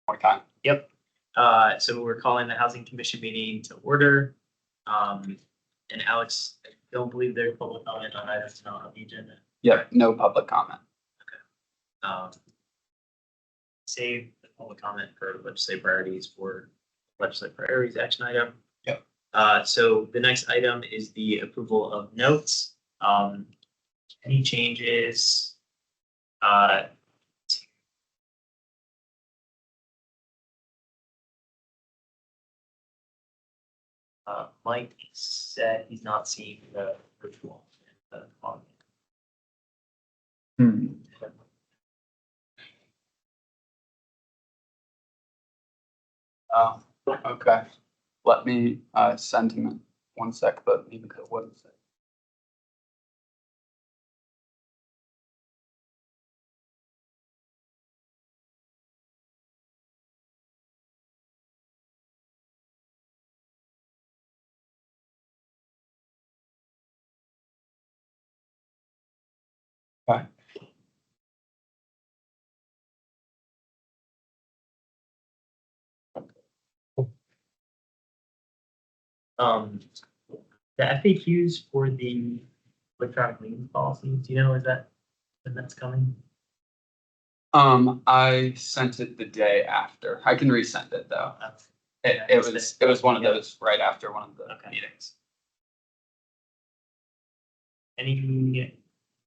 More time. Yep. So we're calling the Housing Commission meeting to order. And Alex, I don't believe there's public comment on items not on the agenda. Yep, no public comment. Save the public comment for legislative priorities for legislative priorities action item. Yep. So the next item is the approval of notes. Any changes? Mike said he's not seeing the virtual. Oh, okay. Let me send him 1 sec, but maybe it wasn't. Okay. The FAQs for the electronic meeting policy, do you know is that when that's coming? I sent it the day after. I can resend it though. It was one of those right after one of the meetings. Any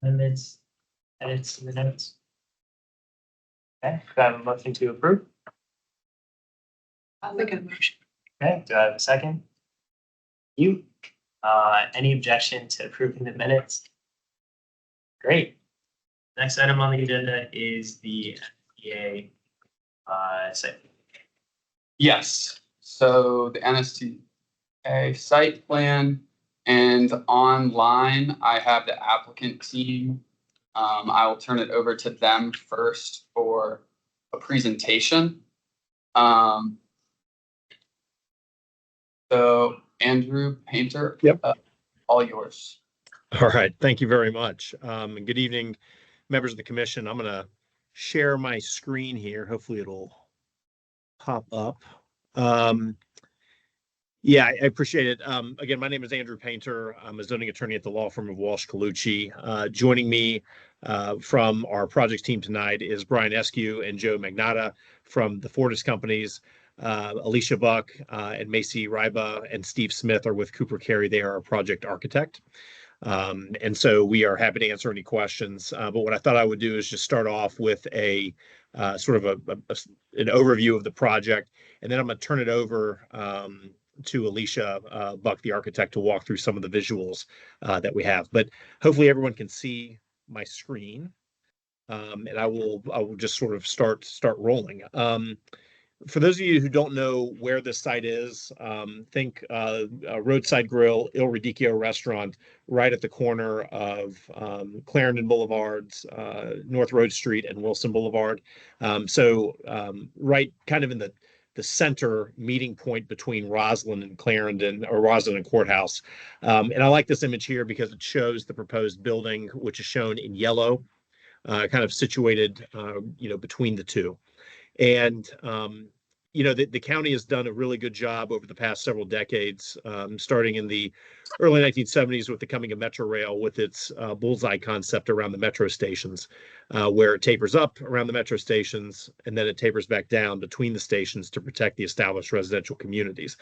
amendments, edits to the notes? Okay, do I have a motion to approve? I'll make a motion. Okay, do I have a second? You, any objection to approving the minutes? Great. Next item on the agenda is the NSTA site. Yes, so the NSTA site plan, and online I have the applicant team. I will turn it over to them first for a presentation. So Andrew Painter, yep, all yours. All right, thank you very much. And good evening, members of the commission. I'm going to share my screen here. Hopefully it'll pop up. Yeah, I appreciate it. Again, my name is Andrew Painter. I'm a zoning attorney at the law firm of Walsh Colucci. Joining me from our projects team tonight is Brian Eskew and Joe Magnata from the Fortis companies. Alicia Buck and Macy Ryba and Steve Smith are with Cooper Carey. They are our project architect. And so we are happy to answer any questions. But what I thought I would do is just start off with a sort of an overview of the project, and then I'm going to turn it over to Alicia Buck, the architect, to walk through some of the visuals that we have. But hopefully everyone can see my screen, and I will just sort of start rolling. For those of you who don't know where this site is, think Roadside Grill, Il Radicchio restaurant, right at the corner of Clarendon Boulevards, North Road Street, and Wilson Boulevard. Right kind of in the center meeting point between Roslyn and Clarendon, or Roslyn and Courthouse. And I like this image here because it shows the proposed building, which is shown in yellow, kind of situated, between the two. And, the county has done a really good job over the past several decades, starting in the early 1970s with the coming of Metro Rail with its bullseye concept around the metro stations, where it tapers up around the metro stations and then it tapers back down between the stations to protect the established residential communities.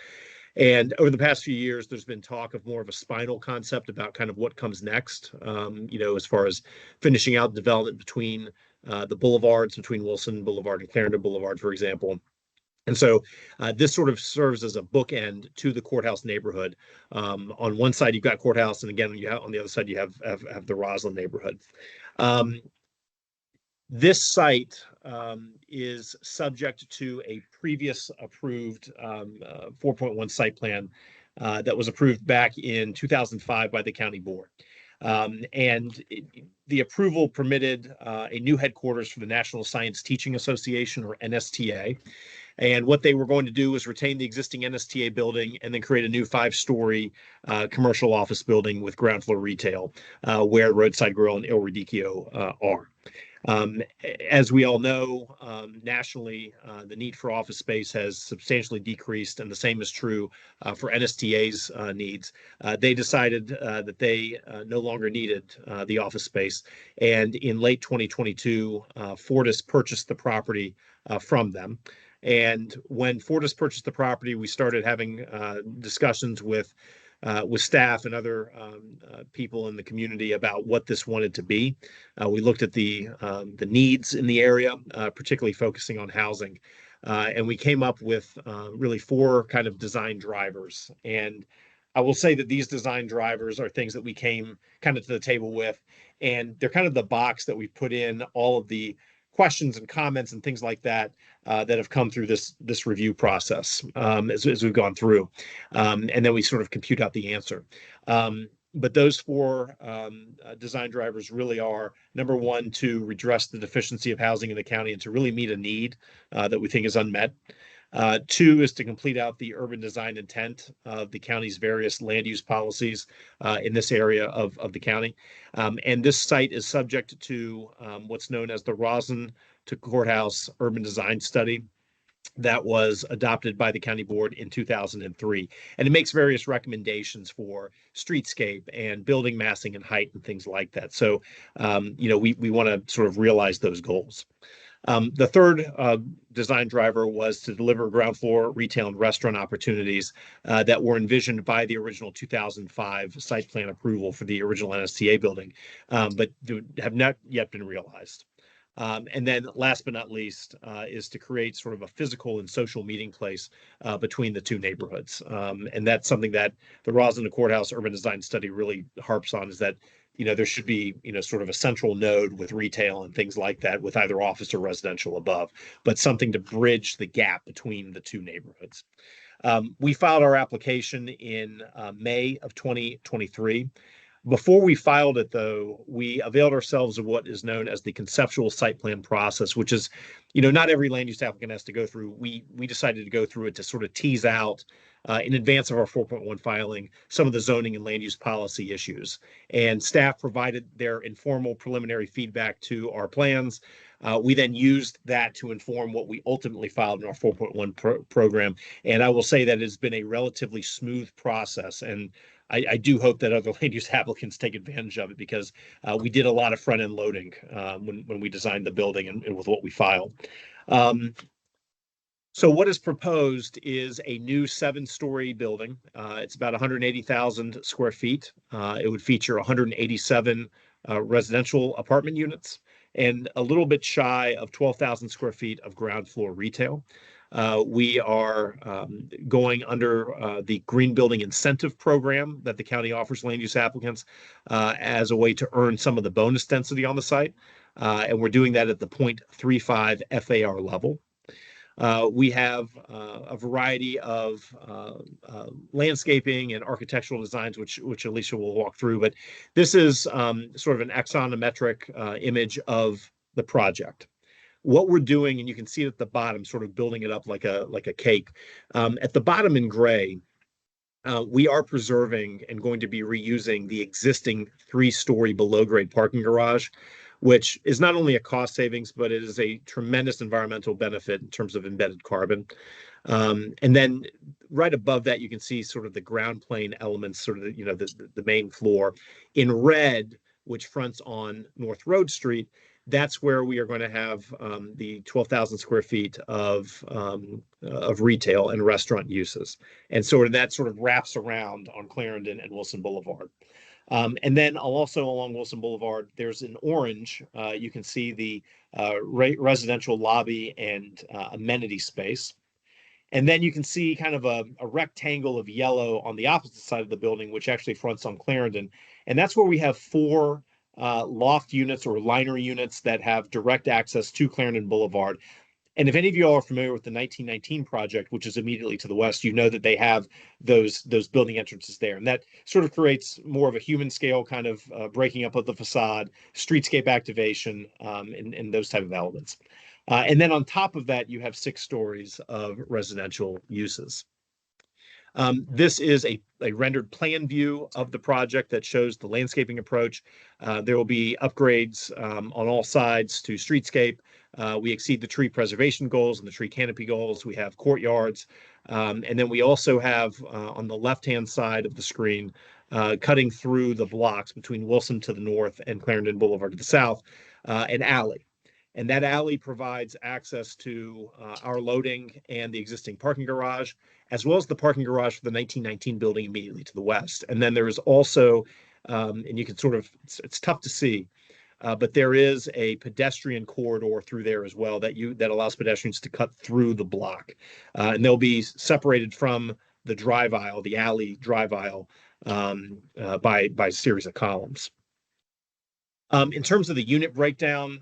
And over the past few years, there's been talk of more of a spinal concept about kind of what comes next, as far as finishing out development between the boulevards, between Wilson Boulevard and Clarendon Boulevard, for example. And so this sort of serves as a bookend to the courthouse neighborhood. On one side, you've got courthouse, and again, on the other side, you have the Roslyn neighborhood. This site is subject to a previous approved 4.1 site plan that was approved back in 2005 by the county board. The approval permitted a new headquarters for the National Science Teaching Association, or NSTA. And what they were going to do was retain the existing NSTA building and then create a new 5-story commercial office building with ground floor retail, where Roadside Grill and Il Radicchio are. As we all know, nationally, the need for office space has substantially decreased, and the same is true for NSTA's needs. They decided that they no longer needed the office space, and in late 2022, Fortis purchased the property from them. And when Fortis purchased the property, we started having discussions with staff and other people in the community about what this wanted to be. We looked at the needs in the area, particularly focusing on housing, and we came up with really four kind of design drivers. And I will say that these design drivers are things that we came kind of to the table with, and they're kind of the box that we put in all of the questions and comments and things like that that have come through this review process as we've gone through, and then we sort of compute out the answer. But those four design drivers really are, number one, to redress the deficiency of housing in the county and to really meet a need that we think is unmet. Two is to complete out the urban design intent of the county's various land use policies in this area of the county. And this site is subject to what's known as the Roslyn to Courthouse Urban Design Study that was adopted by the county board in 2003. And it makes various recommendations for streetscape and building massing and height and things like that. So, we want to sort of realize those goals. The third design driver was to deliver ground floor retail and restaurant opportunities that were envisioned by the original 2005 site plan approval for the original NSTA building, but have not yet been realized. And then last but not least is to create sort of a physical and social meeting place between the two neighborhoods. And that's something that the Roslyn Courthouse Urban Design Study really harps on, is that there should be, sort of a central node with retail and things like that with either office or residential above, but something to bridge the gap between the two neighborhoods. We filed our application in May of 2023. Before we filed it, though, we availed ourselves of what is known as the conceptual site plan process, which is, not every land use applicant has to go through. We decided to go through it to sort of tease out in advance of our 4.1 filing some of the zoning and land use policy issues. And staff provided their informal preliminary feedback to our plans. We then used that to inform what we ultimately filed in our 4.1 program. And I will say that it has been a relatively smooth process. And I do hope that other land use applicants take advantage of it, because we did a lot of front end loading when we designed the building and with what we filed. So what is proposed is a new 7-story building. It's about 180,000 square feet. It would feature 187 residential apartment units and a little bit shy of 12,000 square feet of ground floor retail. We are going under the Green Building Incentive Program that the county offers land use applicants as a way to earn some of the bonus density on the site. And we're doing that at the 0.35 FAR level. We have a variety of landscaping and architectural designs, which Alicia will walk through. But this is sort of an axonometric image of the project. What we're doing, and you can see it at the bottom, sort of building it up like a cake. At the bottom in gray, we are preserving and going to be reusing the existing 3-story below grade parking garage, which is not only a cost savings, but it is a tremendous environmental benefit in terms of embedded carbon. And then right above that, you can see sort of the ground plane elements, sort of the main floor in red, which fronts on North Road Street. That's where we are going to have the 12,000 square feet of retail and restaurant uses. And so that sort of wraps around on Clarendon and Wilson Boulevard. And then also along Wilson Boulevard, there's an orange. You can see the residential lobby and amenity space. And then you can see kind of a rectangle of yellow on the opposite side of the building, which actually fronts on Clarendon. And that's where we have 4 loft units or liner units that have direct access to Clarendon Boulevard. And if any of you all are familiar with the 1919 project, which is immediately to the west, you know that they have those building entrances there. And that sort of creates more of a human scale kind of breaking up of the facade, streetscape activation, and those type of elements. And then on top of that, you have 6 stories of residential uses. This is a rendered plan view of the project that shows the landscaping approach. There will be upgrades on all sides to streetscape. We exceed the tree preservation goals and the tree canopy goals. We have courtyards. And then we also have on the left-hand side of the screen, cutting through the blocks between Wilson to the north and Clarendon Boulevard to the south, an alley. And that alley provides access to our loading and the existing parking garage, as well as the parking garage for the 1919 building immediately to the west. And then there is also, and you can sort of, it's tough to see, but there is a pedestrian corridor through there as well that allows pedestrians to cut through the block. And they'll be separated from the drive aisle, the alley drive aisle, by a series of columns. In terms of the unit breakdown,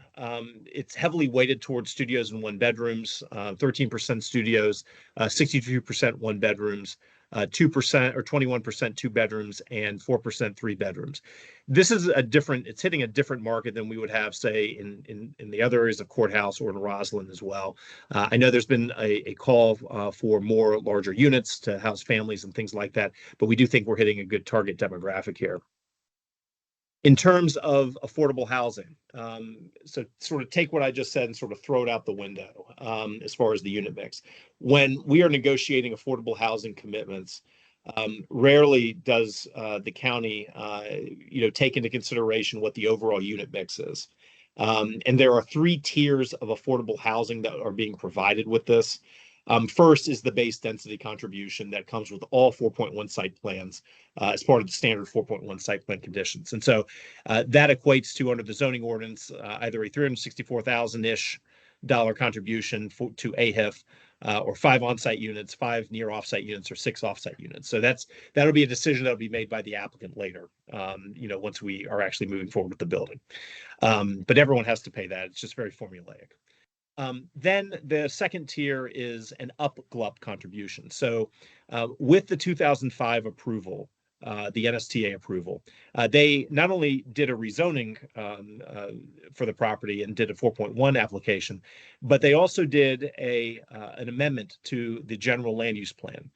it's heavily weighted towards studios and one bedrooms, 13% studios, 62% one bedrooms, 2% or 21% two bedrooms, and 4% three bedrooms. This is it's hitting a different market than we would have, say, in the other areas of Courthouse or in Roslyn as well. I know there's been a call for more larger units to house families and things like that, but we do think we're hitting a good target demographic here. In terms of affordable housing, so sort of take what I just said and sort of throw it out the window as far as the unit mix. When we are negotiating affordable housing commitments, rarely does the county, take into consideration what the overall unit mix is. And there are 3 tiers of affordable housing that are being provided with this. First is the base density contribution that comes with all 4.1 site plans as part of the standard 4.1 site plan conditions. And so that equates to, under the zoning ordinance, either a $364,000-ish contribution to AHIF, or 5 on-site units, 5 near off-site units, or 6 off-site units. So that'll be a decision that'll be made by the applicant later, once we are actually moving forward with the building. But everyone has to pay that. It's just very formulaic. Then the second tier is an up-GLUP contribution. So with the 2005 approval, the NSTA approval, they not only did a rezoning for the property and did a 4.1 application, but they also did an amendment to the general land use plan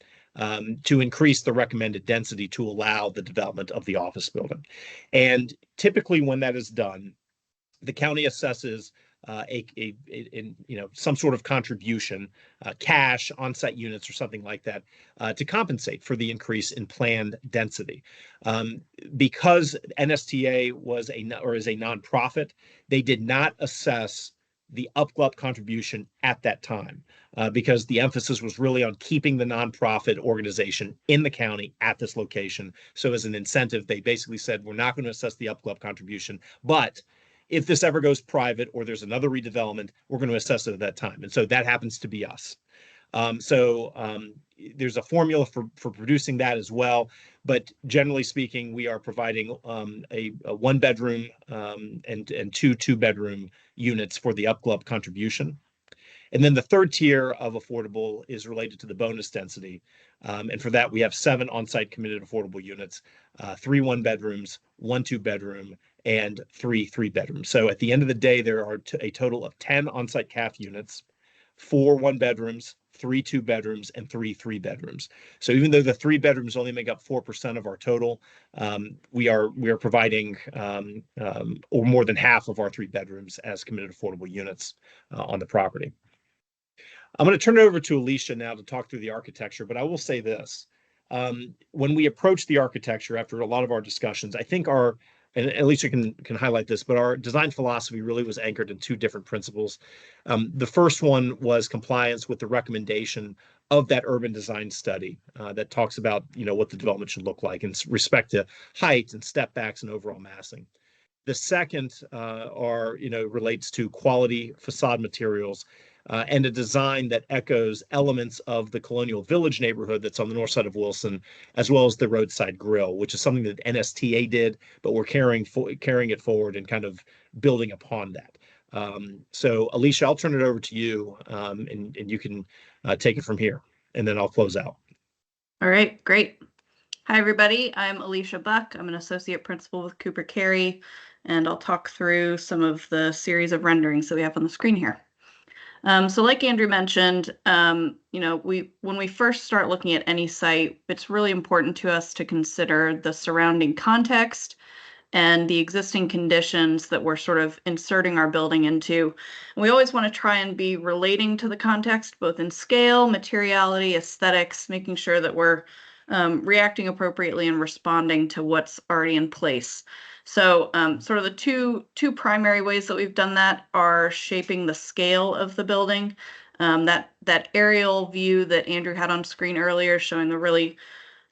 to increase the recommended density to allow the development of the office building. And typically when that is done, the county assesses some sort of contribution, cash, on-site units, or something like that, to compensate for the increase in planned density. Because NSTA is a nonprofit, they did not assess the up-GLUP contribution at that time, because the emphasis was really on keeping the nonprofit organization in the county at this location. So as an incentive, they basically said, we're not going to assess the up-GLUP contribution, but if this ever goes private or there's another redevelopment, we're going to assess it at that time. And so that happens to be us. There's a formula for producing that as well. But generally speaking, we are providing a 1-bedroom and 2 2-bedroom units for the up-GLUP contribution. And then the third tier of affordable is related to the bonus density. And for that, we have 7 on-site committed affordable units, 3 1-bedrooms, 1 2-bedroom, and 3 3-bedrooms. So at the end of the day, there are a total of 10 on-site CAF units, 4 1-bedrooms, 3 2-bedrooms, and 3 3-bedrooms. So even though the 3 bedrooms only make up 4% of our total, we are providing or more than half of our 3 bedrooms as committed affordable units on the property. I'm going to turn it over to Alicia now to talk through the architecture, but I will say this. When we approach the architecture after a lot of our discussions, I think and Alicia can highlight this, but our design philosophy really was anchored in 2 different principles. The first one was compliance with the recommendation of that urban design study that talks about, what the development should look like in respect to height and step backs and overall massing. The second relates to quality facade materials and a design that echoes elements of the Colonial Village neighborhood that's on the north side of Wilson, as well as the roadside grill, which is something that NSTA did, but we're carrying it forward and kind of building upon that. So Alicia, I'll turn it over to you, and you can take it from here, and then I'll close out. All right, great. Hi, everybody. I'm Alicia Buck. I'm an associate principal with Cooper Carey, and I'll talk through some of the series of renderings that we have on the screen here. So like Andrew mentioned, when we first start looking at any site, it's really important to us to consider the surrounding context and the existing conditions that we're sort of inserting our building into. And we always want to try and be relating to the context, both in scale, materiality, aesthetics, making sure that we're reacting appropriately and responding to what's already in place. So sort of the two primary ways that we've done that are shaping the scale of the building. That aerial view that Andrew had on screen earlier, showing the really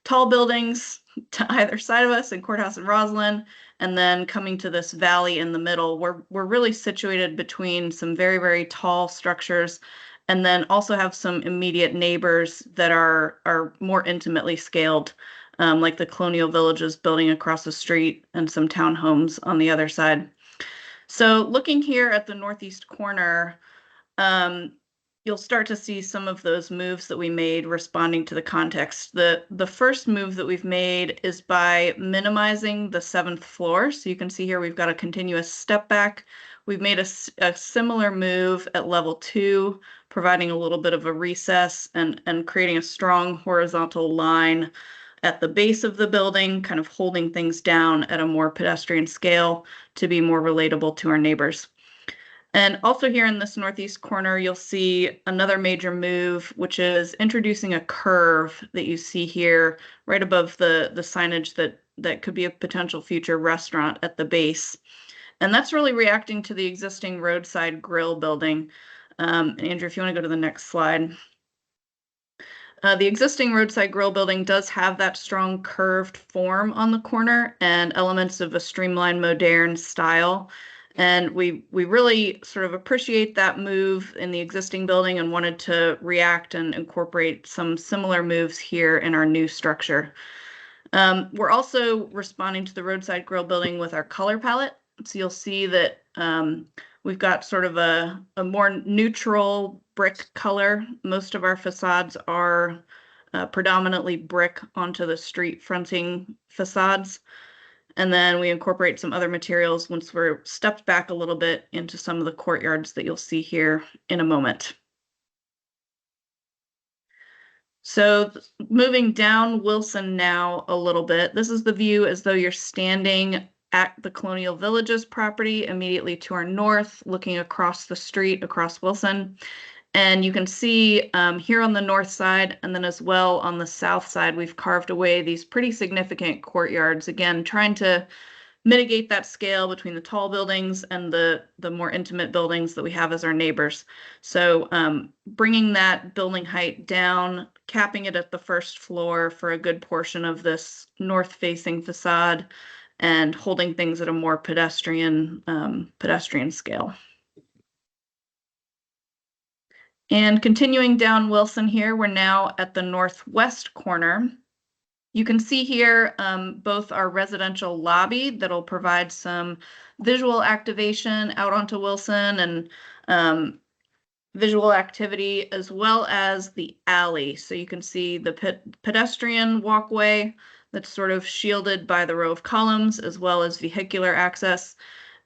tall buildings to either side of us in Courthouse and Roslyn, and then coming to this valley in the middle. We're really situated between some very, very tall structures, and then also have some immediate neighbors that are more intimately scaled, like the Colonial Villages building across the street and some townhomes on the other side. So looking here at the northeast corner, you'll start to see some of those moves that we made responding to the context. The first move that we've made is by minimizing the 7th floor. So you can see here we've got a continuous step back. We've made a similar move at level 2, providing a little bit of a recess and creating a strong horizontal line at the base of the building, kind of holding things down at a more pedestrian scale to be more relatable to our neighbors. And also here in this northeast corner, you'll see another major move, which is introducing a curve that you see here right above the signage that could be a potential future restaurant at the base. And that's really reacting to the existing roadside grill building. Andrew, if you want to go to the next slide. The existing roadside grill building does have that strong curved form on the corner and elements of a streamlined modern style. And we really sort of appreciate that move in the existing building and wanted to react and incorporate some similar moves here in our new structure. We're also responding to the roadside grill building with our color palette. So you'll see that we've got sort of a more neutral brick color. Most of our facades are predominantly brick onto the street fronting facades. And then we incorporate some other materials once we're stepped back a little bit into some of the courtyards that you'll see here in a moment. So moving down Wilson now a little bit, this is the view as though you're standing at the Colonial Villages property immediately to our north, looking across the street, across Wilson. And you can see here on the north side, and then as well on the south side, we've carved away these pretty significant courtyards, again, trying to mitigate that scale between the tall buildings and the more intimate buildings that we have as our neighbors. So bringing that building height down, capping it at the first floor for a good portion of this north-facing facade, and holding things at a more pedestrian scale. And continuing down Wilson here, we're now at the northwest corner. You can see here both our residential lobby that'll provide some visual activation out onto Wilson and visual activity, as well as the alley. So you can see the pedestrian walkway that's sort of shielded by the row of columns, as well as vehicular access.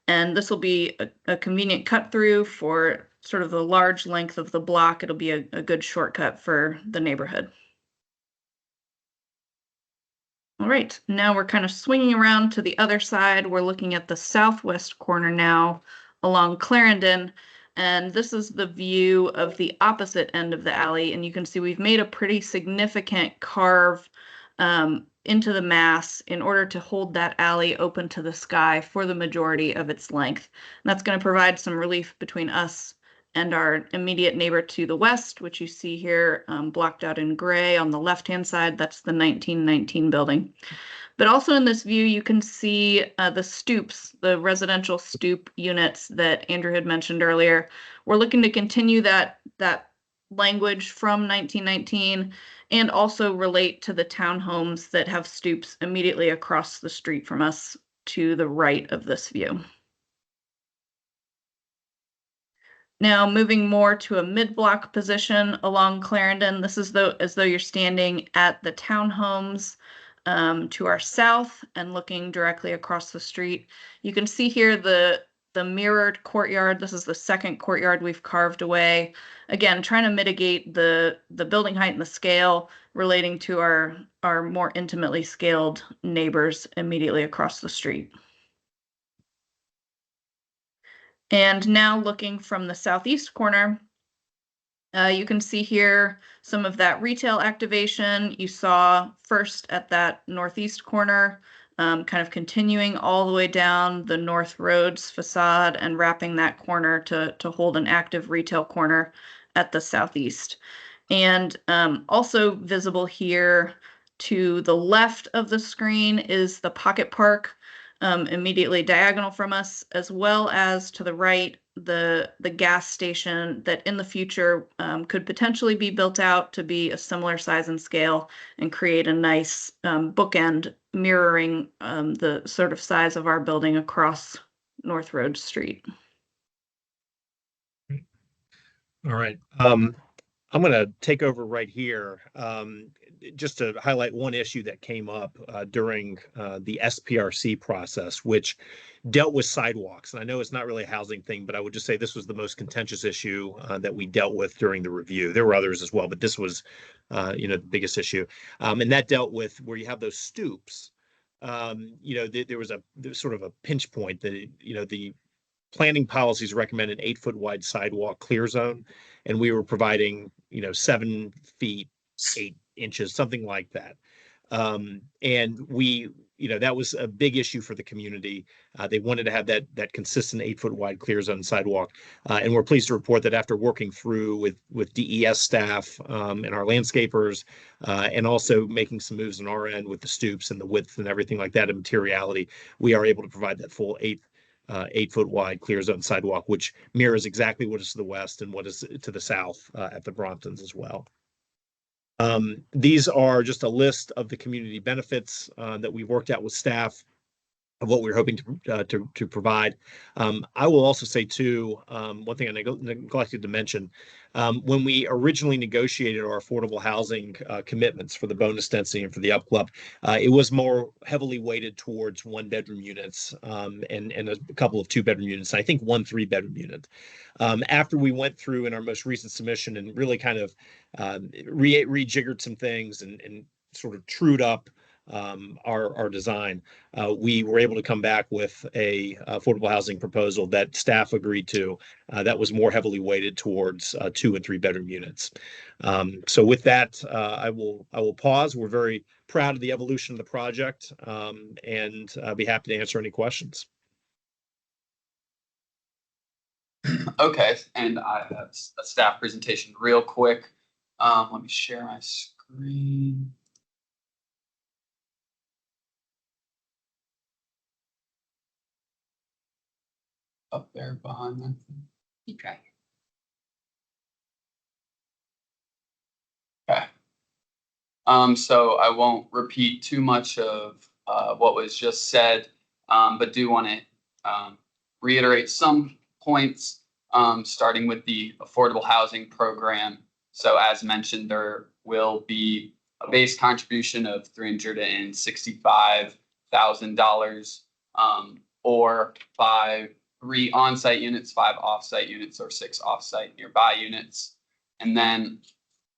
And this will be a convenient cut through for sort of the large length of the block. It'll be a good shortcut for the neighborhood. All right, now we're kind of swinging around to the other side. We're looking at the southwest corner now along Clarendon. And this is the view of the opposite end of the alley. And you can see we've made a pretty significant carve into the mass in order to hold that alley open to the sky for the majority of its length. And that's going to provide some relief between us and our immediate neighbor to the west, which you see here blocked out in gray on the left-hand side. That's the 1919 building. But also in this view, you can see the stoops, the residential stoop units that Andrew had mentioned earlier. We're looking to continue that language from 1919 and also relate to the townhomes that have stoops immediately across the street from us to the right of this view. Now moving more to a mid-block position along Clarendon, this is as though you're standing at the townhomes to our south and looking directly across the street. You can see here the the mirrored courtyard. This is the second courtyard we've carved away. Again, trying to mitigate the building height and the scale relating to our more intimately scaled neighbors immediately across the street. And now looking from the southeast corner, you can see here some of that retail activation you saw first at that northeast corner, kind of continuing all the way down the North Roads facade and wrapping that corner to hold an active retail corner at the southeast. And also visible here to the left of the screen is the Pocket Park, immediately diagonal from us, as well as to the right, the gas station that in the future could potentially be built out to be a similar size and scale and create a nice bookend mirroring the sort of size of our building across North Road Street. All right. I'm going to take over right here just to highlight one issue that came up during the SPRC process, which dealt with sidewalks. And I know it's not really a housing thing, but I would just say this was the most contentious issue that we dealt with during the review. There were others as well, but this was, the biggest issue. And that dealt with where you have those stoops. There was sort of a pinch point that, the planning policies recommend an 8-foot wide sidewalk clear zone, and we were providing 7 feet 8 inches, something like that. And we, that was a big issue for the community. They wanted to have that consistent 8-foot wide clear zone sidewalk, and we're pleased to report that after working through with DES staff and our landscapers, and also making some moves on our end with the stoops and the width and everything like that and materiality, we are able to provide that full 8-foot wide clear zone sidewalk, which mirrors exactly what is to the west and what is to the south at the Bromptons as well. These are just a list of the community benefits that we've worked out with staff of what we're hoping to provide. I will also say too, one thing I neglected to mention, when we originally negotiated our affordable housing commitments for the bonus density and for the upclub, it was more heavily weighted towards 1-bedroom units and a couple of 2-bedroom units, and I think 1 3-bedroom unit. After we went through in our most recent submission and really kind of rejiggered some things and sort of trued up our design, we were able to come back with a affordable housing proposal that staff agreed to that was more heavily weighted towards 2 and 3-bedroom units. So with that, I will pause. We're very proud of the evolution of the project, and I'll be happy to answer any questions. Okay, and I have a staff presentation real quick. Let me share my screen. Up there behind that thing. Okay. So I won't repeat too much of what was just said, but do want to reiterate some points, starting with the affordable housing program. So as mentioned, there will be a base contribution of $365,000 or 3 on-site units, 5 off-site units, or 6 off-site nearby units. And then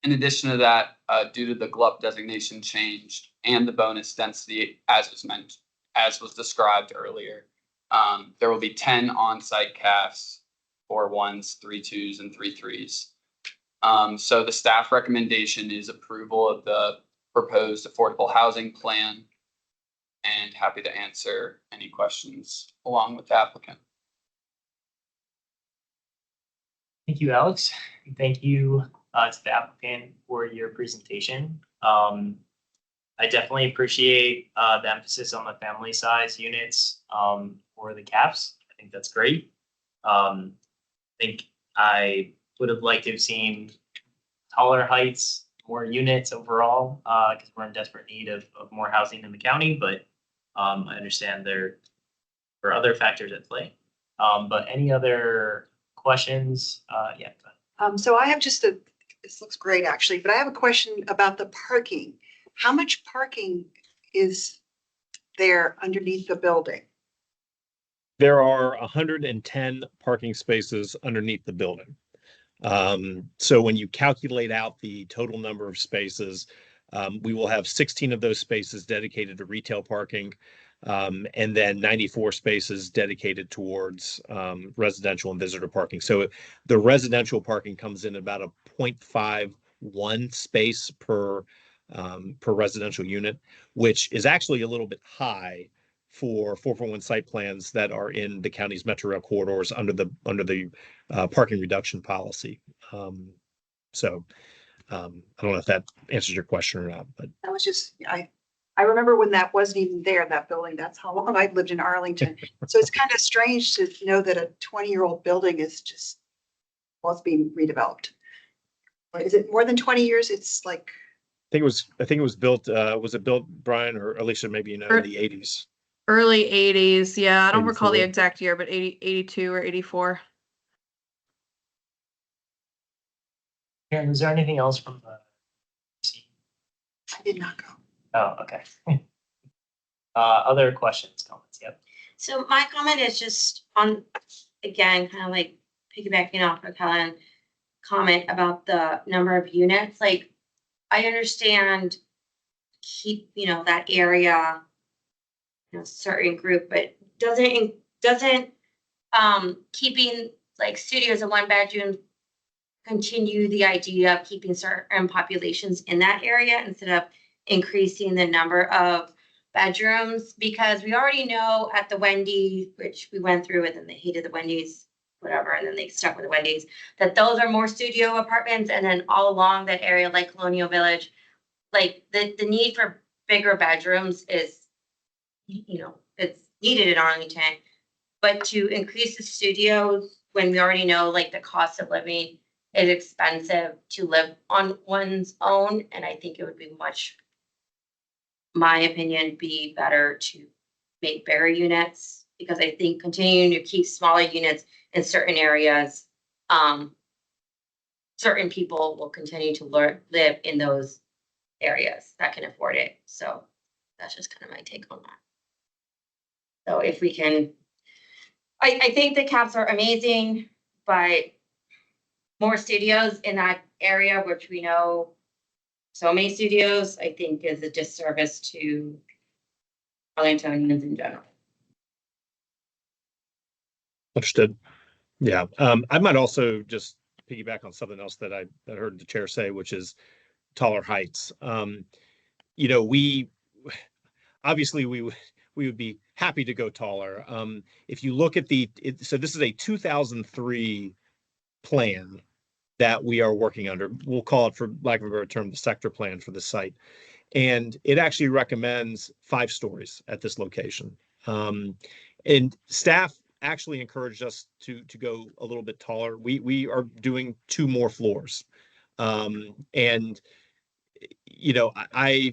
in addition to that, due to the GLUP designation change and the bonus density, as was described earlier, there will be 10 on-site CAFs, 4 1s, 3 2s, and 3 3s. So the staff recommendation is approval of the proposed affordable housing plan, and happy to answer any questions along with the applicant. Thank you, Alex. Thank you to the applicant for your presentation. I definitely appreciate the emphasis on the family size units for the CAFs. I think that's great. I think I would have liked to have seen taller heights, more units overall, because we're in desperate need of more housing in the county, but I understand there are other factors at play. But any other questions? Yeah. So I have this looks great actually, but I have a question about the parking. How much parking is there underneath the building? There are 110 parking spaces underneath the building. So when you calculate out the total number of spaces, we will have 16 of those spaces dedicated to retail parking, and then 94 spaces dedicated towards residential and visitor parking. So the residential parking comes in about a 0.51 space per residential unit, which is actually a little bit high for 441 site plans that are in the county's metro rail corridors under the parking reduction policy. So I don't know if that answers your question or not, but That was just, I remember when that wasn't even there, that building. That's how long I've lived in Arlington. So it's kind of strange to know that a 20-year-old building is just, well, it's being redeveloped. Or is it more than 20 years? It's like, I think it was built, was it built, Brian or Alicia, maybe, in the 80s? Early 80s. Yeah, I don't recall the 84. exact year, but 82 or 84. Karen, is there anything else from the? I did not go. Oh, okay. Other questions, comments? Yep. So my comment is just on, again, kind of like piggybacking off of Helen's comment about the number of units. Like, I understand keep, that area, certain group, but doesn't keeping like studios and one bedroom continue the idea of keeping certain populations in that area instead of increasing the number of bedrooms? Because we already know at the Wendy's, which we went through it and they hated the Wendy's, whatever, and then they stuck with the Wendy's, that those are more studio apartments. And then all along that area, like Colonial Village, like the need for bigger bedrooms is, it's needed in Arlington. But to increase the studios when we already know like the cost of living is expensive to live on one's own. And I think it would be much, my opinion, be better to make bigger units, because I think continuing to keep smaller units in certain areas, certain people will continue to live in those areas that can afford it. So that's just kind of my take on that. So if we can, I think the caps are amazing, but more studios in that area, which we know so many studios, I think is a disservice to Arlingtonians in general. Understood. Yeah. I might also just piggyback on something else that I heard the chair say, which is taller heights. We obviously we would be happy to go taller. If you look at so this is a 2003 plan that we are working under. We'll call it, for lack of a better term, the sector plan for the site. And it actually recommends 5 stories at this location. And staff actually encouraged us to go a little bit taller. We are doing 2 more floors. And I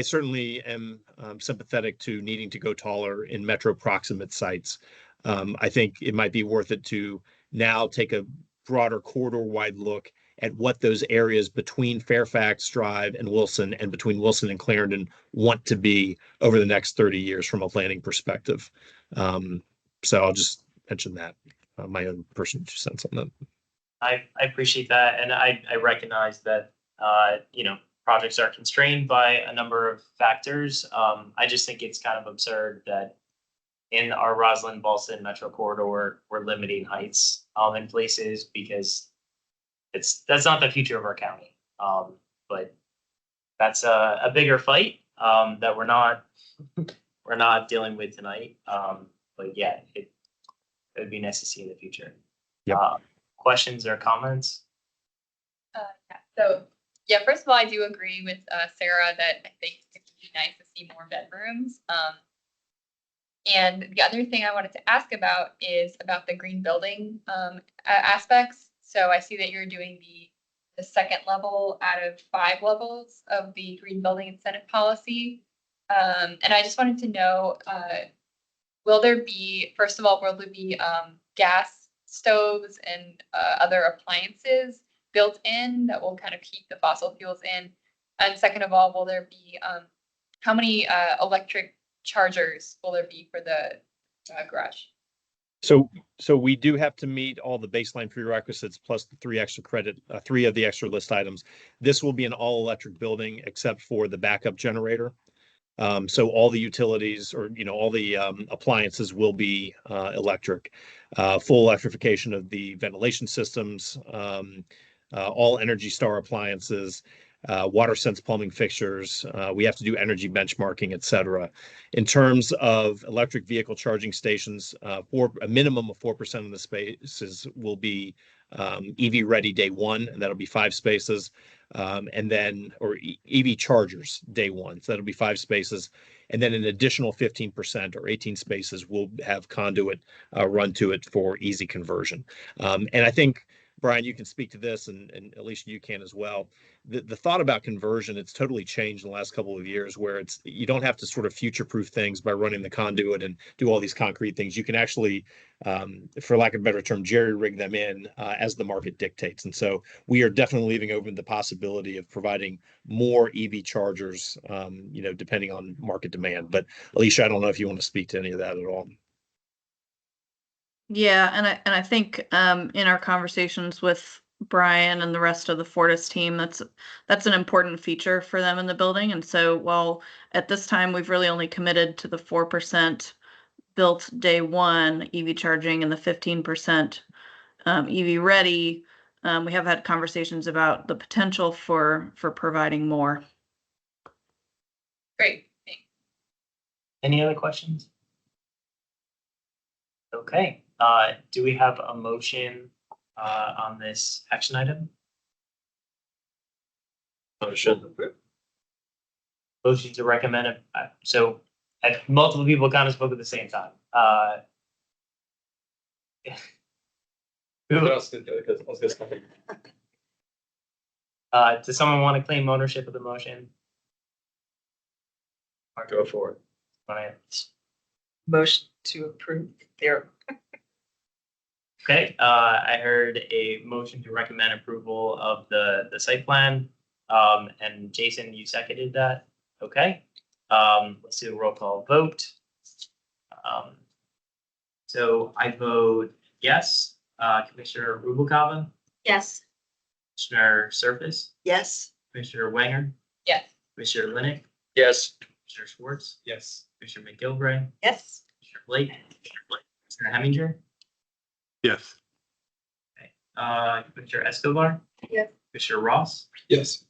certainly am sympathetic to needing to go taller in metro proximate sites. I think it might be worth it to now take a broader corridor wide look at what those areas between Fairfax Drive and Wilson, and between Wilson and Clarendon, want to be over the next 30 years from a planning perspective. So I'll just mention that, my own personal 2 cents on that. I appreciate that. And I recognize that, projects are constrained by a number of factors. I just think it's kind of absurd that in our Roslyn Ballston metro corridor, we're limiting heights in places, because that's not the future of our county. But that's a bigger fight that we're not dealing with tonight. But yeah, it would be nice to see in the future. Yep. Questions or comments? First of all, I do agree with Sarah that I think it would be nice to see more bedrooms. And the other thing I wanted to ask about is about the green building aspects. So I see that you're doing the second level out of 5 levels of the green building incentive policy. And I just wanted to know, will there be gas stoves and other appliances built in that will kind of keep the fossil fuels in? And second of all, will there be, how many electric chargers will there be for the garage? So we do have to meet all the baseline prerequisites plus the three of the extra list items. This will be an all-electric building except for the backup generator. So all the utilities or, all the appliances will be electric. Full electrification of the ventilation systems, all Energy Star appliances, WaterSense plumbing fixtures. We have to do energy benchmarking, et cetera. In terms of electric vehicle charging stations, for a minimum of 4% of the spaces will be EV ready day one, and that'll be 5 spaces. And then, or EV chargers day one, so that'll be 5 spaces. And then an additional 15% or 18 spaces will have conduit run to it for easy conversion. And I think, Brian, you can speak to this, and Alicia, you can as well. The thought about conversion, it's totally changed in the last couple of years, where you don't have to sort of future-proof things by running the conduit and do all these concrete things. You can actually, for lack of a better term, jerry-rig them in as the market dictates. And so we are definitely leaving open the possibility of providing more EV chargers, depending on market demand. But Alicia, I don't know if you want to speak to any of that at all. Yeah, and I think in our conversations with Brian and the rest of the Fortis team, that's an important feature for them in the building. And so while at this time we've really only committed to the 4% built day one EV charging and the 15% EV ready, we have had conversations about the potential for providing more. Great. Thanks. Any other questions? Okay, do we have a motion on this action item? Motion. Motion to recommend, so multiple people kind of spoke at the same time. Does someone want to claim ownership of the motion? Go for it. Brian. Motion to approve there. Okay, I heard a motion to recommend approval of the site plan. And Jason, you seconded that. Okay, let's do a roll call vote. So I vote yes. Commissioner Rubalcava, Yes. Commissioner Surface, Yes. Commissioner Wanger, Yes. Commissioner Linick, Yes. Commissioner Schwartz, Yes. Commissioner McGilvray, Yes. Commissioner Blake, Commissioner Heminger, Yes. Commissioner Escobar. Yes. Commissioner Ross, Yes.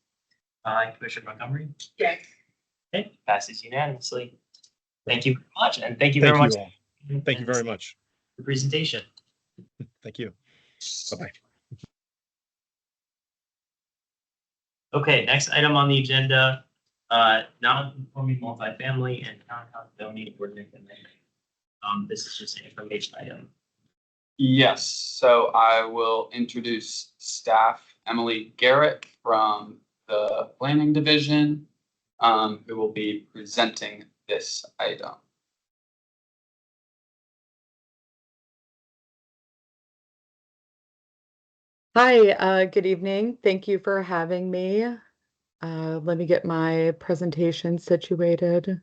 Commissioner Montgomery. Yes. Okay, passes unanimously. Thank you very much, and thank you Thank very you much. all. Thank you very much. For the presentation. Thank you. Bye-bye. Okay, next item on the agenda, non-conforming multifamily and townhouse zoning ordinance amendment. This is just an information item. Yes, so I will introduce staff Emily Garrett from the Planning Division, who will be presenting this item. Hi, good evening. Thank you for having me. Let me get my presentation situated.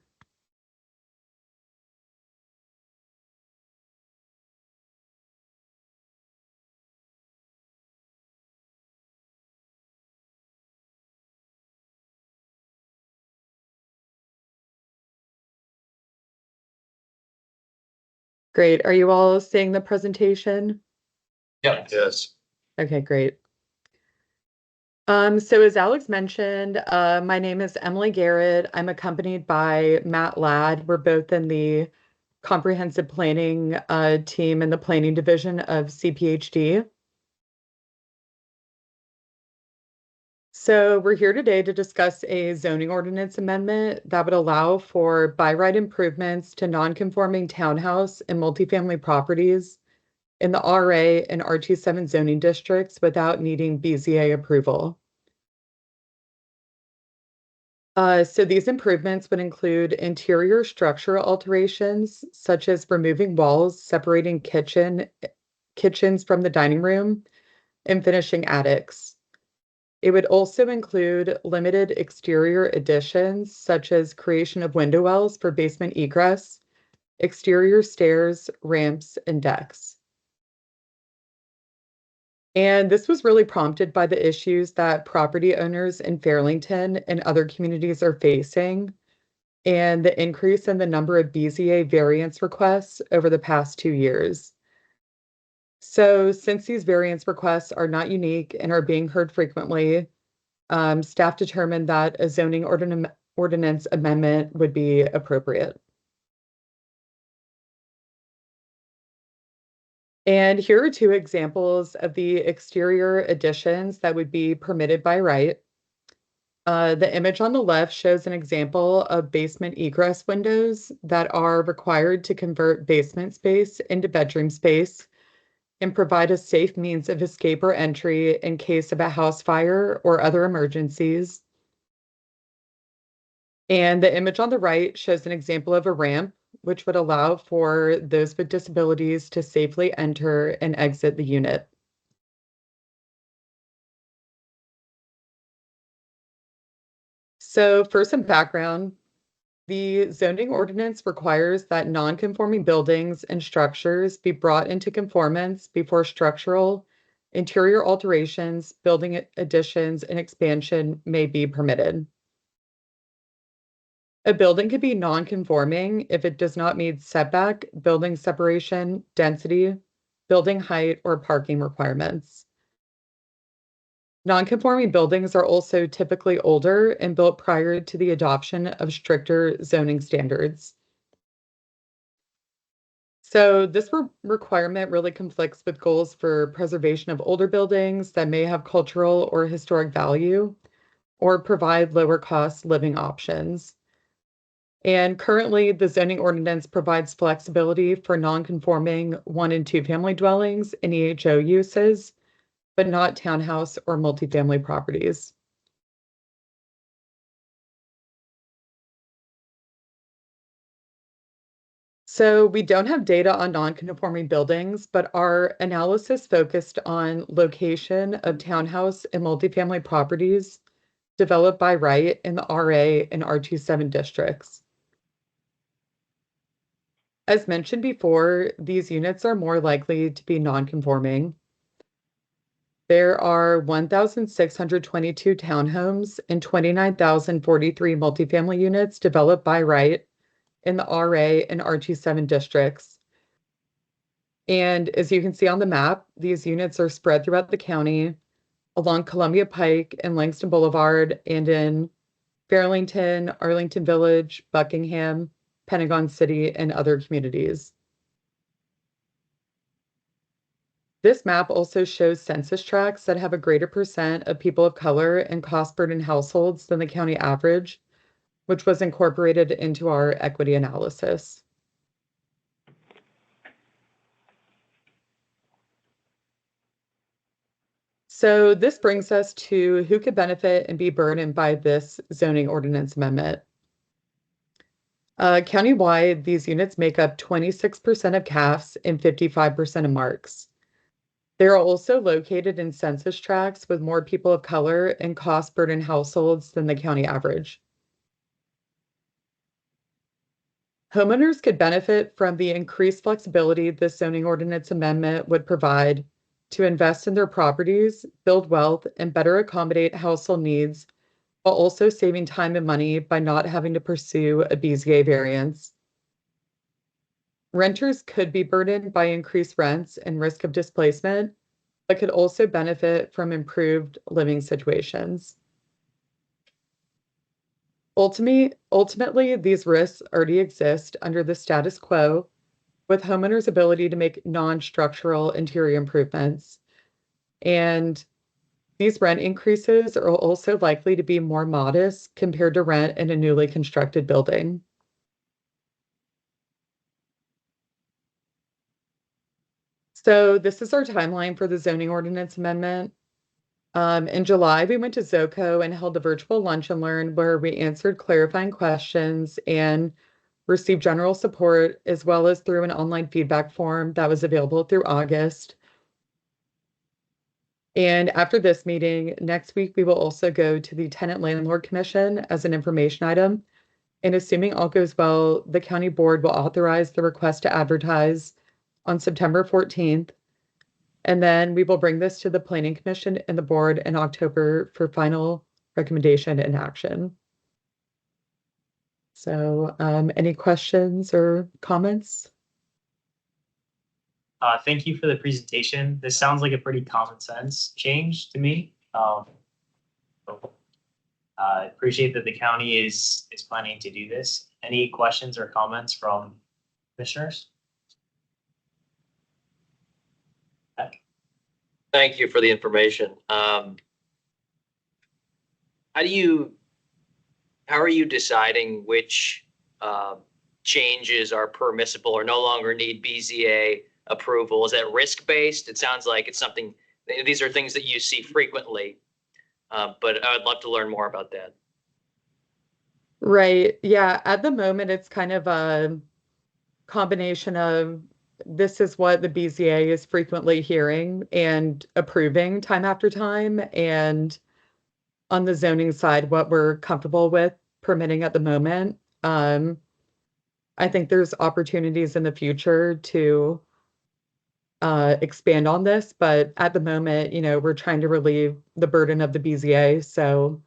Great. Are you all seeing the presentation? Yep. Yes. Okay, great. So as Alex mentioned, my name is Emily Garrett. I'm accompanied by Matt Ladd. We're both in the comprehensive planning team in the planning division of CPHD. So we're here today to discuss a zoning ordinance amendment that would allow for by right improvements to non-conforming townhouse and multifamily properties in the RA and R27 zoning districts without needing BZA approval. So these improvements would include interior structural alterations, such as removing walls separating kitchens from the dining room and finishing attics. It would also include limited exterior additions, such as creation of window wells for basement egress exterior stairs, ramps, and decks. And this was really prompted by the issues that property owners in Fairlington and other communities are facing, and the increase in the number of BZA variance requests over the past 2 years. So since these variance requests are not unique and are being heard frequently, staff determined that a zoning ordinance amendment would be appropriate. And here are 2 examples of the exterior additions that would be permitted by right. The image on the left shows an example of basement egress windows that are required to convert basement space into bedroom space and provide a safe means of escape or entry in case of a house fire or other emergencies. And the image on the right shows an example of a ramp, which would allow for those with disabilities to safely enter and exit the unit. So for some background, the zoning ordinance requires that non-conforming buildings and structures be brought into conformance before structural, interior alterations, building additions, and expansion may be permitted. A building could be non-conforming if it does not meet setback, building separation, density, building height, or parking requirements. Non-conforming buildings are also typically older and built prior to the adoption of stricter zoning standards. So this requirement really conflicts with goals for preservation of older buildings that may have cultural or historic value or provide lower cost living options. And currently, the zoning ordinance provides flexibility for non-conforming 1 and 2 family dwellings and EHO uses, but not townhouse or multifamily properties. So we don't have data on non-conforming buildings, but our analysis focused on location of townhouse and multifamily properties developed by right in the RA and R27 districts. As mentioned before, these units are more likely to be non-conforming. There are 1,622 townhomes and 29,043 multifamily units developed by right in the RA and R27 districts. And as you can see on the map, these units are spread throughout the county along Columbia Pike and Langston Boulevard and in Fairlington, Arlington Village, Buckingham, Pentagon City, and other communities. This map also shows census tracts that have a greater percent of people of color and cost burden households than the county average, which was incorporated into our equity analysis. So this brings us to who could benefit and be burdened by this zoning ordinance amendment. Countywide, these units make up 26% of CAFs and 55% of marks. They are also located in census tracts with more people of color and cost burden households than the county average. Homeowners could benefit from the increased flexibility this zoning ordinance amendment would provide to invest in their properties, build wealth, and better accommodate household needs, while also saving time and money by not having to pursue a BZA variance. Renters could be burdened by increased rents and risk of displacement, but could also benefit from improved living situations. Ultimately, these risks already exist under the status quo, with homeowners' ability to make non-structural interior improvements. And these rent increases are also likely to be more modest compared to rent in a newly constructed building. So this is our timeline for the zoning ordinance amendment. In July, we went to ZOCO and held a virtual lunch and learn where we answered clarifying questions and received general support, as well as through an online feedback form that was available through August. And after this meeting, next week, we will also go to the Tenant Landlord Commission as an information item And assuming all goes well, the county board will authorize the request to advertise on September 14th. And then we will bring this to the planning commission and the board in October for final recommendation and action. So, any questions or comments? Thank you for the presentation. This sounds like a pretty common sense change to me. I appreciate that the county is planning to do this. Any questions or comments from commissioners? Thank you for the information. How are you deciding which changes are permissible or no longer need BZA approval? Is that risk-based? It sounds like it's something, these are things that you see frequently, but I would love to learn more about that. Right. Yeah. At the moment, it's kind of a combination of this is what the BZA is frequently hearing and approving time after time. And on the zoning side, what we're comfortable with permitting at the moment. I think there's opportunities in the future to expand on this, but at the moment, we're trying to relieve the burden of the BZA. So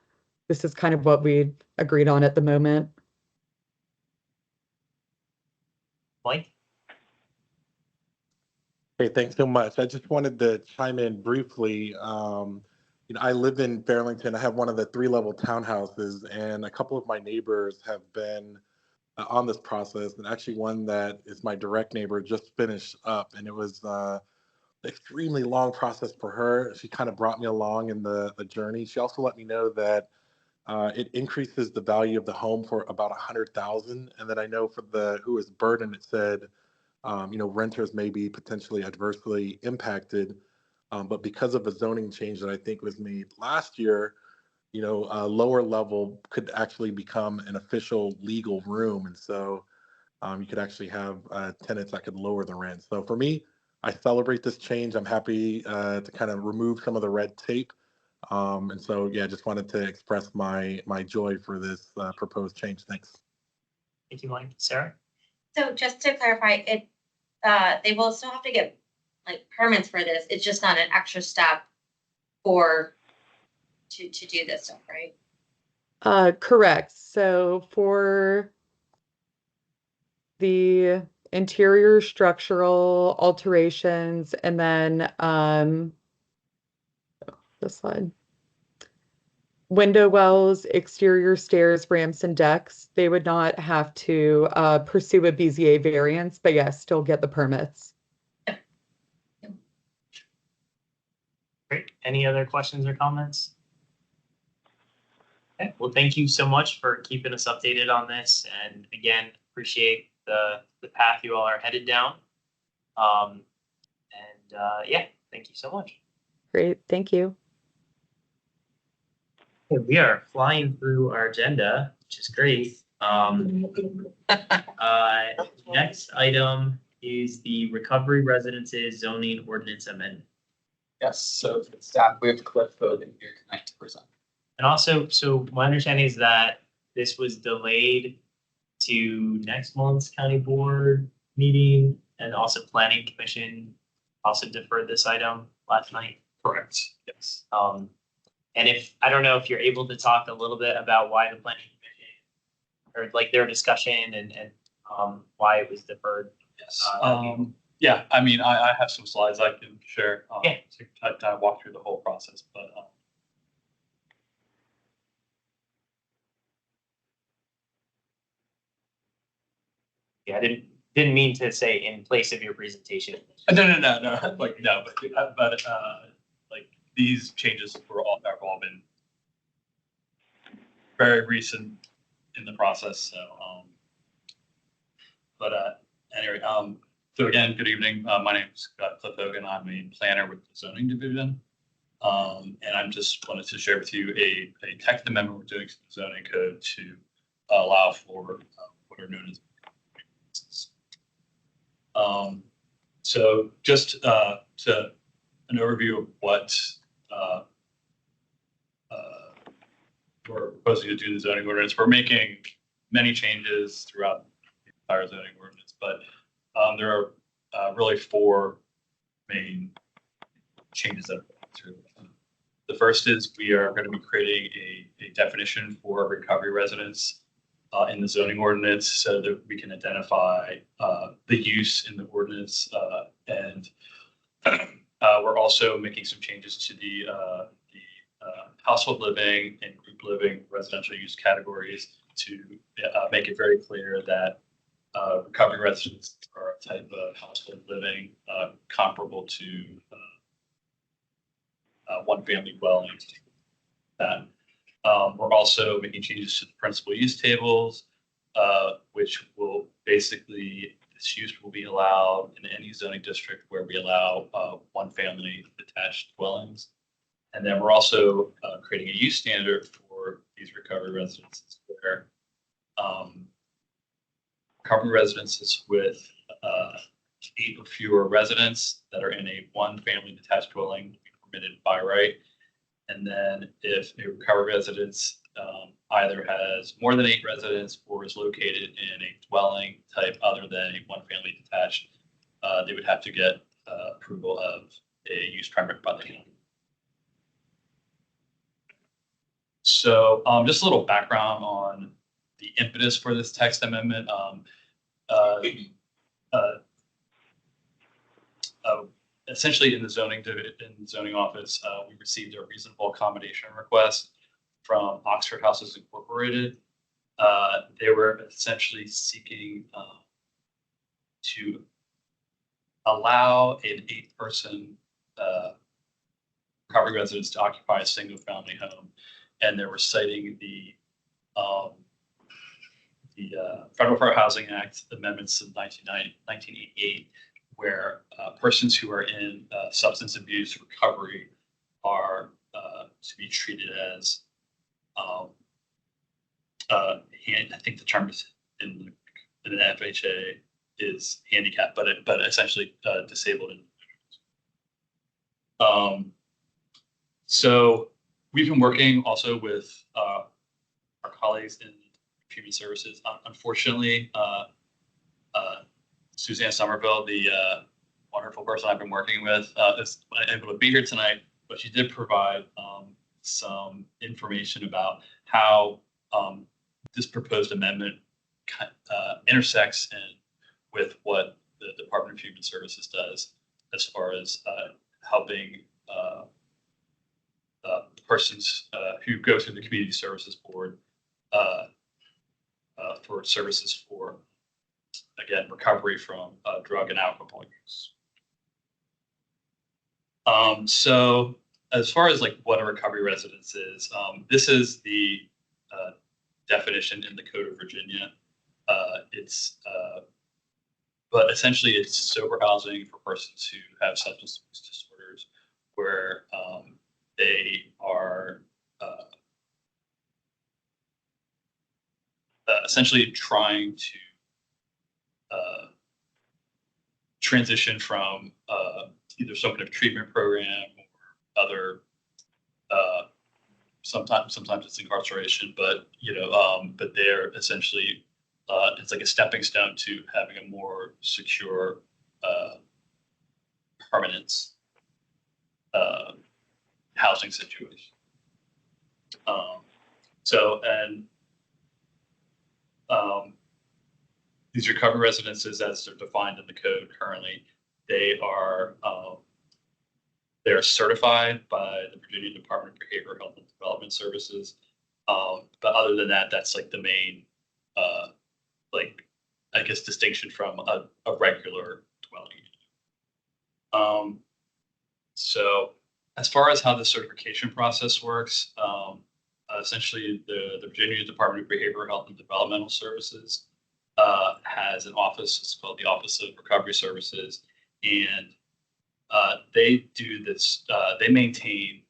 this is kind of what we agreed on at the moment. Mike? Hey, thanks so much. I just wanted to chime in briefly. I live in Arlington. I have one of the 3-level townhouses, and a couple of my neighbors have been on this process. And actually, one that is my direct neighbor just finished up, and it was extremely long process for her. She kind of brought me along in the journey. She also let me know that it increases the value of the home for about $100,000, and then I know for who is burdened, it said, renters may be potentially adversely impacted, but because of a zoning change that I think was made last year, a lower level could actually become an official legal room, and so you could actually have tenants that could lower the rent. So for me, I celebrate this change. I'm happy to kind of remove some of the red tape. And so, yeah, just wanted to express my joy for this proposed change. Thanks. Thank you, Mike. Sarah? So just to clarify, they will still have to get like permits for this. It's just not an extra step to do this stuff, right? Correct. So for the interior structural alterations, and then this slide. Window wells, exterior stairs, ramps, and decks, they would not have to pursue a BZA variance, but yes, still get the permits. Great. Any other questions or comments? Okay. Well, thank you so much for keeping us updated on this. And again, appreciate the path you all are headed down. Yeah, thank you so much. Great. Thank you. Okay, we are flying through our agenda, which is great. Next item is the Recovery Residences Zoning Ordinance Amendment. Yes, so for the staff, we have Cliff Foden here tonight to present. And also, so my understanding is that this was delayed to next month's county board meeting, and also planning commission also deferred this item last night. Correct, yes. And I don't know if you're able to talk a little bit about why the planning commission, or like their discussion and why it was deferred. Yes. Yeah, I mean, I have some slides I can share. Yeah. To kind of walk through the whole process, but. Yeah, I didn't mean to say in place of your presentation. No, like, no, but like these changes have all been very recent in the process. So, anyway, so again, good evening. My name is Cliff Hogan. I'm a planner with the zoning division. And I just wanted to share with you a text amendment we're doing to the zoning code to allow for what are known as. So just to an overview of what we're proposing to do in the zoning ordinance. We're making many changes throughout the entire zoning ordinance, but there are really four main changes that are going through. The first is we are going to be creating a definition for recovery residence in the zoning ordinance so that we can identify the use in the ordinance. And we're also making some changes to the household living and group living residential use categories to make it very clear that recovery residents are a type of household living comparable to one family dwellings. That we're also making changes to the principal use tables, which will basically, this use will be allowed in any zoning district where we allow one family detached dwellings. And then we're also creating a use standard for these recovery residences where recovery residences with 8 or fewer residents that are in a one family detached dwelling permitted by right. And then if a recovery residence either has more than 8 residents or is located in a dwelling type other than a one family detached, they would have to get approval of a use permit by the county. So just a little background on the impetus for this text amendment. Essentially in the zoning office, we received a reasonable accommodation request from Oxford Houses Incorporated. They were essentially seeking to allow an 8-person recovery residence to occupy a single family home. And they were citing the Federal Fair Housing Act amendments of 1988, where persons who are in substance abuse recovery are to be treated as, I think the term is in an FHA is handicapped, but essentially disabled. So we've been working also with our colleagues in human services. Unfortunately, Suzanne Somerville, the wonderful person I've been working with, is unable to be here tonight, but she did provide some information about how this proposed amendment intersects with what the Department of Human Services does as far as helping persons who go through the Community Services Board for services for, again, recovery from drug and alcohol use. So as far as like what a recovery residence is, this is the definition in the Code of Virginia. But essentially it's sober housing for persons who have substance abuse disorders where they are essentially trying to transition from either some kind of treatment program or other. Sometimes it's incarceration, but but they're essentially it's like a stepping stone to having a more secure, permanent housing situation. These recovery residences, as they're defined in the code currently, they're certified by the Virginia Department of Behavioral Health and Development Services. But other than that, that's like the main, I guess, distinction from a regular dwelling unit. So as far as how the certification process works, essentially the Virginia Department of Behavioral Health and Developmental Services has an office. It's called the Office of Recovery Services, and they do this. They maintain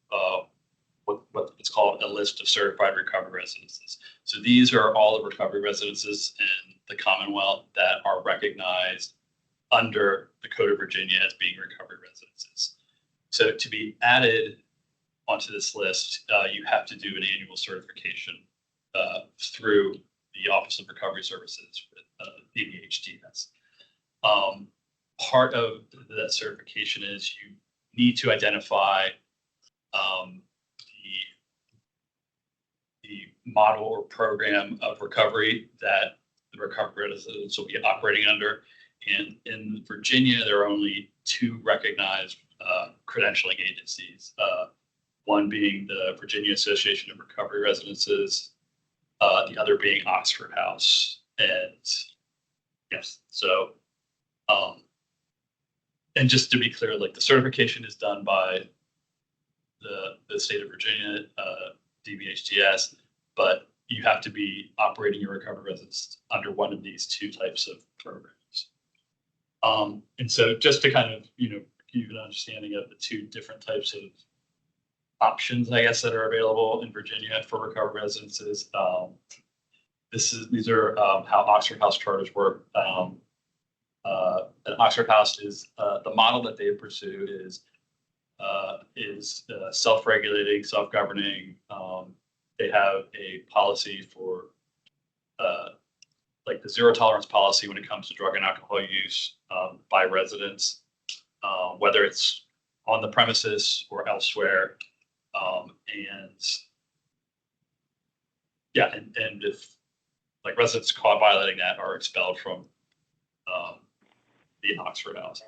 what it's called a list of certified recovery residences. So these are all the recovery residences in the Commonwealth that are recognized under the Code of Virginia as being recovery residences. So to be added onto this list, you have to do an annual certification through the Office of Recovery Services with DBHTS. Part of that certification is you need to identify the model or program of recovery that the recovery residents will be operating under. And in Virginia, there are only 2 recognized credentialing agencies. One being the Virginia Association of Recovery Residences, the other being Oxford House. And yes, so, and just to be clear, like the certification is done by the state of Virginia, DBHTS, but you have to be operating your recovery residence under one of these 2 types of programs. And so just to kind of, give you an understanding of the 2 different types of options, I guess, that are available in Virginia for recovery residences. These are how Oxford House charters work. An Oxford House is the model that they pursue is self-regulating, self-governing. They have a policy for like the 0 tolerance policy when it comes to drug and alcohol use by residents, whether it's on the premises or elsewhere. And if like residents caught violating that are expelled from the Oxford House.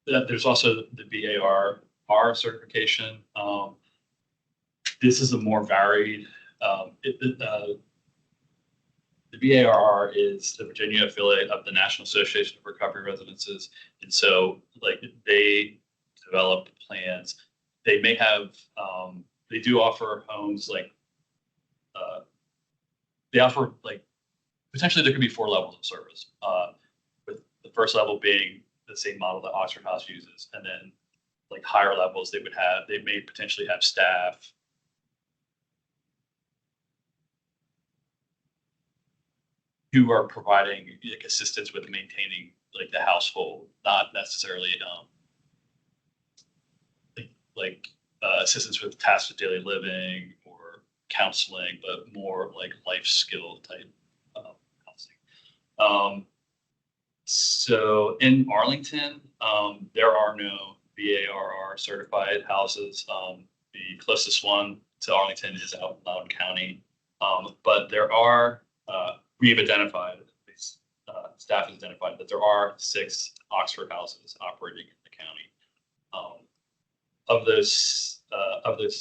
There's also the BARR certification. This is a more varied. The BARR is the Virginia affiliate of the National Association of Recovery Residences, and so like they develop plans. They may have. They do offer homes like. They offer like potentially there could be 4 levels of service. With the first level being the same model that Oxford House uses, and then like higher levels they may potentially have staff who are providing like assistance with maintaining like the household, not necessarily assistance with tasks of daily living or counseling, but more like life skill type housing. So in Arlington, there are no BARR certified houses. The closest one to Arlington is out in Loudoun County. But there are, we've identified, staff has identified that there are 6 Oxford houses operating in the county. Of those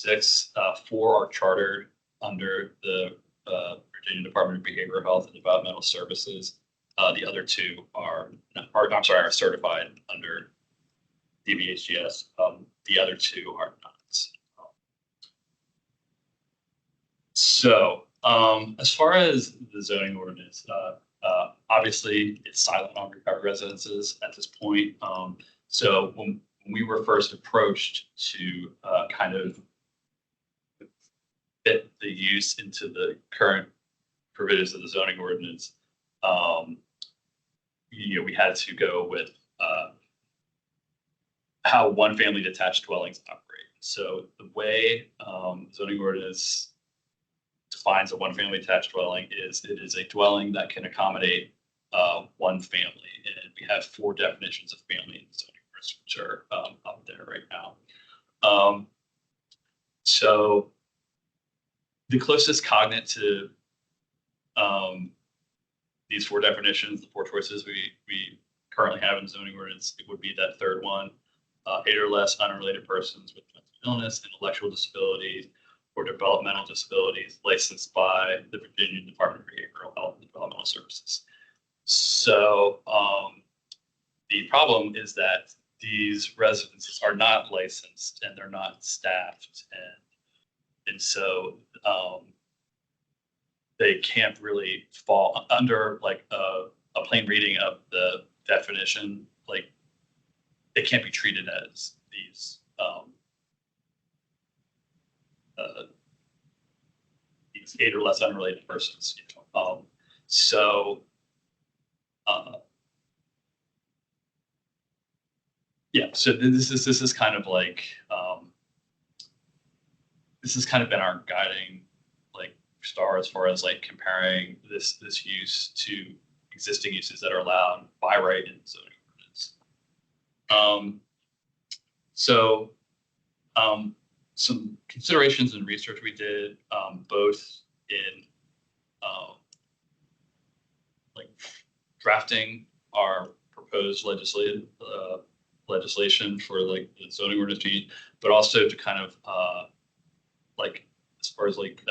6, 4 are chartered under the Virginia Department of Behavioral Health and Developmental Services. The other 2 are certified under DBHGS. The other 2 are not. So as far as the zoning ordinance, obviously it's silent on recovery residences at this point. So when we were first approached to kind of fit the use into the current provisions of the zoning ordinance, we had to go with how 1-family detached dwellings operate. So the way zoning ordinance defines a 1-family detached dwelling is it is a dwelling that can accommodate 1 family. And we have 4 definitions of family in the zoning ordinance, which are up there right now. So the closest cognate to these 4 definitions, the 4 choices we currently have in zoning ordinance, it would be that third one, 8 or less unrelated persons with mental illness, intellectual disabilities, or developmental disabilities licensed by the Virginia Department of Behavioral Health and Developmental Services. So the problem is that these residences are not licensed and they're not staffed, and so they can't really fall under like a plain reading of the definition. Like they can't be treated as these 8 or less unrelated persons. So this is kind of like this has kind of been our guiding like star as far as like comparing this use to existing uses that are allowed by right in zoning ordinance. So some considerations and research we did, both in like drafting our proposed legislation for like the zoning ordinance change, but also to kind of like as far as like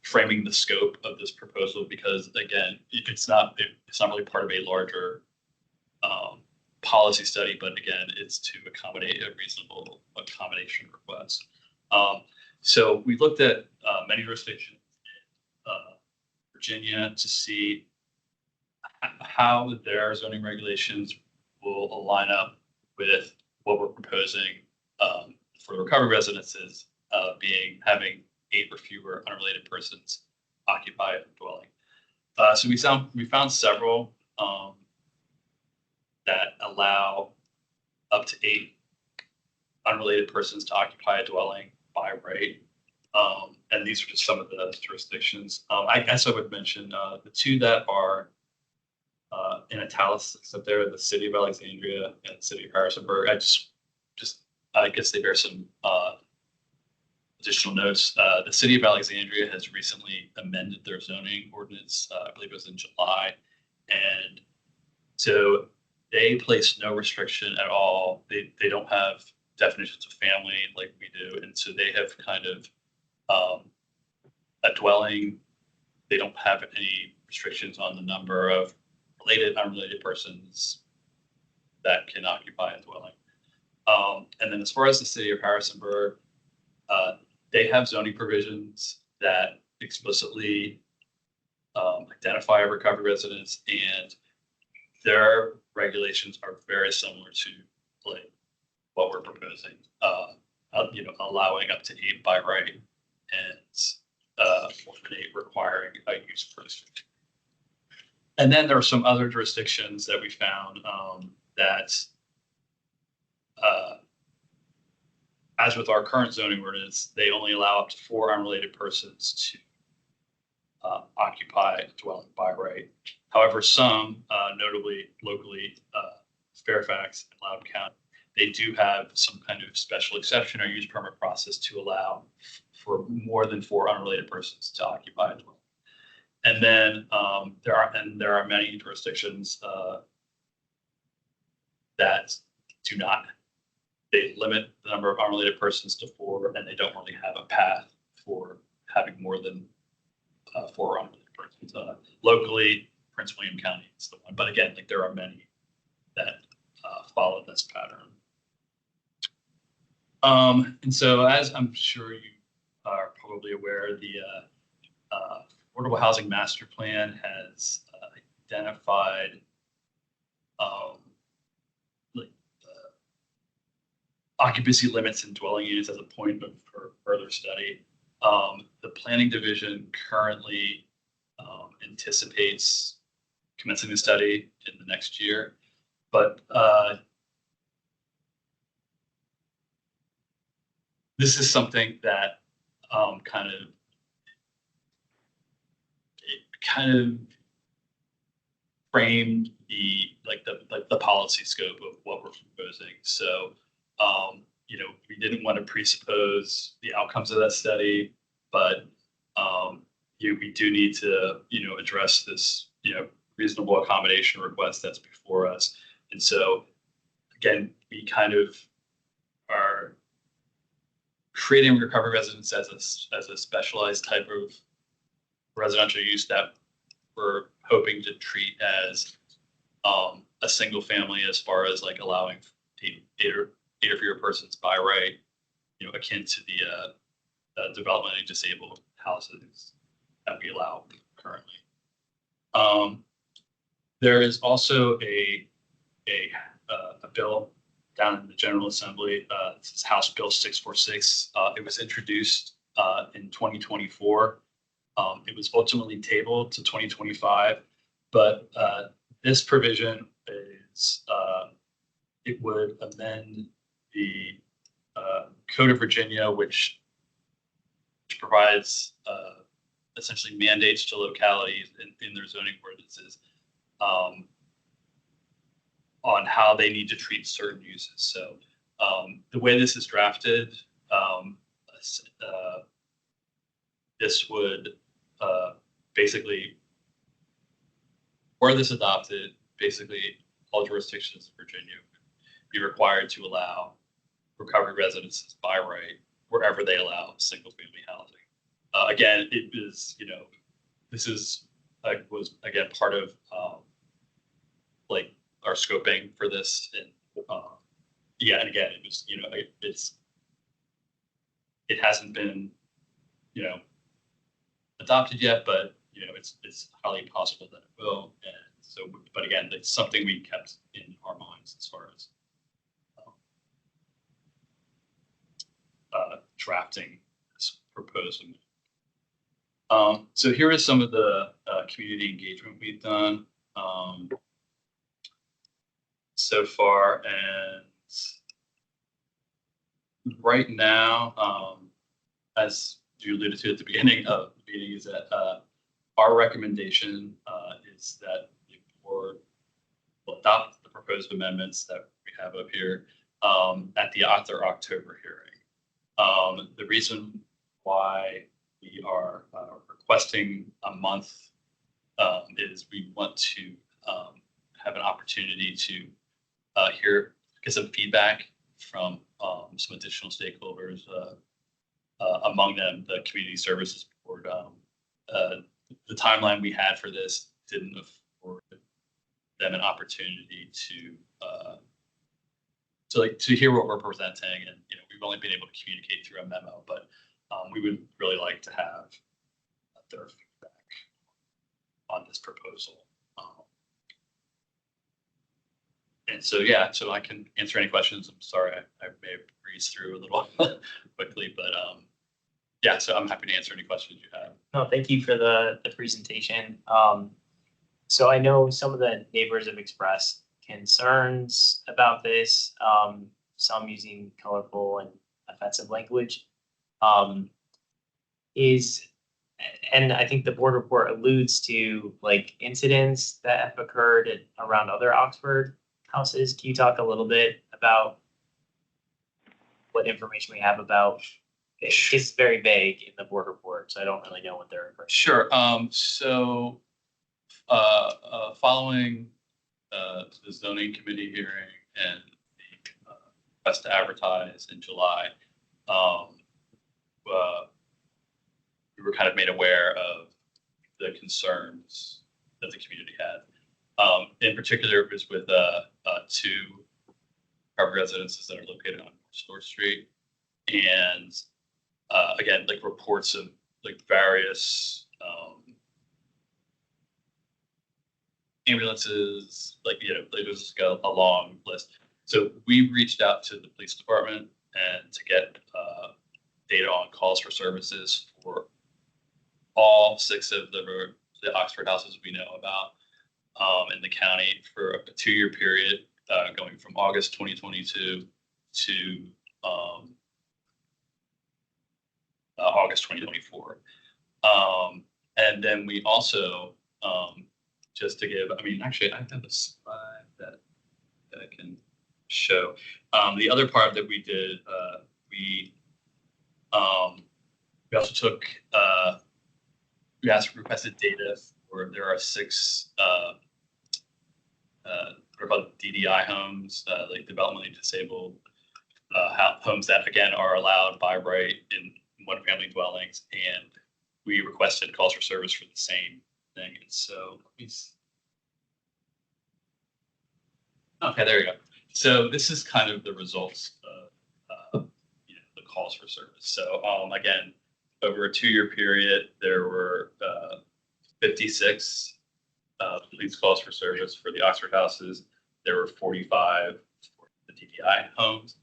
framing the scope of this proposal, because again, it's not really part of a larger policy study, but again, it's to accommodate a reasonable accommodation request. So we looked at many jurisdictions in Virginia to see how their zoning regulations will line up with what we're proposing for the recovery residences, having 8 or fewer unrelated persons occupy a dwelling. So we found several that allow up to 8 unrelated persons to occupy a dwelling by right. And these are just some of the jurisdictions. I guess I would mention the 2 that are in italics up there, the city of Alexandria and the city of Harrisonburg. I guess they bear some additional notes. The city of Alexandria has recently amended their zoning ordinance. I believe it was in July. And so they place no restriction at all. They don't have definitions of family like we do. And so they have kind of a dwelling. They don't have any restrictions on the number of related, unrelated persons that can occupy a dwelling. And then as far as the city of Harrisonburg, they have zoning provisions that explicitly identify a recovery residence, and their regulations are very similar to like what we're proposing, allowing up to 8 by right and more than 8 requiring a use restriction. And then there are some other jurisdictions that we found that, as with our current zoning ordinance, they only allow up to 4 unrelated persons to occupy a dwelling by right. However, some, notably locally, Fairfax and Loudoun County, they do have some kind of special exception or use permit process to allow for more than 4 unrelated persons to occupy a dwelling. And then there are many jurisdictions that do not. They limit the number of unrelated persons to 4, and they don't really have a path for having more than 4 unrelated persons. Locally, Prince William County is the one, but again, like there are many that follow this pattern. And so, as I'm sure you are probably aware, the Affordable Housing Master Plan has identified occupancy limits in dwelling units as a point for further study. The Planning Division currently anticipates commencing the study in the next year, but this is something that kind of framed the policy scope of what we're proposing. So, we didn't want to presuppose the outcomes of that study, but we do need to, address this, reasonable accommodation request that's before us. And so, again, we kind of are creating recovery residence as a specialized type of residential use that we're hoping to treat as a single family, as far as like allowing 8 or fewer persons by right, akin to the developmentally disabled houses that we allow currently. There is also a bill down in the General Assembly. This is House Bill 646. It was introduced in 2024. It was ultimately tabled to 2025, but this provision is it would amend the Code of Virginia, which provides essentially mandates to localities in their zoning ordinances on how they need to treat certain uses. So the way this is drafted, this would basically, were this adopted, basically all jurisdictions in Virginia would be required to allow recovery residences by right wherever they allow single family housing. Again, it is, this is was again part of like our scoping for this, and yeah, and again, it was, it hasn't been, adopted yet, but it's highly possible that it will. And so, but again, it's something we kept in our minds as far as drafting this proposal. So here is some of the community engagement we've done so far, and right now, as you alluded to at the beginning of the meeting, is that our recommendation is that the board will adopt the proposed amendments that we have up here at the October hearing. The reason why we are requesting a month is we want to have an opportunity to get some feedback from some additional stakeholders, among them the community services board. The timeline we had for this didn't afford them an opportunity to hear what we're presenting, and we've only been able to communicate through a memo, but we would really like to have their feedback on this proposal. And so, yeah, so I can answer any questions. I'm sorry, I may have breezed through a little quickly, but yeah, so I'm happy to answer any questions you have. No, thank you for the presentation. So I know some of the neighbors have expressed concerns about this, some using colorful and offensive language. And I think the board report alludes to like incidents that have occurred around other Oxford houses. Can you talk a little bit about what information we have about? It's very vague in the board report, so I don't really know what they're referring to. Sure. So following the zoning committee hearing and the request to advertise in July, we were kind of made aware of the concerns that the community had. In particular, it was with two private residences that are located on North Street, and again, like reports of like various ambulances, like it was a long list. So we reached out to the police department and to get data on calls for services for all 6 of the Oxford houses we know about in the county for a 2-year period, going from August 2022 to August 2024. And then we also, just to give, actually I have a slide that I can show. The other part that we did, we also took, we requested data for, there are 6 what are called DDI homes, like developmentally disabled homes that again are allowed by right in one-family dwellings, and we requested calls for service for the same thing. And so okay, there you go. So this is kind of the results of the calls for service. So again, over a 2-year period, there were 56 police calls for service for the Oxford houses. There were 45 for the DDI homes.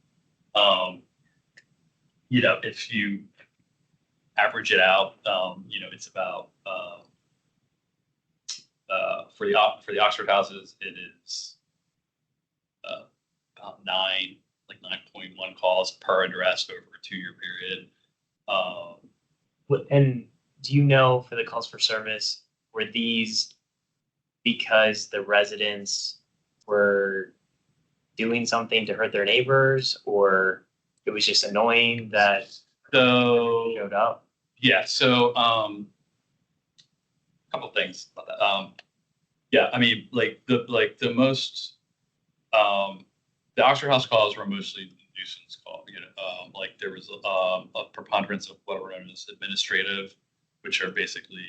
If you average it out, it's about for the Oxford houses, it is about 9.1 calls per address over a 2-year period. And do you know for the calls for service, were these because the residents were doing something to hurt their neighbors, or it was just annoying that So, showed up? yeah, so, couple things about that. Yeah, I mean, the most, the Oxford House calls were mostly nuisance call, like there was, a preponderance of what were known as administrative, which are basically,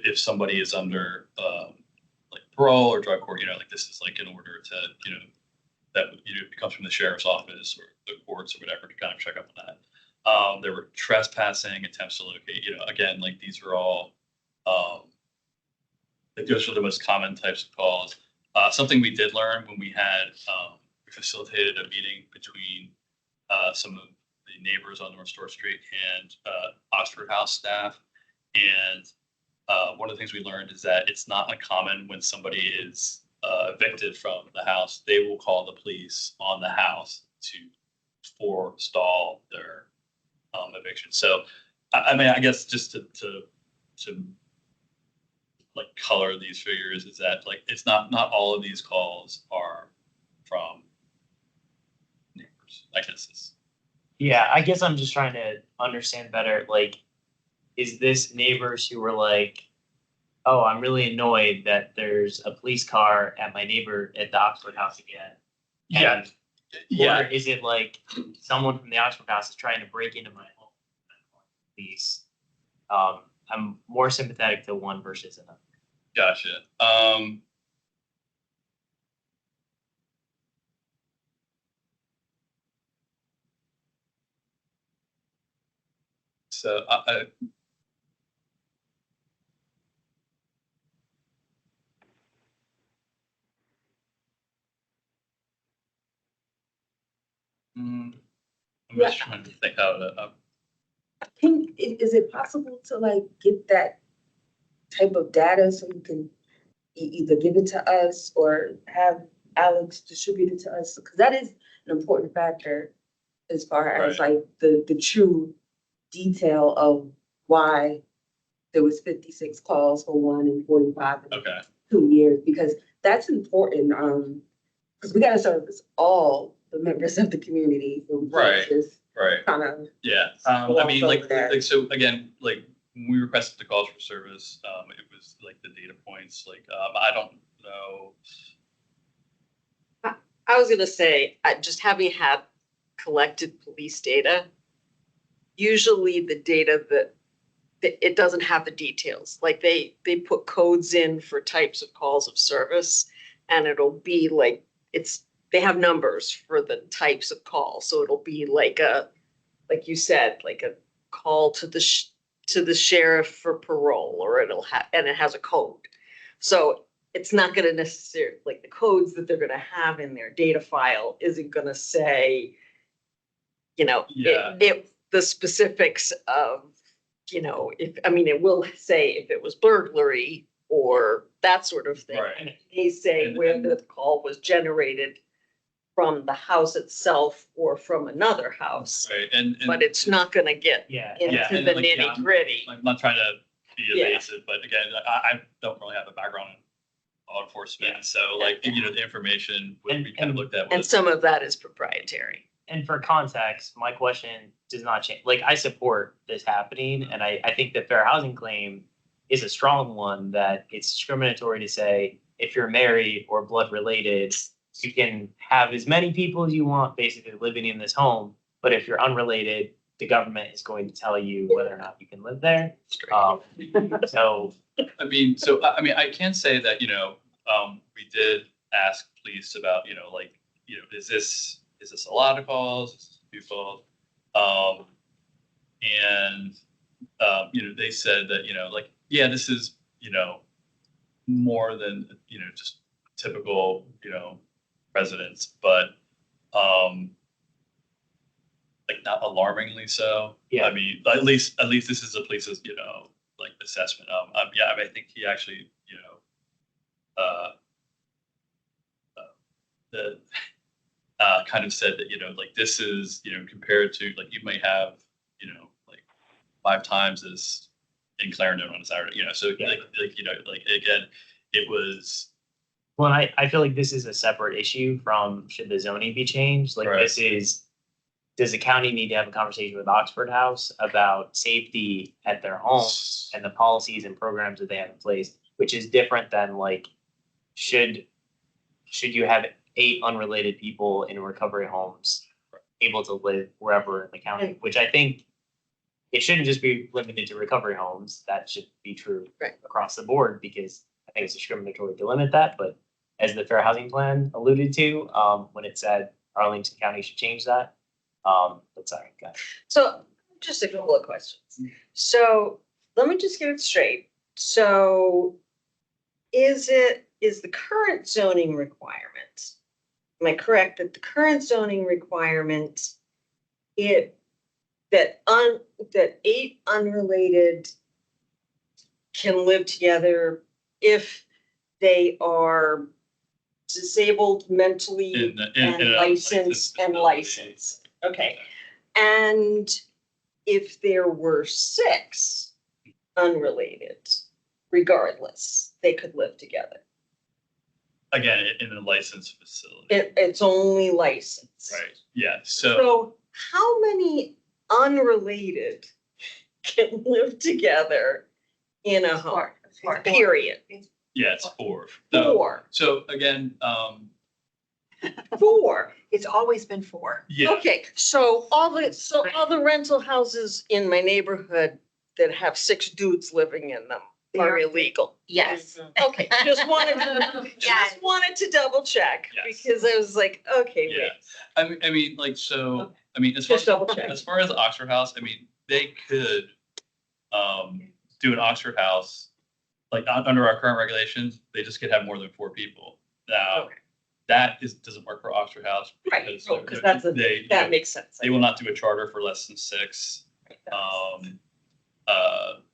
if somebody is under, like parole or drug court, like this is like in order to, that, it comes from the sheriff's office or the courts or whatever to kind of check up on that. There were trespassing, attempts to locate, again, like these are all, like those are the most common types of calls. Something we did learn when we had, we facilitated a meeting between some of the neighbors on North Store Street and Oxford House staff. And one of the things we learned is that it's not uncommon when somebody is evicted from the house, they will call the police on the house to forestall their eviction. So, I mean, I guess just to like color these figures is that like it's not all of these calls are from neighbors. I guess it's Yeah, I guess I'm just trying to understand better. Like, is this neighbors who were like, oh, I'm really annoyed that there's a police car at my neighbor at the Oxford House again? yeah, And- yeah. Or is it like someone from the Oxford House is trying to break into my home? Police. I'm more sympathetic to one versus another. Gotcha. So I'm just trying to think how to. Is it possible to like get that type of data so you can either give it to us or have Alex distribute it to us? Because that is an important factor as far as like the true detail of why there was 56 calls for one and 45 in Okay. 2 years, because that's important. Because we gotta service all the members of the community. So we can't Right. just Right. kind of Yeah. I mean, so again, like when we requested the calls for service, it was like the data points. Like, I don't know. I was gonna say, just having had collected police data, usually the data that it doesn't have the details. Like they put codes in for types of calls of service, and it'll be like they have numbers for the types of calls. So it'll be like like you said, like a call to the sheriff for parole, or and it has a code. So it's not going to necessarily, like the codes that they're going to have in their data file isn't going to say, Yeah. the specifics of, it will say if it was burglary or that sort of thing. Right. And it may say where the call was generated from the house itself or from another house, Right. And but it's not going to get Yeah. into and the like, yeah, nitty gritty. I'm not trying to be Yeah. evasive, but again, I don't really have a background in law enforcement. Yeah. So like, the information would be kind of looked at. And with- some of that is proprietary. And for context, my question does not change. Like, I support this happening, and I think the fair housing claim is a strong one, that it's discriminatory to say if you're married or blood related, you can have as many people as you want basically living in this home. But if you're unrelated, the government is going to tell you whether or not you can live there. So I mean, I can say that, we did ask police about, is this a lot of calls? Is this a few calls? And, they said that, yeah, this is, more than, just typical, residents, but, like not alarmingly so. Yeah. I mean, at least this is the police's, like assessment. Yeah, I mean, I think he actually, the kind of said that, like this is, compared to like you might have, like 5 times as in Clarendon on a Saturday, so Yeah. again, it was, Well, I feel like this is a separate issue from should the zoning be changed? Like Right. this is, does the county need to have a conversation with Oxford House about safety at their homes and the policies and programs that they have in place, which is different than like, should you have 8 unrelated people in recovery homes able to live wherever in the county, which I think it shouldn't just be limited to recovery homes. That should be true Right. across the board because I think it's discriminatory to limit that. But as the Fair Housing Plan alluded to, when it said Arlington County should change that. But sorry, go ahead. So just a couple of questions. So let me just get it straight. So is the current zoning requirement, am I correct that the current zoning requirement, that 8 unrelated can live together if they are disabled mentally in and a licensed and licensed? Okay. And if there were 6 unrelated, regardless, they could live together. Again, in a licensed facility. It's only licensed. Right, yeah, so, So how many unrelated can live together in a home? Period. yeah, it's 4. So, 4. so again, 4. It's always been 4. yeah, Okay, so all the rental houses in my neighborhood that have 6 dudes living in them are illegal. Yes. Okay, just wanted to double check Yes. because I was like, okay, yeah. wait. I mean, like, so, Okay. I mean, as far Just double check. as far as Oxford House, I mean, they could do an Oxford House, like under our current regulations, they just could have more than 4 people. Now, Okay. that doesn't work for Oxford House. Right, because because that's that makes sense. They will not do a charter for less than 6.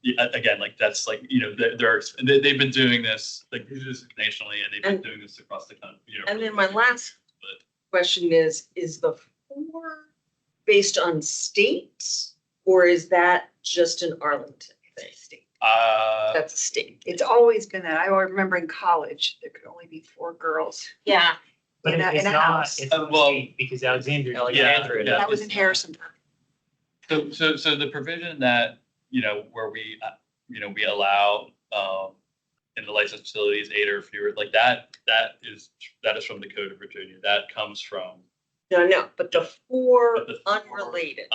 Yeah, again, like that's like, they've been doing this, like they do this nationally and they've been doing this across the country. And then my last question is the 4 based on states or is that just an Arlington thing? That's a state. It's always been that. I remember in college, there could only be 4 girls. Yeah. But In a- it's in a not, house. it's not Well, state because Alexandria. yeah. That was in Harrisonburg. So the provision that, where we allow, in the licensed facilities 8 or fewer, like that is from the Code of Virginia. That comes from. No, but the 4 But the 4, unrelated.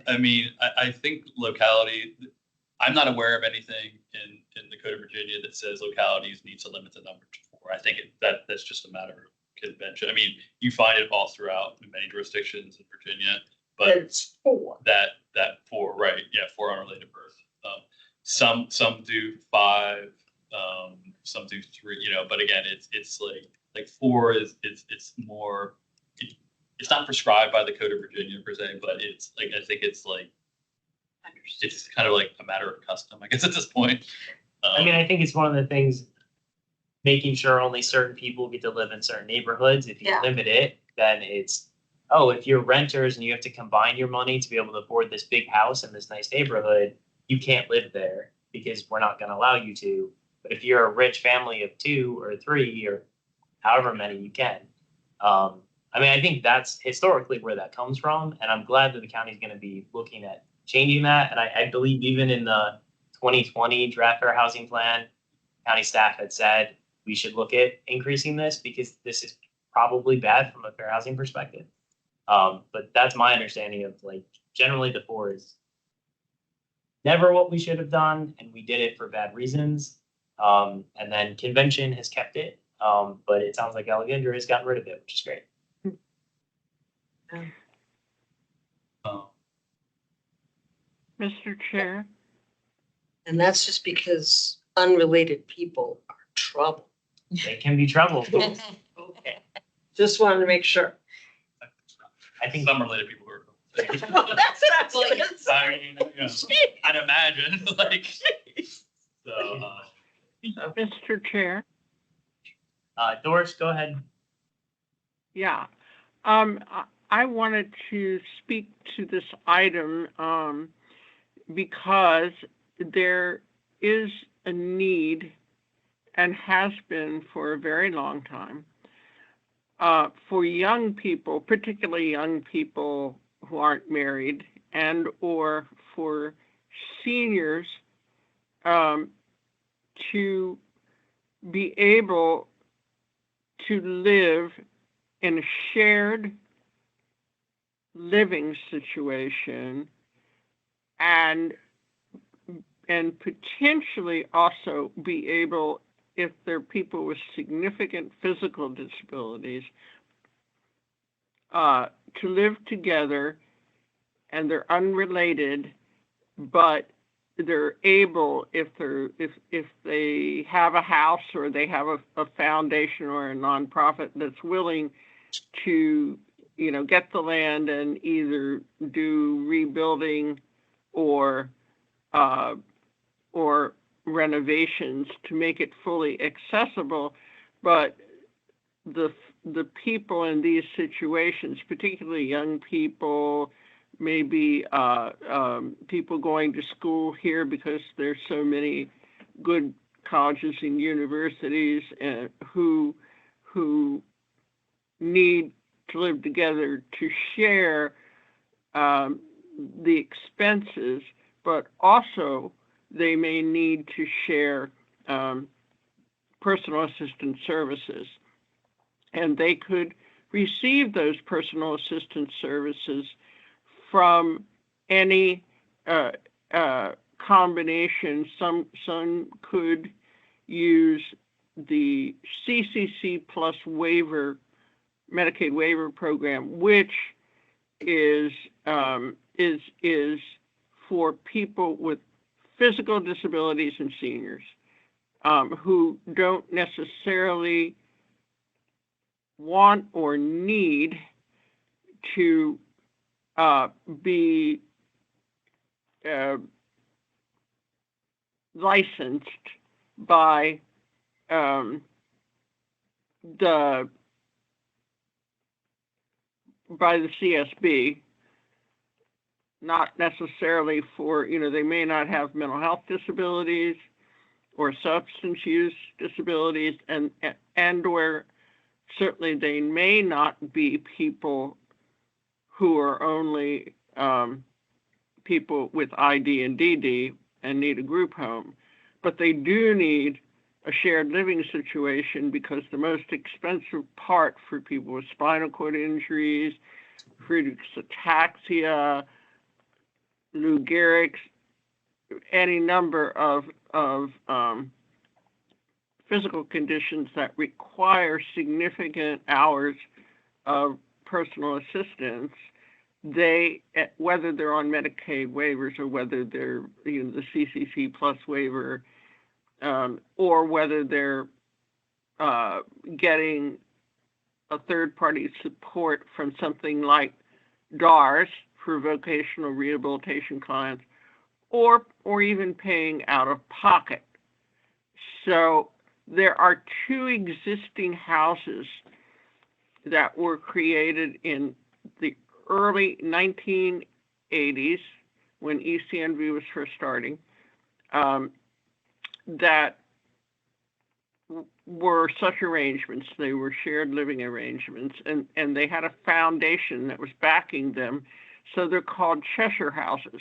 I mean, I think locality, I'm not aware of anything in the Code of Virginia that says localities need to limit the number to 4. I think that's just a matter of convention. I mean, you find it all throughout in many jurisdictions in Virginia, but It's 4. that 4, right? Yeah, 4 unrelated birth. Some do 5, some do 3. But again, it's like 4 is it's more. It's not prescribed by the Code of Virginia per se, but it's like I think it's like it's kind of like a matter of custom, I guess, at this point. I mean, I think it's one of the things, making sure only certain people get to live in certain neighborhoods. If you Yeah. limit it, then it's, oh, if you're renters and you have to combine your money to be able to afford this big house in this nice neighborhood, you can't live there because we're not going to allow you to. But if you're a rich family of 2 or 3 or however many you can, I mean, I think that's historically where that comes from. And I'm glad that the county is going to be looking at changing that. And I believe even in the 2020 draft fair housing plan, county staff had said we should look at increasing this because this is probably bad from a fair housing perspective. But that's my understanding of like, generally the 4 is never what we should have done. And we did it for bad reasons. And then convention has kept it. But it sounds like Alexandria has gotten rid of it, which is great. Mr. Chair, And that's just because unrelated people are trouble. They can be trouble. Okay. Just wanted to make sure. I think Some related people are. That's what I was gonna say. I mean, I'd imagine like. So. Mr. Chair, Doris, go ahead. yeah. I wanted to speak to this item. because there is a need, and has been for a very long time, for young people, particularly young people who aren't married, and or for seniors, to be able to live in a shared living situation, and potentially also be able, if they're people with significant physical disabilities, to live together, and they're unrelated, but they're able, if they have a house or they have a foundation or a nonprofit that's willing to, get the land and either do rebuilding or renovations to make it fully accessible. But the people in these situations, particularly young people, maybe people going to school here because there's so many good colleges and universities, who need to live together to share the expenses, but also they may need to share personal assistance services. And they could receive those personal assistance services from any combination. Some could use the CCC plus waiver, Medicaid waiver program, which is for people with physical disabilities and seniors, who don't necessarily want or need to be licensed by the CSB, not necessarily for, they may not have mental health disabilities or substance use disabilities, and or certainly they may not be people who are only people with ID and DD and need a group home, but they do need a shared living situation, because the most expensive part for people with spinal cord injuries, Friedreich's ataxia, Lou Gehrig's, any number of physical conditions that require significant hours of personal assistance, they, whether they're on Medicaid waivers or whether they're the CCC plus waiver, or whether they're getting a third-party support from something like DARS for vocational rehabilitation clients, or even paying out of pocket. So there are two existing houses that were created in the early 1980s when ECNV was first starting, that were such arrangements. They were shared living arrangements, and they had a foundation that was backing them. So they're called Cheshire houses,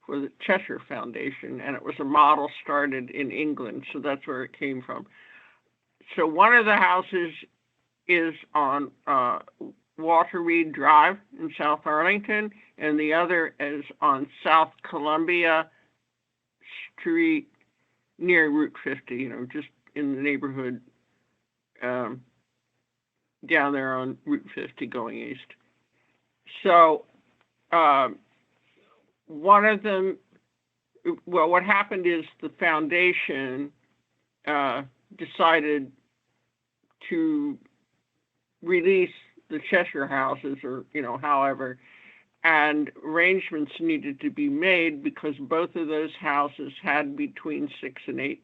for the Cheshire Foundation, and it was a model started in England, so that's where it came from. So one of the houses is on Walter Reed Drive in South Arlington, and the other is on South Columbia Street near Route 50, just in the neighborhood down there on Route 50 going east. So one of them, well, what happened is the foundation decided to release the Cheshire houses, or, however, and arrangements needed to be made because both of those houses had between 6 and 8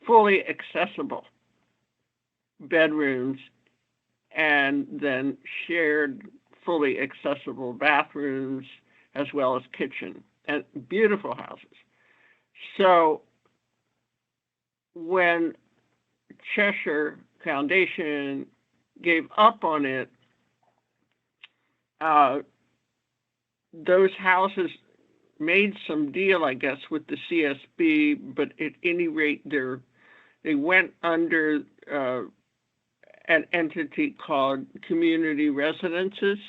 fully accessible bedrooms, and then shared fully accessible bathrooms, as well as kitchen. and beautiful houses. So when Cheshire Foundation gave up on it, those houses made some deal, I guess, with the CSB, but at any rate, they went under an entity called Community Residences,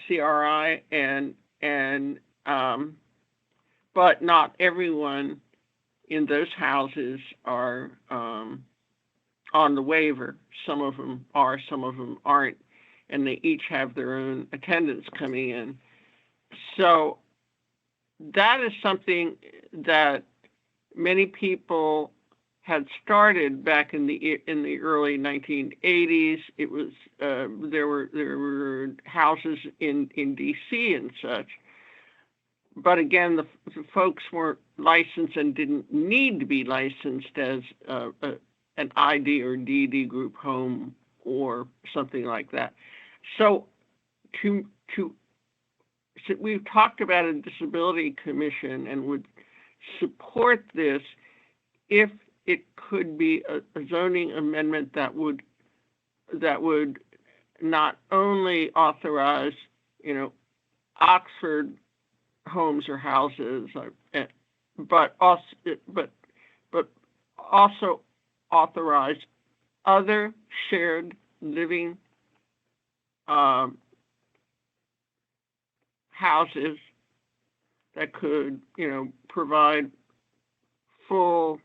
CRI, and but not everyone in those houses are on the waiver. Some of them are, some of them aren't, and they each have their own attendants coming in. So that is something that many people had started back in the early 1980s. It was there were houses in DC and such, but again, the folks weren't licensed and didn't need to be licensed as an ID or DD group home or something like that. So we've talked about a disability commission and would support this if it could be a zoning amendment that would not only authorize, Oxford homes or houses, but also authorize other shared living houses that could, provide full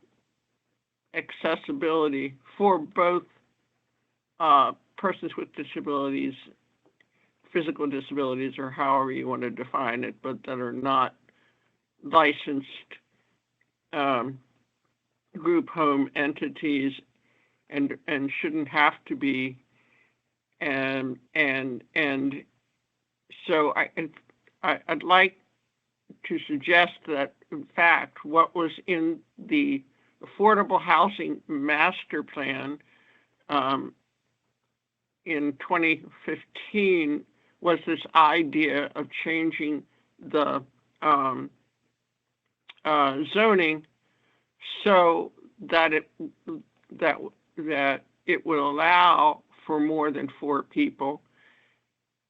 accessibility for both persons with disabilities, physical disabilities, or however you want to define it, but that are not licensed group home entities and shouldn't have to be. And so I'd like to suggest that, in fact, what was in the Affordable Housing Master Plan in 2015 was this idea of changing the zoning so that it would allow for more than 4 people,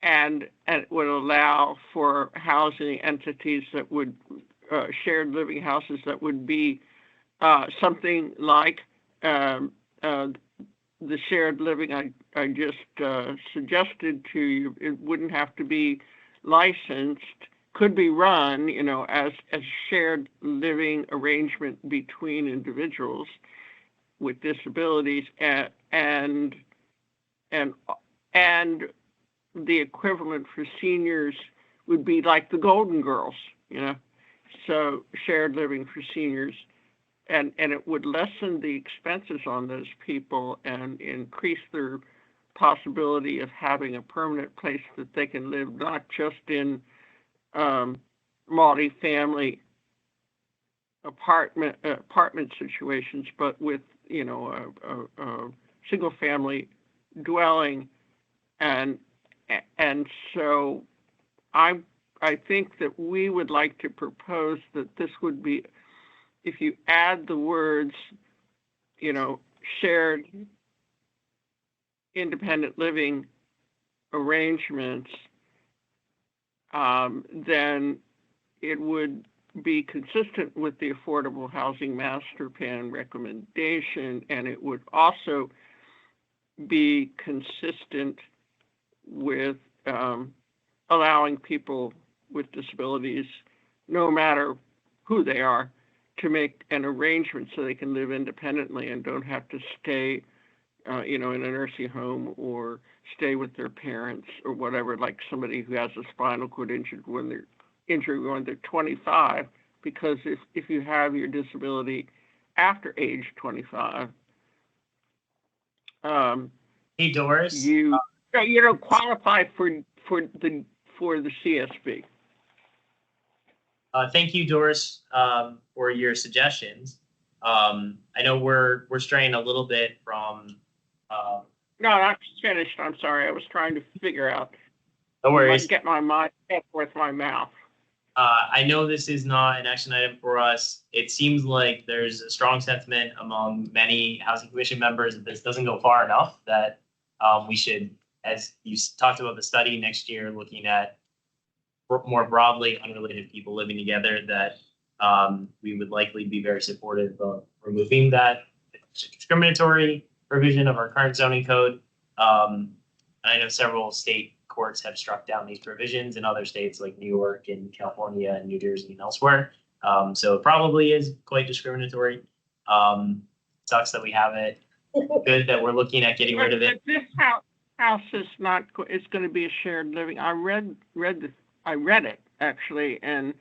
and it would allow for housing entities that would shared living houses that would be something like the shared living I just suggested to you. It wouldn't have to be licensed, could be run, as a shared living arrangement between individuals with disabilities, and the equivalent for seniors would be like the Golden Girls, so shared living for seniors. And it would lessen the expenses on those people and increase their possibility of having a permanent place that they can live, not just in multi-family apartment situations, but with a single-family dwelling. And so I think that we would like to propose that this would be, if you add the words, shared independent living arrangements, then it would be consistent with the Affordable Housing Master Plan recommendation, and it would also be consistent with allowing people with disabilities, no matter who they are, to make an arrangement so they can live independently and don't have to stay, in a nursing home or stay with their parents or whatever, like somebody who has a spinal cord injury when they're 25, because if you have your disability after age 25, Hey, Doris. you don't qualify for the CSB. Thank you, Doris, for your suggestions. I know we're straying a little bit from. No, I'm finished. I'm sorry. I was trying to figure out. No worries. Get my mind with my mouth. I know this is not an action item for us. It seems like there's a strong sentiment among many housing commission members that this doesn't go far enough, that we should, as you talked about the study next year, looking at more broadly unrelated people living together, that we would likely be very supportive of removing that discriminatory provision of our current zoning code. I know several state courts have struck down these provisions in other states like New York and California and New Jersey and elsewhere. So it probably is quite discriminatory. Sucks that we have it. Good that we're looking at getting rid of it. This house is not, it's going to be a shared living. I read it actually, and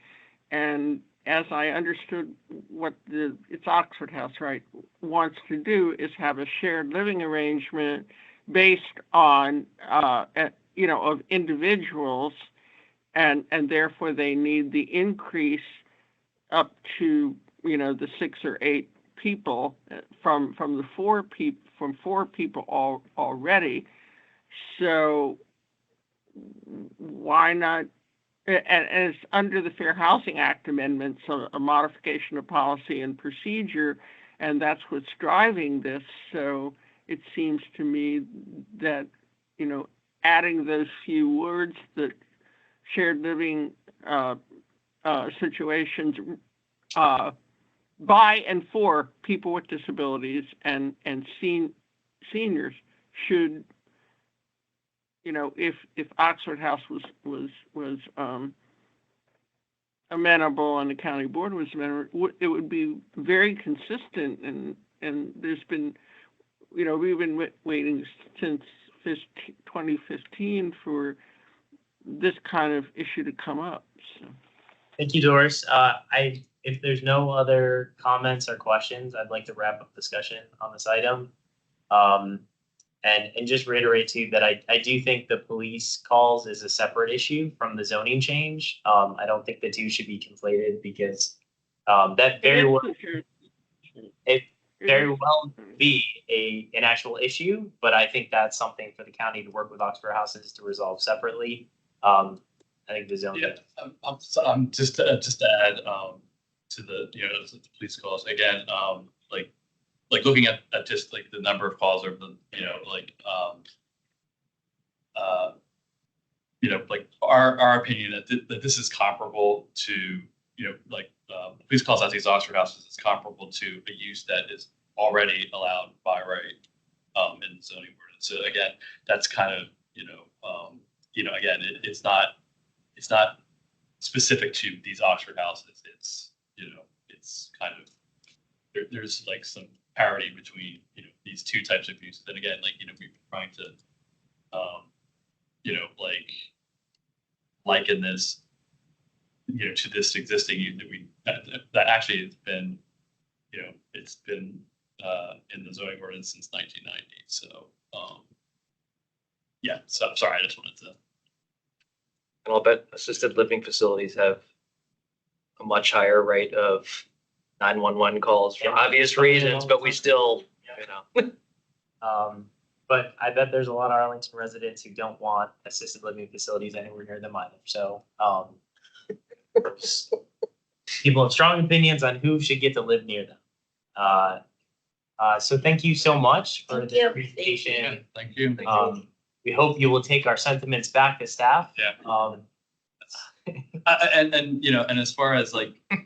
as I understood what it's Oxford House, right, wants to do is have a shared living arrangement based on, of individuals, and therefore they need the increase up to, the 6 or 8 people from the 4 people already. So why not? And it's under the Fair Housing Act amendments, a modification of policy and procedure, and that's what's driving this. So it seems to me that, adding those few words, that shared living situations by and for people with disabilities and seniors should, if Oxford House was amenable and the county board was amenable, it would be very consistent. And there's been, we've been waiting since 2015 for this kind of issue to come up. So. Thank you, Doris. If there's no other comments or questions, I'd like to wrap up discussion on this item. And just reiterate too that I do think the police calls is a separate issue from the zoning change. I don't think the two should be conflated, because that very well be an actual issue, but I think that's something for the county to work with Oxford Houses to resolve separately. I think the zoning. Yeah, I'm just to add to the the police calls again. Like looking at just like the number of calls, or the like our opinion that this is comparable to police calls at these Oxford Houses is comparable to a use that is already allowed by right in the zoning ordinance. So again, that's kind of again it's not specific to these Oxford Houses. It's it's kind of there's like some parity between these two types of uses. And again, we've been trying to liken this to this existing use that actually has been it's been in the zoning ordinance since 1990. So yeah, so I'm sorry, I just wanted to. And I'll bet assisted living facilities have a much higher rate of 911 calls for obvious reasons, but we still, But I bet there's a lot of Arlington residents who don't want assisted living facilities anywhere near them either. So people have strong opinions on who should get to live near them. So thank you so much for the presentation. Thank you. We hope you will take our sentiments back to staff. Yeah. And and as far as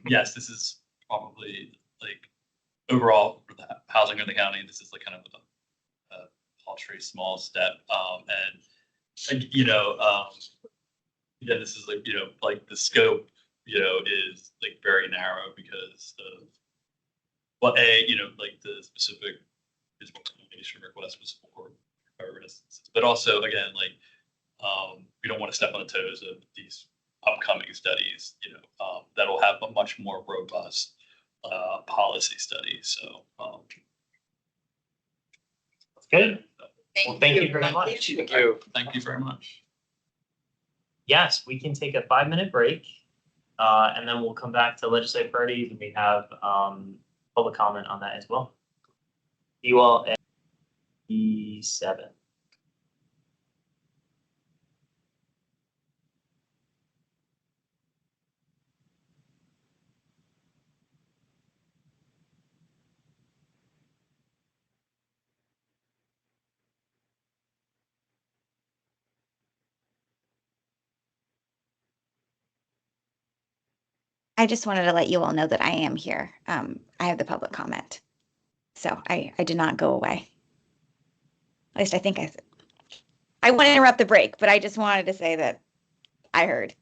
yes, this is probably overall for the housing of the county, this is kind of a paltry small step. And this is the scope is very narrow because of the specific physical accommodation request was for residents, but also again we don't want to step on the toes of these upcoming studies that'll have a much more robust policy study. So that's good. Well, thank you very much. Thank you. Thank you very much. Yes, we can take a 5-minute break, and then we'll come back to legislative priorities, and we have public comment on that as well. You all at E7. I just wanted to let you all know that I am here. I have the public comment. So I did not go away. At least I think I want to interrupt the break, but I just wanted to say that I heard.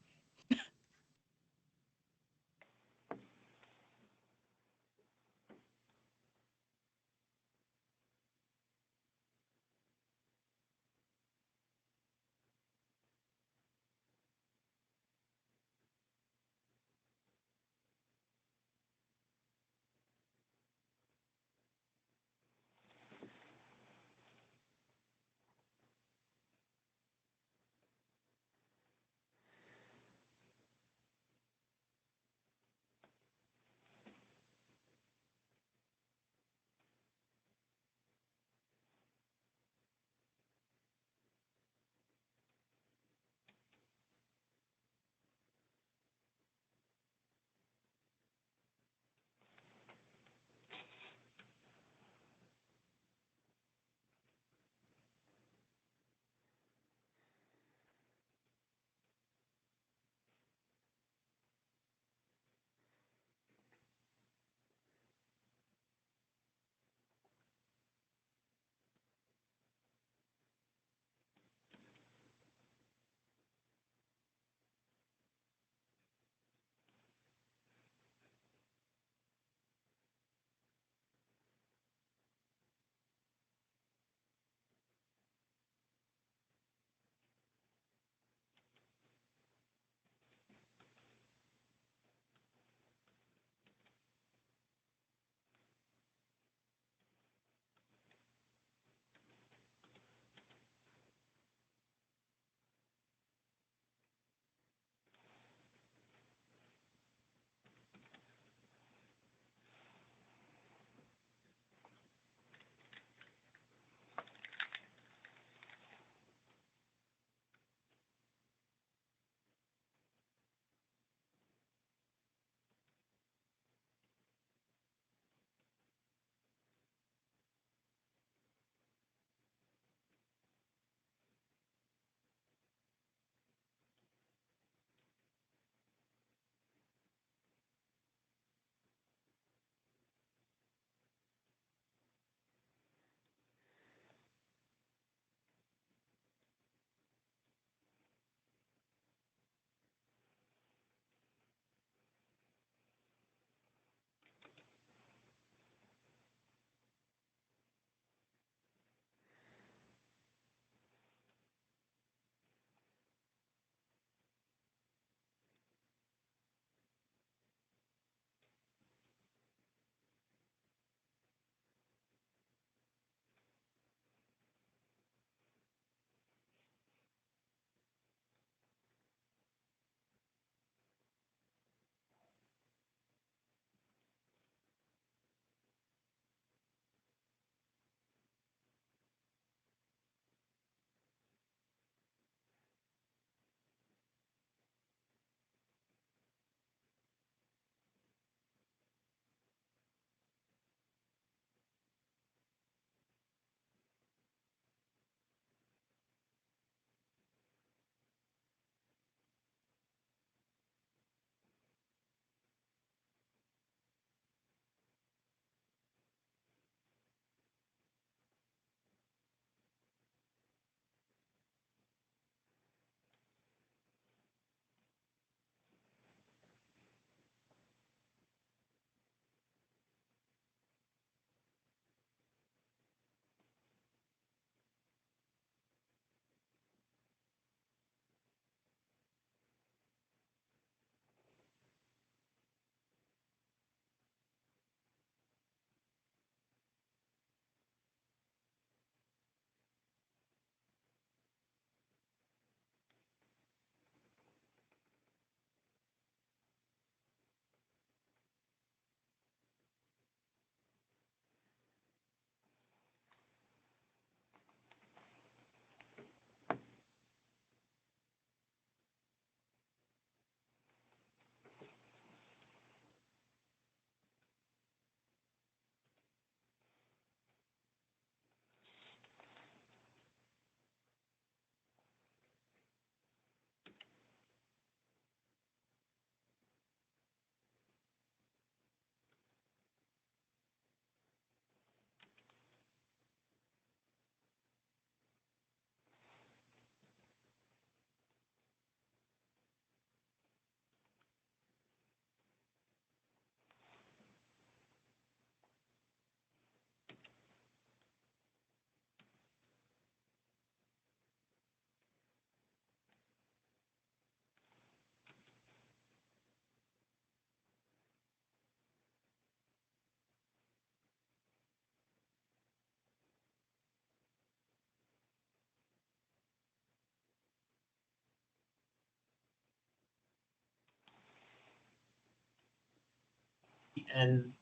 and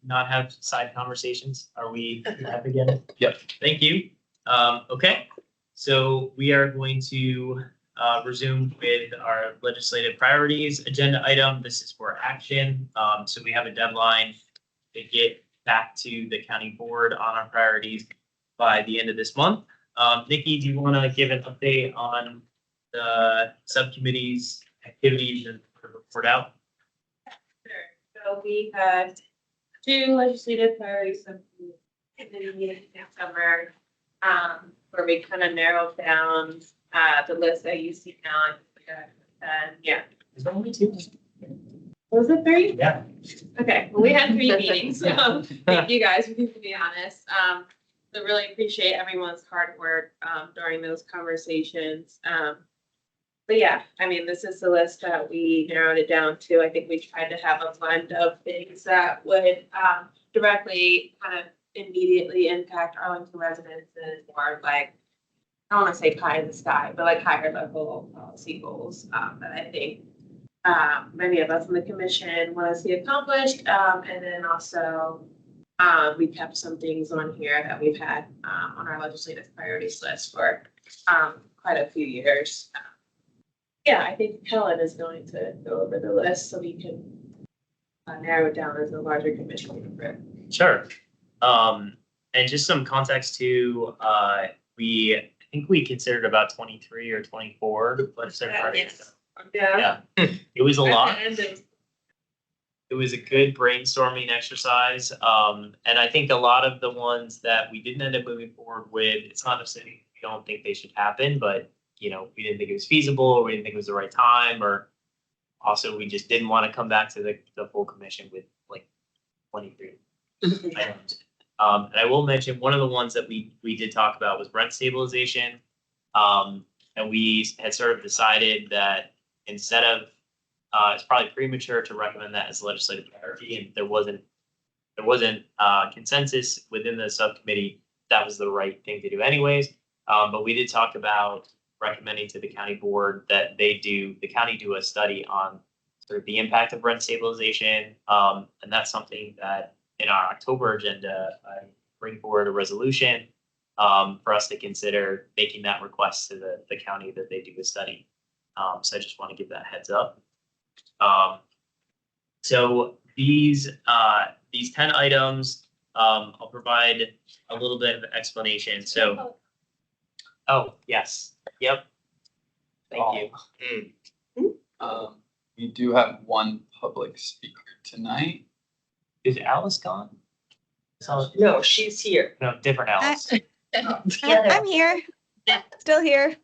not have side conversations? Are we live again? Yep. Thank you. Okay, so we are going to resume with our legislative priorities agenda item. This is for action. So we have a deadline to get back to the county board on our priorities by the end of this month. Nikki, do you want to give an update on the subcommittee's activities and report out? Sure. So we had 2 legislative priorities in the meeting in summer, where we kind of narrowed down the list that you see now. And yeah. Is there only 2? Was it 3? Yeah. Okay, well, we had 3 meetings, so thank you guys for keeping me honest. So really appreciate everyone's hard work during those conversations. But yeah, I mean, this is the list that we narrowed it down to. I think we tried to have a blend of things that would directly kind of immediately impact Arlington residents and more like, I don't want to say pie in the sky, but like higher level policy goals that I think many of us on the commission want to see accomplished. And then also we kept some things on here that we've had on our legislative priorities list for quite a few years. Yeah, I think Helen is going to go over the list so we can narrow it down as a larger commission. Sure. And just some context too, I think we considered about 23 or 24 legislative priorities. Yeah. It was a lot. At the end, It was a good brainstorming exercise. And I think a lot of the ones that we didn't end up moving forward with, it's not necessarily we don't think they should happen, but we didn't think it was feasible, or we didn't think it was the right time, or also we just didn't want to come back to the full commission with like 23 items. And I will mention one of the ones that we did talk about was rent stabilization. And we had sort of decided that instead of it's probably premature to recommend that as a legislative priority, and there wasn't consensus within the subcommittee that was the right thing to do anyways. But we did talk about recommending to the county board that the county do a study on sort of the impact of rent stabilization. And that's something that in our October agenda, I bring forward a resolution for us to consider making that request to the county that they do a study. So I just want to give that heads up. So these 10 items, I'll provide a little bit of explanation. So, oh, yes. Yep. Thank you. We do have one public speaker tonight. Is Alice gone? No, she's here. No, different Alice. I'm here. Still here.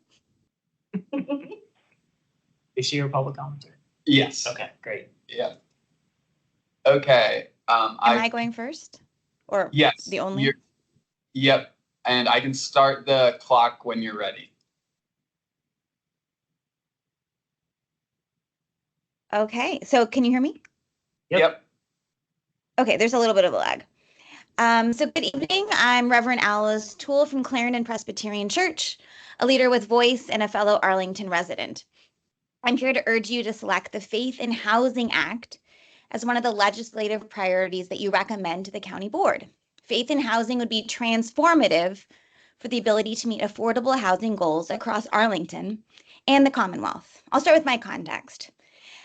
Is she your public commenter? Yes. Okay, great. Yeah. Okay. Am I going first? Or yes, the only? Yep. And I can start the clock when you're ready. Okay, so can you hear me? Yep. Okay, there's a little bit of a lag. So good evening. I'm Reverend Alice Toole from Clarendon Presbyterian Church, a leader with voice and a fellow Arlington resident. I'm here to urge you to select the Faith in Housing Act as one of the legislative priorities that you recommend to the county board. Faith in housing would be transformative for the ability to meet affordable housing goals across Arlington and the Commonwealth. I'll start with my context.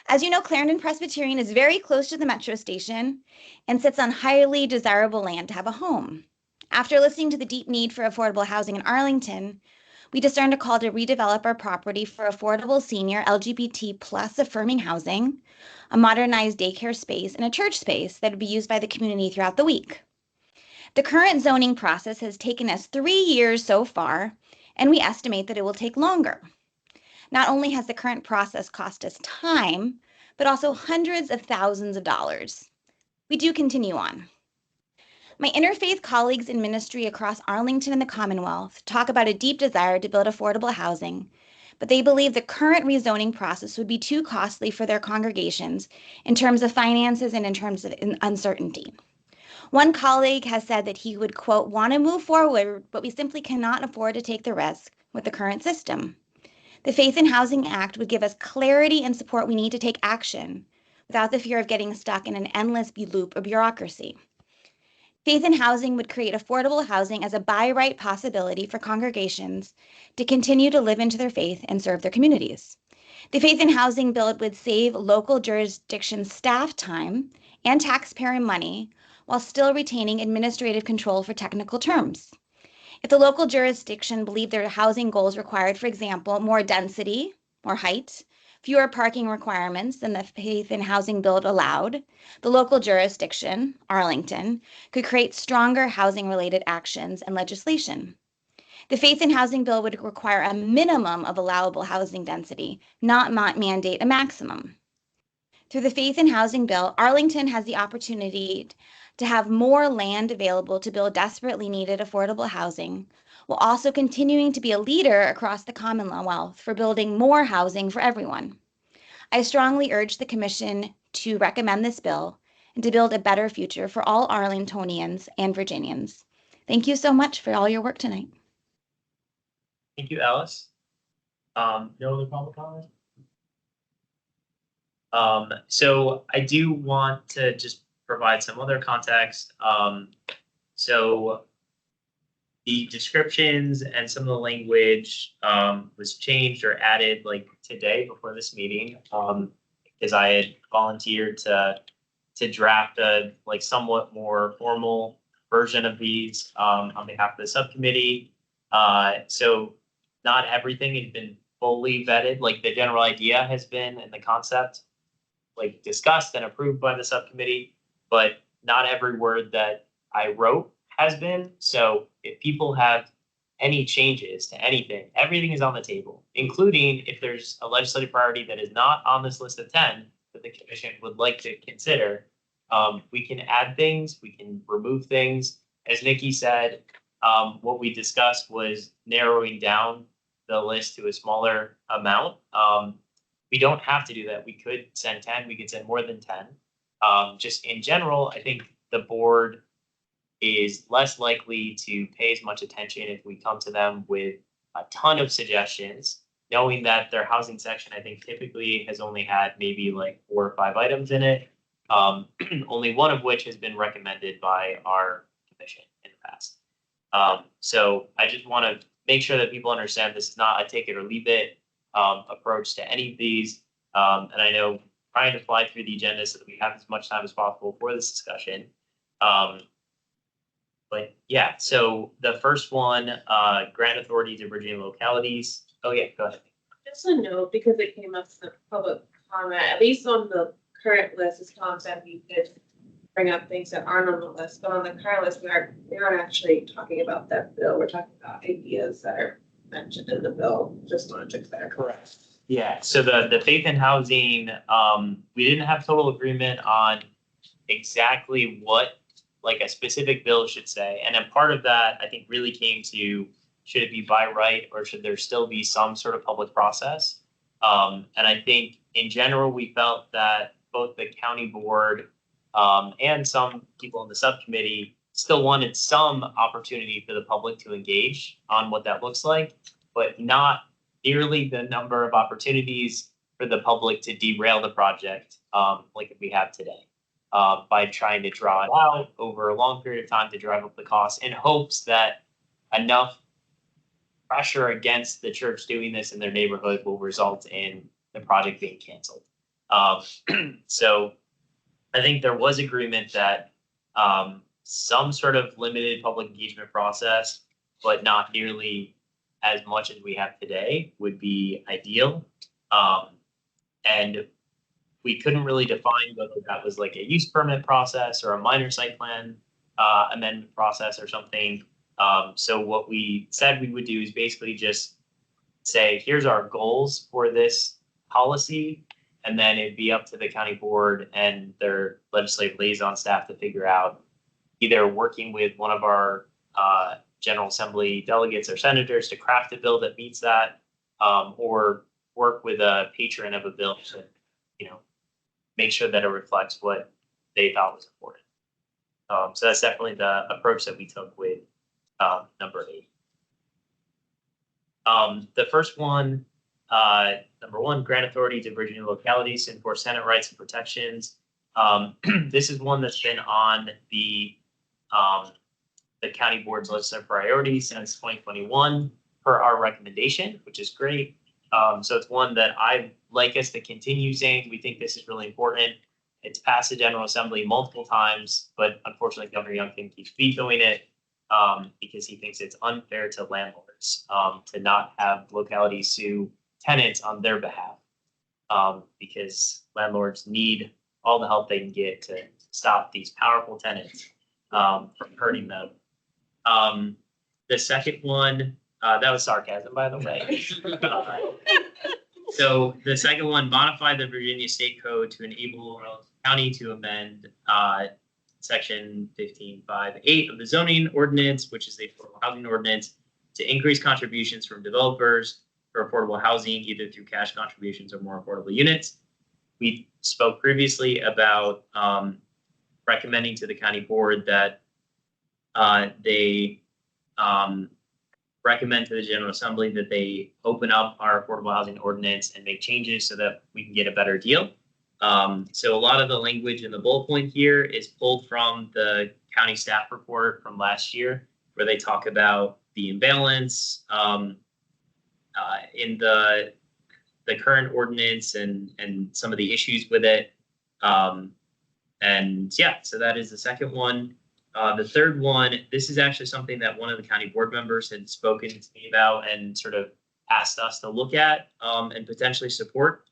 As you know, Clarendon Presbyterian is very close to the metro station and sits on highly desirable land to have a home. After listening to the deep need for affordable housing in Arlington, we discerned a call to redevelop our property for affordable senior LGBT plus affirming housing, a modernized daycare space, and a church space that would be used by the community throughout the week. The current zoning process has taken us 3 years so far, and we estimate that it will take longer. Not only has the current process cost us time, but also hundreds of thousands of dollars. We do continue on. My interfaith colleagues in ministry across Arlington and the Commonwealth talk about a deep desire to build affordable housing, but they believe the current rezoning process would be too costly for their congregations in terms of finances and in terms of uncertainty. One colleague has said that he would, quote, want to move forward, but we simply cannot afford to take the risk with the current system. The Faith in Housing Act would give us clarity and support we need to take action without the fear of getting stuck in an endless loop of bureaucracy. Faith in housing would create affordable housing as a by right possibility for congregations to continue to live into their faith and serve their communities. The Faith in Housing bill would save local jurisdiction staff time and taxpayer money while still retaining administrative control for technical terms. If the local jurisdiction believed their housing goals required, for example, more density, more height, fewer parking requirements than the Faith in Housing bill allowed, the local jurisdiction, Arlington, could create stronger housing-related actions and legislation. The Faith in Housing bill would require a minimum of allowable housing density, not mandate a maximum. Through the Faith in Housing bill, Arlington has the opportunity to have more land available to build desperately needed affordable housing, while also continuing to be a leader across the Commonwealth for building more housing for everyone. I strongly urge the Commission to recommend this bill and to build a better future for all Arlingtonians and Virginians. Thank you so much for all your work tonight. Thank you, Alice. No other public comment? So I do want to just provide some other context. So the descriptions and some of the language was changed or added like today before this meeting, because I had volunteered to draft a like somewhat more formal version of these on behalf of the subcommittee. So not everything had been fully vetted, like the general idea has been and the concept like discussed and approved by the subcommittee, but not every word that I wrote has been. So if people have any changes to anything, everything is on the table, including if there's a legislative priority that is not on this list of 10 that the commission would like to consider. We can add things, we can remove things. As Nikki said, what we discussed was narrowing down the list to a smaller amount. We don't have to do that. We could send 10, we could send more than 10. Just in general, I think the board is less likely to pay as much attention if we come to them with a ton of suggestions, knowing that their housing section, I think typically has only had maybe like 4 or 5 items in it. Only one of which has been recommended by our commission in the past. So I just want to make sure that people understand this is not a take it or leave it approach to any of these. And I know trying to fly through the agenda so that we have as much time as possible for this discussion. But yeah, so the first one, grant authority to Virginia localities. Oh yeah, go ahead. Just a note, because it came up in the public comment, at least on the current list, as Tom said, we did bring up things that aren't on the list, but on the current list, we aren't actually talking about that bill. We're talking about ideas that are mentioned in the bill. Just wanted to clarify. Correct. Yeah, so the faith in housing, we didn't have total agreement on exactly what like a specific bill should say. And then part of that, I think, really came to, should it be by right or should there still be some sort of public process? And I think in general, we felt that both the county board and some people in the subcommittee still wanted some opportunity for the public to engage on what that looks like, but not nearly the number of opportunities for the public to derail the project like we have today. By trying to draw it out over a long period of time to drive up the cost in hopes that enough pressure against the church doing this in their neighborhood will result in the project being canceled. So I think there was agreement that some sort of limited public engagement process, but not nearly as much as we have today, would be ideal. And we couldn't really define whether that was like a use permit process or a minor site plan amendment process or something. So what we said we would do is basically just say, here's our goals for this policy, and then it'd be up to the county board and their legislative liaison staff to figure out, either working with one of our General Assembly delegates or senators to craft a bill that meets that, or work with a patron of a bill to, make sure that it reflects what they thought was important. So that's definitely the approach that we took with number 8. The first one, Number one, grant authority to Virginia localities to enforce tenant rights and protections. This is one that's been on the county board's list of priorities since 2021 per our recommendation, which is great. So it's one that I like us to continue saying. We think this is really important. It's passed the General Assembly multiple times, but unfortunately Governor Youngkin keeps vetoing it because he thinks it's unfair to landlords to not have localities sue tenants on their behalf because landlords need all the help they can get to stop these powerful tenants from hurting them. The second one, that was sarcasm, by the way. So the second one, modify the Virginia State Code to enable Arlington County to amend section 15.5.8 of the zoning ordinance, which is the affordable housing ordinance, to increase contributions from developers for affordable housing, either through cash contributions or more affordable units. We spoke previously about recommending to the county board that they recommend to the General Assembly that they open up our affordable housing ordinance and make changes so that we can get a better deal. So a lot of the language in the bullet point here is pulled from the county staff report from last year, where they talk about the imbalance in the current ordinance and some of the issues with it. And yeah, so that is the second one. The third one, this is actually something that one of the county board members had spoken to me about and sort of asked us to look at and potentially support.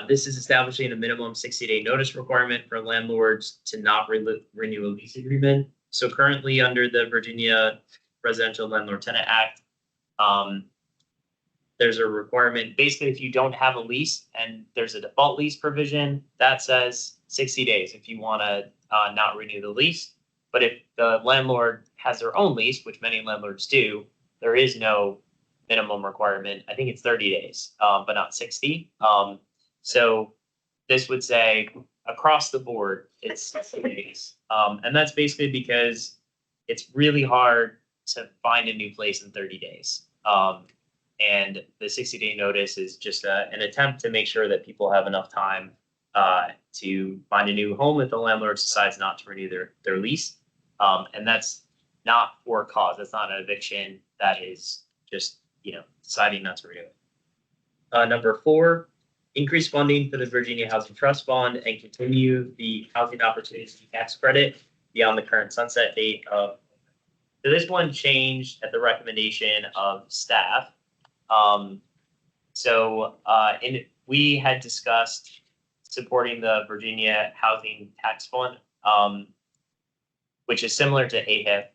This is establishing a minimum 60-day notice requirement for landlords to not renew a lease agreement. So currently under the Virginia Residential Landlord Tenant Act, there's a requirement, basically if you don't have a lease and there's a default lease provision that says 60 days if you want to not renew the lease. But if the landlord has their own lease, which many landlords do, there is no minimum requirement. I think it's 30 days, but not 60. So this would say across the board, it's 60 days. And that's basically because it's really hard to find a new place in 30 days. And the 60-day notice is just an attempt to make sure that people have enough time to find a new home if the landlord decides not to renew their lease. And that's not for cause. That's not an eviction. That is just, deciding not to renew it. Number 4, increase funding for the Virginia Housing Trust Fund and continue the Housing Opportunity Tax Credit beyond the current sunset date of. So this one changed at the recommendation of staff. We had discussed supporting the Virginia Housing Tax Fund, which is similar to AHIP,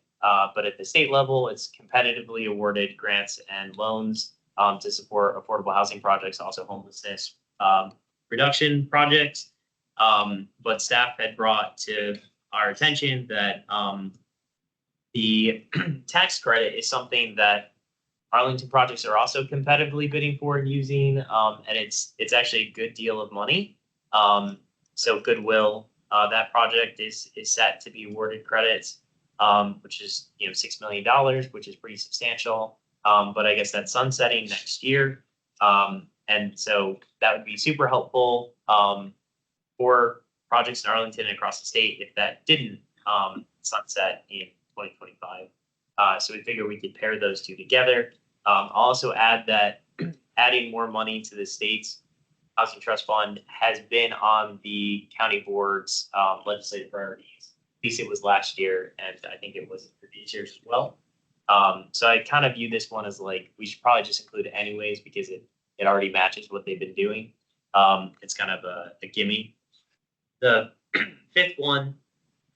but at the state level, it's competitively awarded grants and loans to support affordable housing projects, also homelessness reduction projects. But staff had brought to our attention that the tax credit is something that Arlington projects are also competitively bidding for and using, and it's actually a good deal of money. So Goodwill, that project is set to be awarded credits, which is $6 million, which is pretty substantial. But I guess that's sunsetting next year, and so that would be super helpful for projects in Arlington and across the state if that didn't sunset in 2025. So we figure we could pair those two together. I'll also add that adding more money to the state's Housing Trust Fund has been on the county board's legislative priorities. At least it was last year, and I think it was previous years as well. So I kind of view this one as like, we should probably just include it anyways because it already matches what they've been doing. It's kind of a gimme. The fifth one,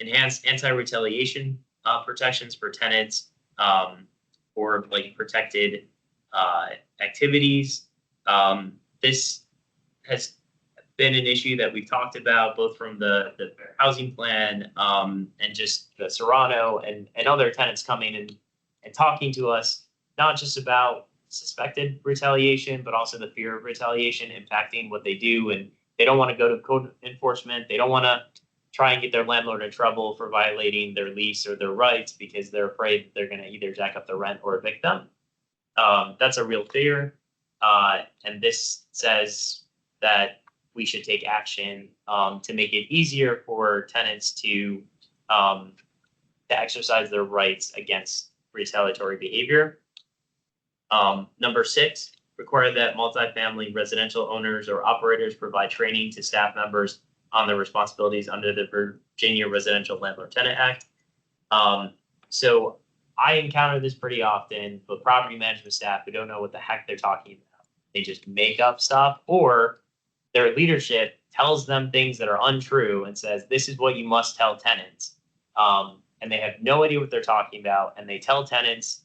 enhance anti-retaliation protections for tenants for like protected activities. This has been an issue that we've talked about both from the housing plan and just the Serrano and other tenants coming and talking to us, not just about suspected retaliation, but also the fear of retaliation impacting what they do. And they don't want to go to code enforcement. They don't want to try and get their landlord in trouble for violating their lease or their rights because they're afraid they're going to either jack up the rent or evict them. That's a real fear. And this says that we should take action to make it easier for tenants to exercise their rights against retaliatory behavior. Number 6, require that multifamily residential owners or operators provide training to staff members on their responsibilities under the Virginia Residential Landlord Tenant Act. So I encounter this pretty often, but property management staff who don't know what the heck they're talking about. They just make up stuff, or their leadership tells them things that are untrue and says, this is what you must tell tenants. And they have no idea what they're talking about. And they tell tenants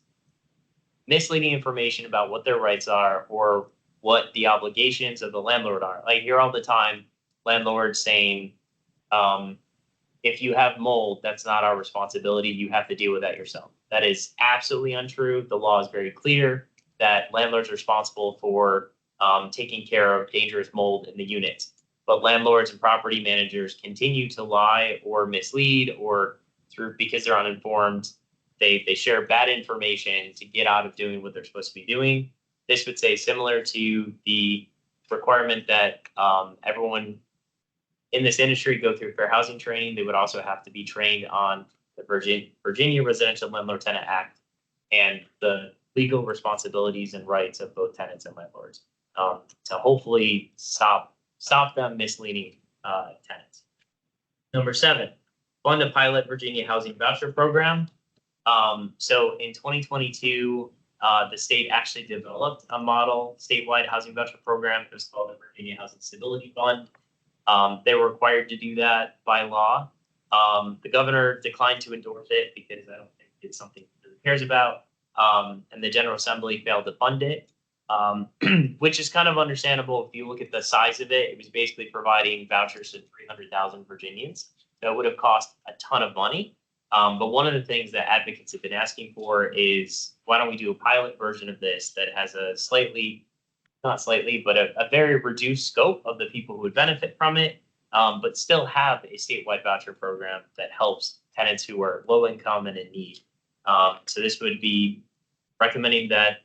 misleading information about what their rights are or what the obligations of the landlord are. I hear all the time landlords saying, if you have mold, that's not our responsibility. You have to deal with that yourself. That is absolutely untrue. The law is very clear that landlords are responsible for taking care of dangerous mold in the units. But landlords and property managers continue to lie or mislead, or because they're uninformed, they share bad information to get out of doing what they're supposed to be doing. This would say similar to the requirement that everyone in this industry go through fair housing training. They would also have to be trained on the Virginia Residential Landlord Tenant Act and the legal responsibilities and rights of both tenants and landlords to hopefully stop them misleading tenants. Number 7, fund a pilot Virginia housing voucher program. So in 2022, the state actually developed a model statewide housing voucher program. It was called the Virginia Housing Stability Fund. They were required to do that by law. The governor declined to endorse it because I don't think it's something he really cares about. And the General Assembly failed to fund it, which is kind of understandable. If you look at the size of it, it was basically providing vouchers to 300,000 Virginians. So it would have cost a ton of money. But one of the things that advocates have been asking for is, why don't we do a pilot version of this that has a a very reduced scope of the people who would benefit from it, but still have a statewide voucher program that helps tenants who are low income and in need. So this would be recommending that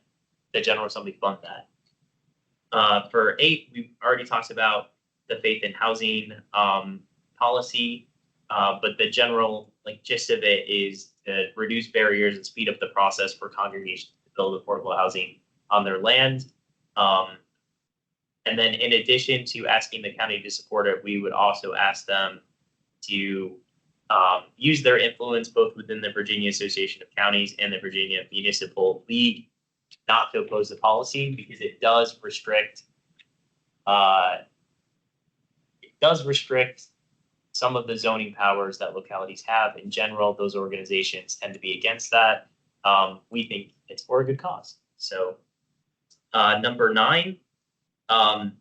the General Assembly fund that. For 8, we've already talked about the faith in housing policy, but the general gist of it is to reduce barriers and speed up the process for congregations to build affordable housing on their land. And then in addition to asking the county to support it, we would also ask them to use their influence both within the Virginia Association of Counties and the Virginia Municipal League not to oppose the policy, because it does restrict some of the zoning powers that localities have. In general, those organizations tend to be against that. We think it's for a good cause. So number 9,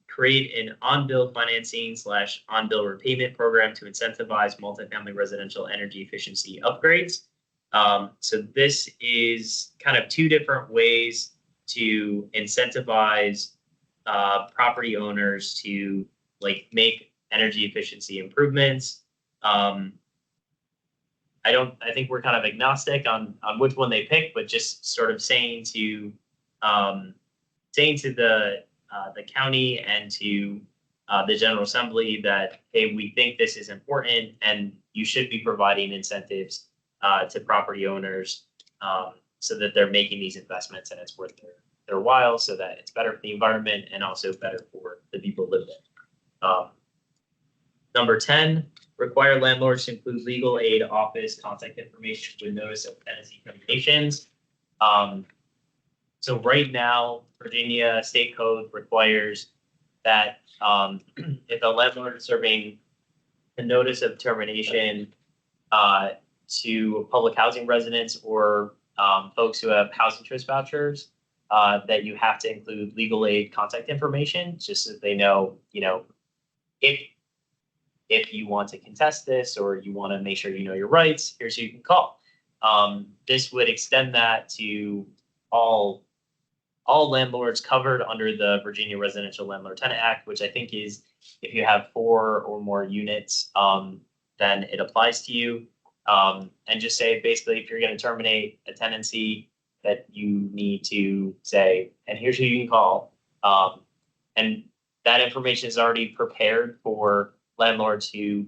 create an on-bill financing / on-bill repayment program to incentivize multifamily residential energy efficiency upgrades. So this is kind of 2 different ways to incentivize property owners to make energy efficiency improvements. I think we're kind of agnostic on which one they pick, but just sort of saying to the county and to the General Assembly that, hey, we think this is important and you should be providing incentives to property owners so that they're making these investments and it's worth their while, so that it's better for the environment and also better for the people who live there. Number 10, require landlords to include legal aid office contact information with notice of tenancy terminations. So right now, Virginia State Code requires that if a landlord is serving a notice of termination to public housing residents or folks who have housing choice vouchers, that you have to include legal aid contact information, just so they know, if you want to contest this or you want to make sure you know your rights, here's who you can call. This would extend that to all landlords covered under the Virginia Residential Landlord Tenant Act, which I think is if you have 4 or more units, then it applies to you. And just say basically, if you're going to terminate a tenancy, that you need to say, and here's who you can call. And that information is already prepared for landlords who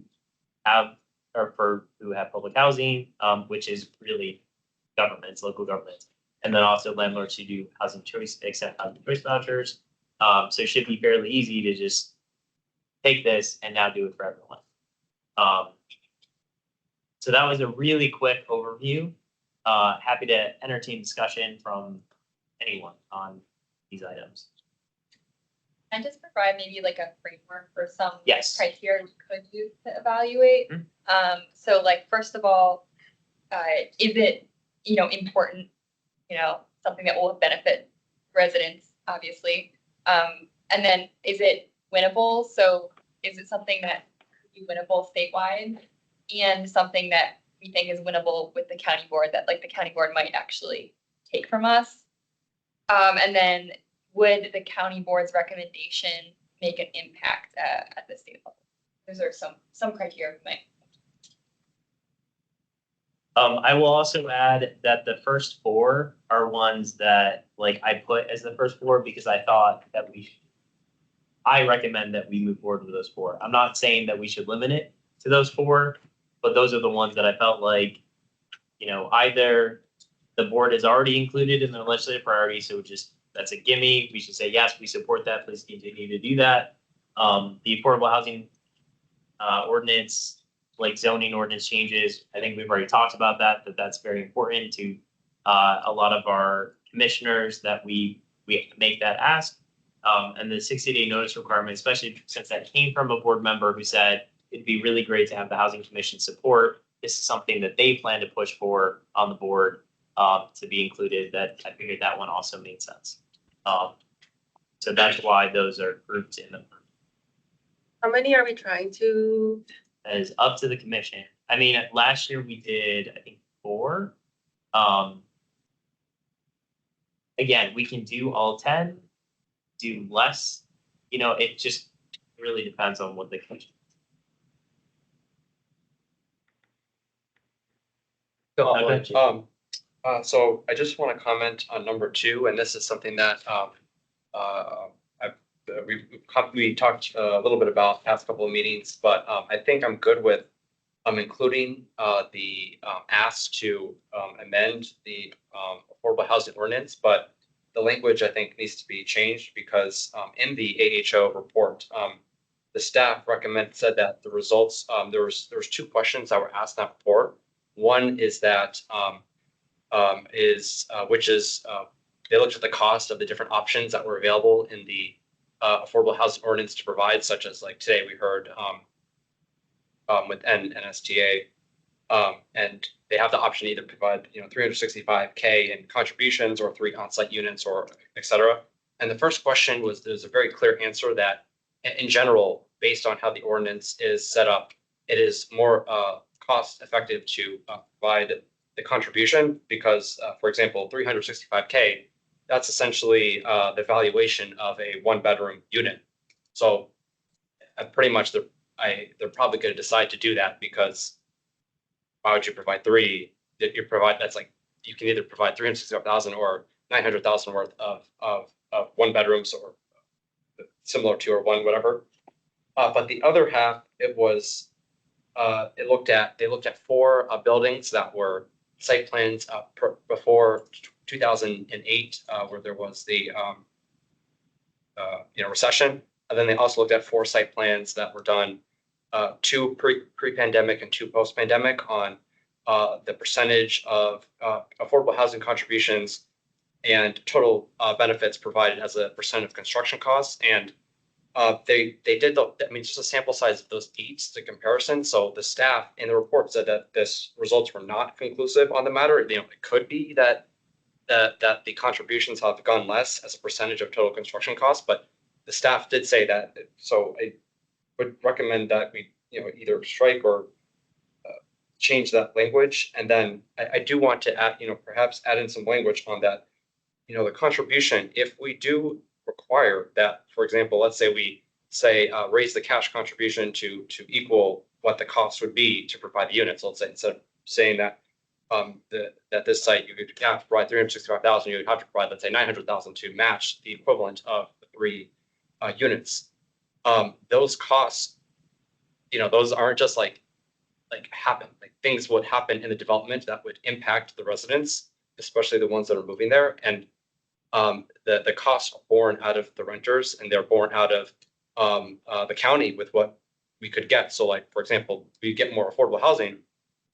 have, or for who have public housing, which is really governments, local governments. And then also landlords who do housing choice, accept housing choice vouchers. So it should be fairly easy to just take this and now do it for everyone. So that was a really quick overview. Happy to entertain discussion from anyone on these items. And just provide maybe like a framework for some Yes. criteria we could use to evaluate. So like, first of all, is it, important, something that will benefit residents, obviously. And then is it winnable? So is it something that could be winnable statewide and something that we think is winnable with the county board that like the county board might actually take from us? And then would the county board's recommendation make an impact at the state level? Those are some criteria we might. I will also add that the first four are ones that like I put as the first four because I thought that I recommend that we move forward with those four. I'm not saying that we should limit it to those four, but those are the ones that I felt like, either the board is already included in the legislative priority, so that's a gimme. We should say, yes, we support that. Please continue to do that. The affordable housing ordinance, like zoning ordinance changes, I think we've already talked about that's very important to a lot of our commissioners that we make that ask. And the 60-day notice requirement, especially since that came from a board member who said it'd be really great to have the Housing Commission support. This is something that they plan to push for on the board to be included. That I figured that one also made sense. So that's why those are grouped in them. How many are we trying to? That is up to the commission. I mean, last year we did, I think, 4. Again, we can do all 10, do less. It just really depends on what the commission. So I just want to comment on number 2, and this is something that we talked a little bit about past couple of meetings, but I think I'm good with including the ask to amend the affordable housing ordinance, but the language I think needs to be changed because in the AHO report, the staff said that the results, there was 2 questions that were asked in that report. One is that they looked at the cost of the different options that were available in the affordable housing ordinance to provide, such as like today we heard with NSTA, and they have the option to either provide $365K in contributions or 3 on-site units or et cetera. And the first question was there's a very clear answer that in general, based on how the ordinance is set up, it is more cost effective to provide the contribution because, for example, 365K, that's essentially the valuation of a 1-bedroom unit. So pretty much they're probably going to decide to do that because why would you provide 3? That's like you can either provide 365,000 or 900,000 worth of 1-bedrooms or similar to or 1 whatever. But the other half, they looked at 4 buildings that were site plans before 2008, where there was the recession, and then they also looked at 4 site plans that were done 2 pre-pandemic and 2 post-pandemic on the percentage of affordable housing contributions and total benefits provided as a percent of construction costs. And they did just a sample size of those each, the comparison. So the staff in the report said that this results were not conclusive on the matter. It could be that the contributions have gone less as a percentage of total construction costs, but the staff did say that. So I would recommend that we either strike or change that language. And then I do want to add, perhaps add in some language on that. The contribution, if we do require that, for example, let's say we raise the cash contribution to equal what the cost would be to provide the units. Let's say instead of saying that that this site, you could have to provide 365,000, you would have to provide, let's say, 900,000 to match the equivalent of the 3 units. Those costs, those aren't just like happen. Like things would happen in the development that would impact the residents, especially the ones that are moving there. And the costs are borne out of the renters, and they're borne out of the county with what we could get. So, like, for example, we get more affordable housing,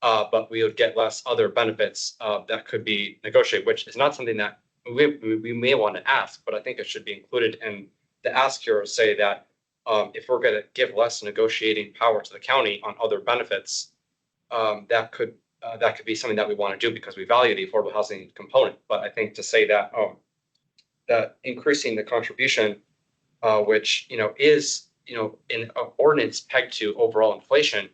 but we would get less other benefits that could be negotiated, which is not something that we may want to ask, but I think it should be included in the ask here. Say that if we're going to give less negotiating power to the county on other benefits, that could be something that we want to do because we value the affordable housing component. But I think to say that that increasing the contribution, which is in an ordinance pegged to overall inflation,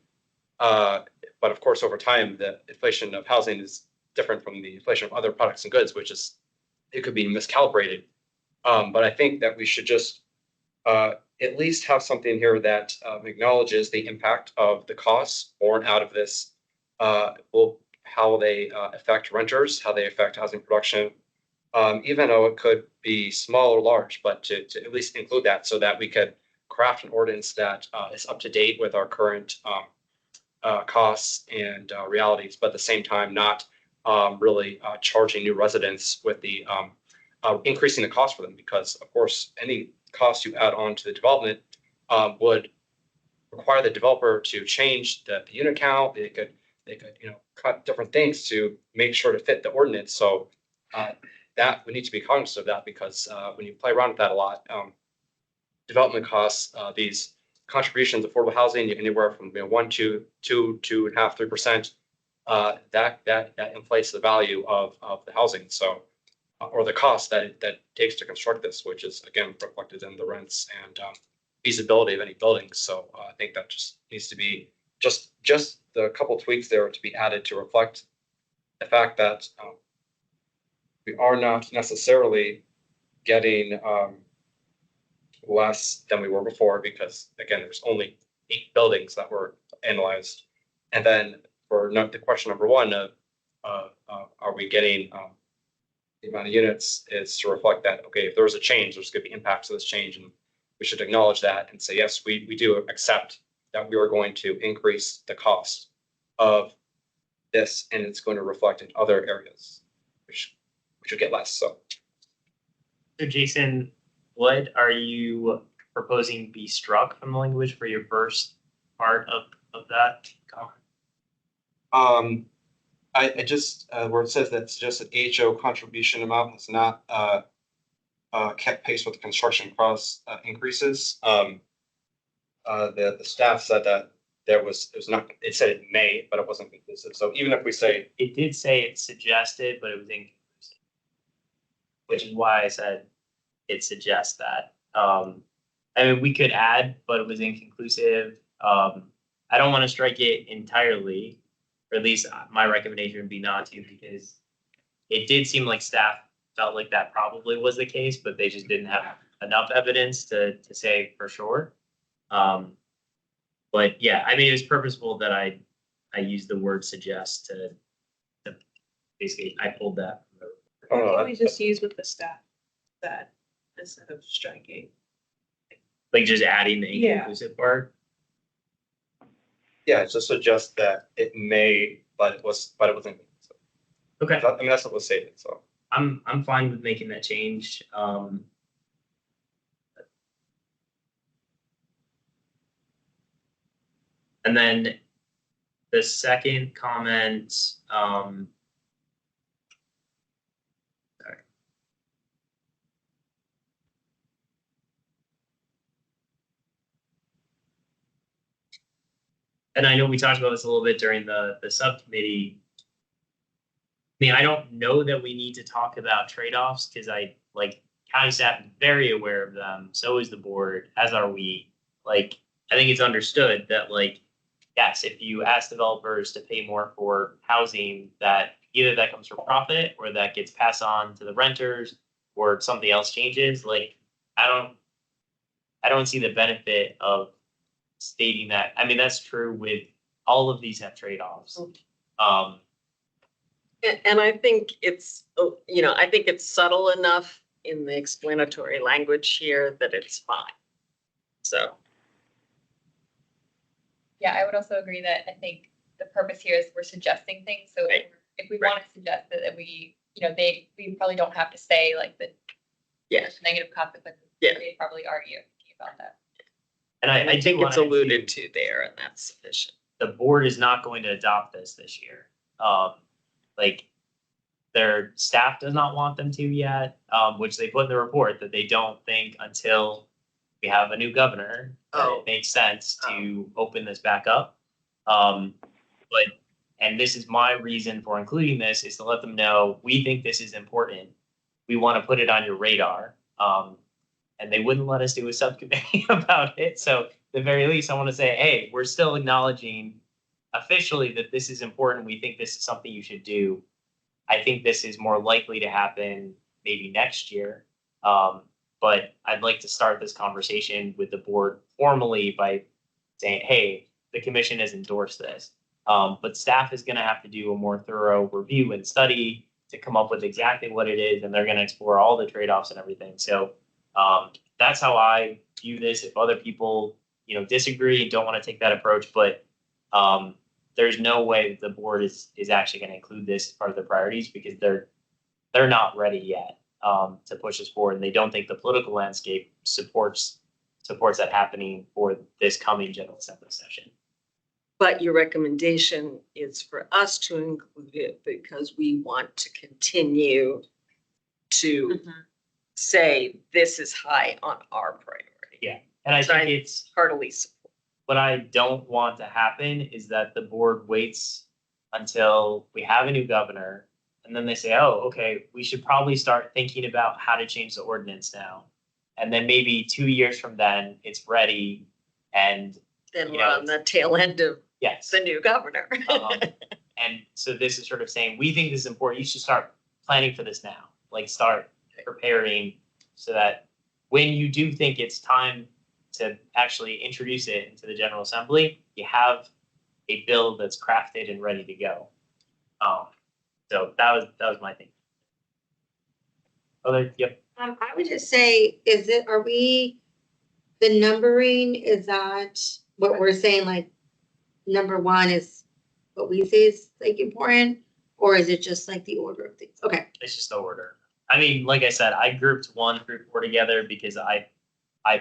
but of course over time the inflation of housing is different from the inflation of other products and goods, which is it could be miscalibrated. But I think that we should just at least have something here that acknowledges the impact of the costs borne out of this, how they affect renters, how they affect housing production, even though it could be small or large, but to at least include that so that we could craft an ordinance that is up to date with our current costs and realities, but at the same time not really charging new residents with the increasing the cost for them, because of course any cost you add on to the development would require the developer to change the unit count. They could cut different things to make sure to fit the ordinance. So that we need to be cognizant of that, because when you play around with that a lot, development costs, these contributions, affordable housing, anywhere from 1 to 2, 2.5%, 3%, that inflates the value of the housing. So or the cost that it takes to construct this, which is again reflected in the rents and feasibility of any building. So I think that just needs to be just the couple tweaks there to be added to reflect the fact that we are not necessarily getting less than we were before, because again, there's only 8 buildings that were analyzed. And then for the question number 1 of are we getting the amount of units, is to reflect that, okay, if there was a change, there's going to be impacts of this change, and we should acknowledge that and say, yes, we do accept that we are going to increase the cost of this, and it's going to reflect in other areas, which will get less. So Jason, what are you proposing be struck from the language for your first part of that comment? I just where it says that suggested HO contribution amount has not kept pace with the construction cost increases. The staff said that it was not. It said it may, but it wasn't conclusive. So even if we say it did say it suggested, but it was inconclusive, which is why I said it suggests that. I mean, we could add, but it was inconclusive. I don't want to strike it entirely. Or at least my recommendation would be not to, because it did seem like staff felt like that probably was the case, but they just didn't have enough evidence to say for sure. But yeah, I mean, it was purposeful that I used the word suggest to basically, I pulled that. We just use with the staff that instead of striking. Like just adding the inconclusive part. Yeah, it just suggests that it may, but it wasn't. Okay. I mean, that's what was stated. So I'm fine with making that change. And then the second comment, sorry. And I know we talked about this a little bit during the subcommittee. I mean, I don't know that we need to talk about trade-offs, because county staff is very aware of them. So is the board, as are we. I think it's understood that yes, if you ask developers to pay more for housing, that either that comes from profit or that gets passed on to the renters or something else changes. I don't see the benefit of stating that. I mean, that's true with all of these have trade-offs. And I think it's, I think it's subtle enough in the explanatory language here that it's fine. So. Yeah, I would also agree that I think the purpose here is we're suggesting things. So Right. if we want to suggest that we, we probably don't have to say like the negative consequences. Yeah. They probably already thinking about that. And I I do think it's wanna alluded to there, and that's sufficient. the board is not going to adopt this year. Like their staff does not want them to yet, which they put in the report that they don't think until we have a new governor, that it makes sense to open this back up. And this is my reason for including this, is to let them know, we think this is important. We want to put it on your radar. And they wouldn't let us do a subcommittee about it. So at the very least, I want to say, hey, we're still acknowledging officially that this is important. We think this is something you should do. I think this is more likely to happen maybe next year. But I'd like to start this conversation with the board formally by saying, hey, the commission has endorsed this. But staff is going to have to do a more thorough review and study to come up with exactly what it is. And they're going to explore all the trade-offs and everything. So that's how I view this. If other people, disagree and don't want to take that approach, but there's no way the board is actually going to include this as part of the priorities, because they're not ready yet to push this forward, and they don't think the political landscape supports that happening for this coming General Assembly session. But your recommendation is for us to include it because we want to continue to say this is high on our priority. Yeah, and I think it's heartily support. What I don't want to happen is that the board waits until we have a new governor, and then they say, oh, okay, we should probably start thinking about how to change the ordinance now. And then maybe 2 years from then, it's ready, and then we're on the tail end of the new governor. And so this is sort of saying, we think this is important. You should start planning for this now. Like start preparing so that when you do think it's time to actually introduce it into the General Assembly, you have a bill that's crafted and ready to go. So that was my thing. Yep. I would just say, the numbering, is that what we're saying, like, number one is what we say is like important, or is it just like the order of things? Okay. It's just the order. I mean, like I said, I grouped 1 through 4 together because I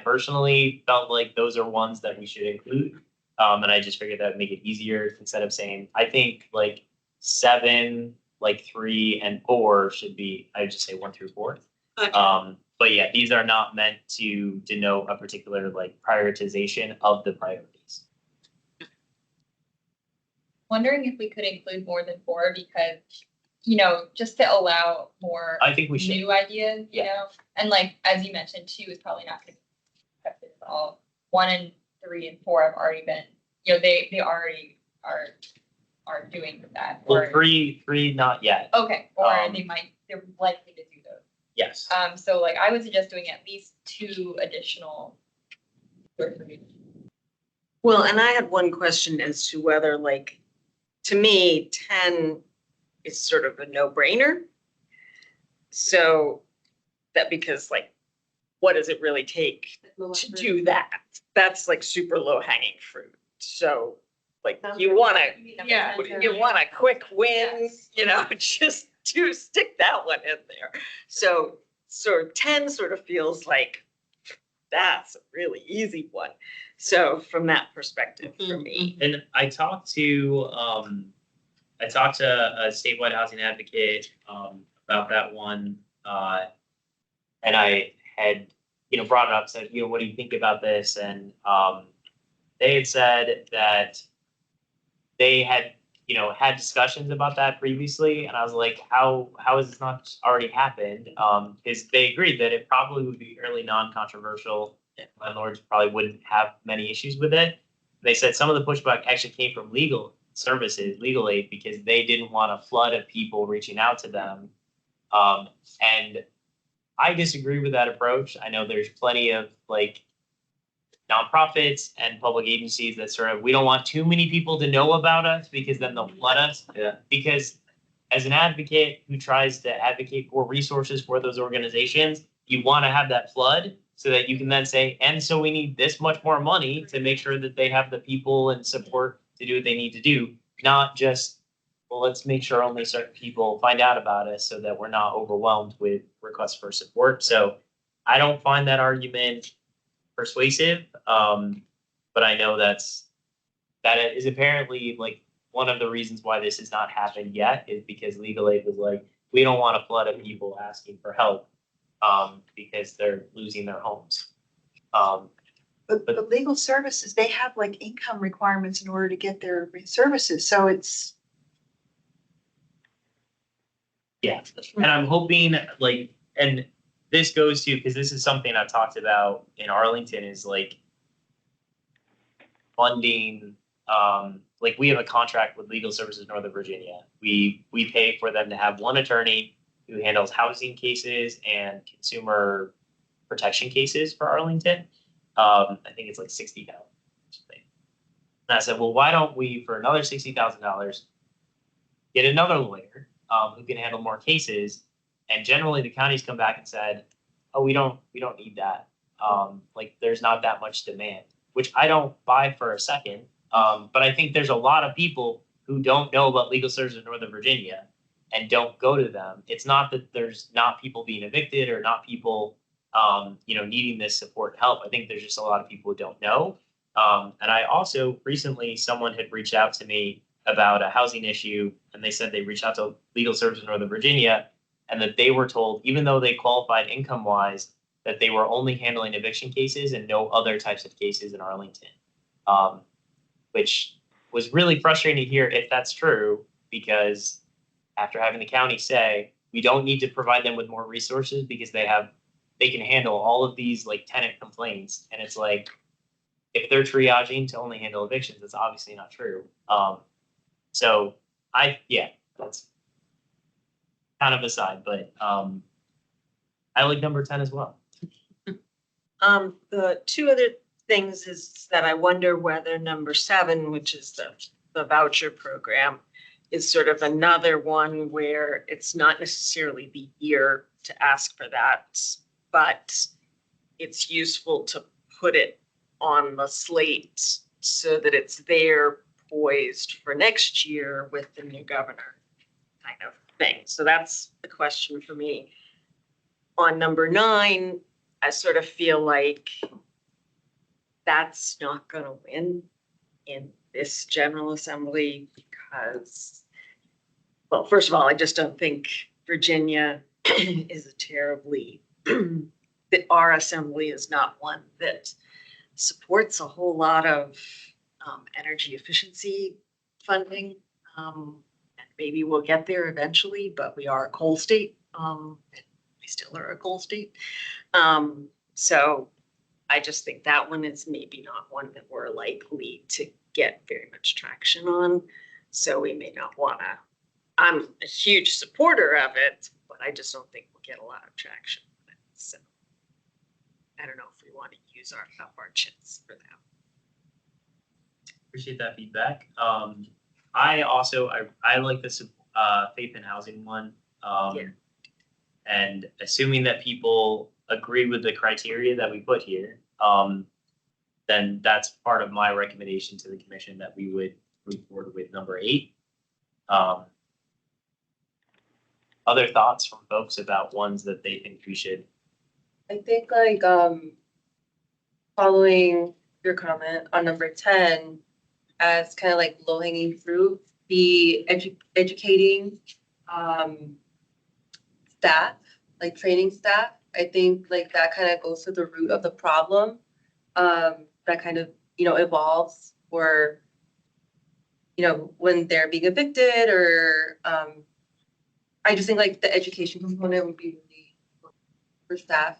personally felt like those are ones that we should include. And I just figured that would make it easier instead of saying, I think like 7, like 3 and 4 should be, I would just say 1 through 4. Okay. But yeah, these are not meant to denote a particular like prioritization of the priorities. Wondering if we could include more than 4 because, just to allow more I think we should. New ideas, you know, and like, as you mentioned, 2 is probably not going to be effective at all. 1 and 3 and 4 have already been, they already are doing that. Well, 3, not yet. Okay, or they're likely to do those. Yes. So like I would suggest doing at least 2 additional. Well, and I had one question as to whether, like, to me, 10 is sort of a no-brainer. So that, because like, what does it really take to do that? That's like super low-hanging fruit. So like, you want a quick win, just to stick that one in there. So 10 sort of feels like that's a really easy one. So from that perspective, for me. And I talked to a statewide housing advocate about that one, and I had brought it up, said, what do you think about this? And they had said that they had had discussions about that previously, and I was like, how has this not already happened? Because they agreed that it probably would be fairly non-controversial. Landlords probably wouldn't have many issues with it. They said some of the pushback actually came from legal services, legal aid, because they didn't want a flood of people reaching out to them. And I disagree with that approach. I know there's plenty of like nonprofits and public agencies that sort of, we don't want too many people to know about us because then they'll flood us. Yeah. Because as an advocate who tries to advocate for resources for those organizations, you want to have that flood so that you can then say, and so we need this much more money to make sure that they have the people and support to do what they need to do, not just, well, let's make sure only certain people find out about us so that we're not overwhelmed with requests for support. So I don't find that argument persuasive, but I know that is apparently like one of the reasons why this has not happened yet is because legal aid was like, we don't want a flood of people asking for help because they're losing their homes. But legal services, they have like income requirements in order to get their services. So it's. Yeah, and I'm hoping like, and this goes to, because this is something I've talked about in Arlington is like funding, like we have a contract with Legal Services Northern Virginia. We pay for them to have one attorney who handles housing cases and consumer protection cases for Arlington. I think it's like $60,000. And I said, well, why don't we, for another $60,000, get another lawyer who can handle more cases? And generally, the counties come back and said, oh, we don't need that. Like, there's not that much demand, which I don't buy for a second. But I think there's a lot of people who don't know about Legal Services in Northern Virginia and don't go to them. It's not that there's not people being evicted or not people, needing this support and help. I think there's just a lot of people who don't know. And I also recently, someone had reached out to me about a housing issue, and they said they reached out to Legal Services in Northern Virginia, and that they were told, even though they qualified income-wise, that they were only handling eviction cases and no other types of cases in Arlington, which was really frustrating to hear if that's true, because after having the county say, we don't need to provide them with more resources because they can handle all of these like tenant complaints. And it's like, if they're triaging to only handle evictions, that's obviously not true. So that's kind of aside, but I like number 10 as well. The two other things is that I wonder whether number 7, which is the voucher program, is sort of another one where it's not necessarily the year to ask for that, but it's useful to put it on the slate so that it's there poised for next year with the new governor kind of thing. So that's the question for me. On number 9, I sort of feel like that's not going to win in this General Assembly because, well, first of all, I just don't think Virginia is a terribly, that our assembly is not one that supports a whole lot of energy efficiency funding. And maybe we'll get there eventually, but we are a coal state. We still are a coal state. So I just think that one is maybe not one that we're likely to get very much traction on. So we may not want to, I'm a huge supporter of it, but I just don't think we'll get a lot of traction on it. So I don't know if we want to use our chits for that. Appreciate that feedback. I like this faith in housing one. And assuming that people agree with the criteria that we put here, then that's part of my recommendation to the commission that we would move forward with number 8. Other thoughts from folks about ones that they think we should? I think like following your comment on number 10 as kind of like low hanging fruit, the educating staff, like training staff. I think like that kind of goes to the root of the problem that kind of, evolves or, when they're being evicted or I just think like the education component would be really for staff.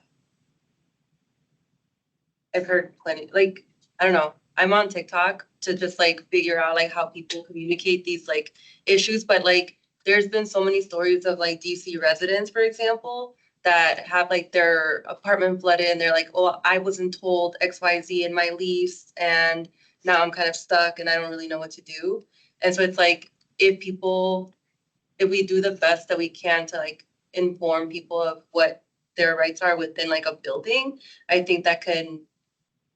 I've heard plenty, like, I don't know, I'm on TikTok to just like figure out like how people communicate these like issues, but like there's been so many stories of like DC residents, for example, that have like their apartment flooded and they're like, oh, I wasn't told XYZ in my lease and now I'm kind of stuck and I don't really know what to do. And so it's like, if people if we do the best that we can to like inform people of what their rights are within like a building, I think that can,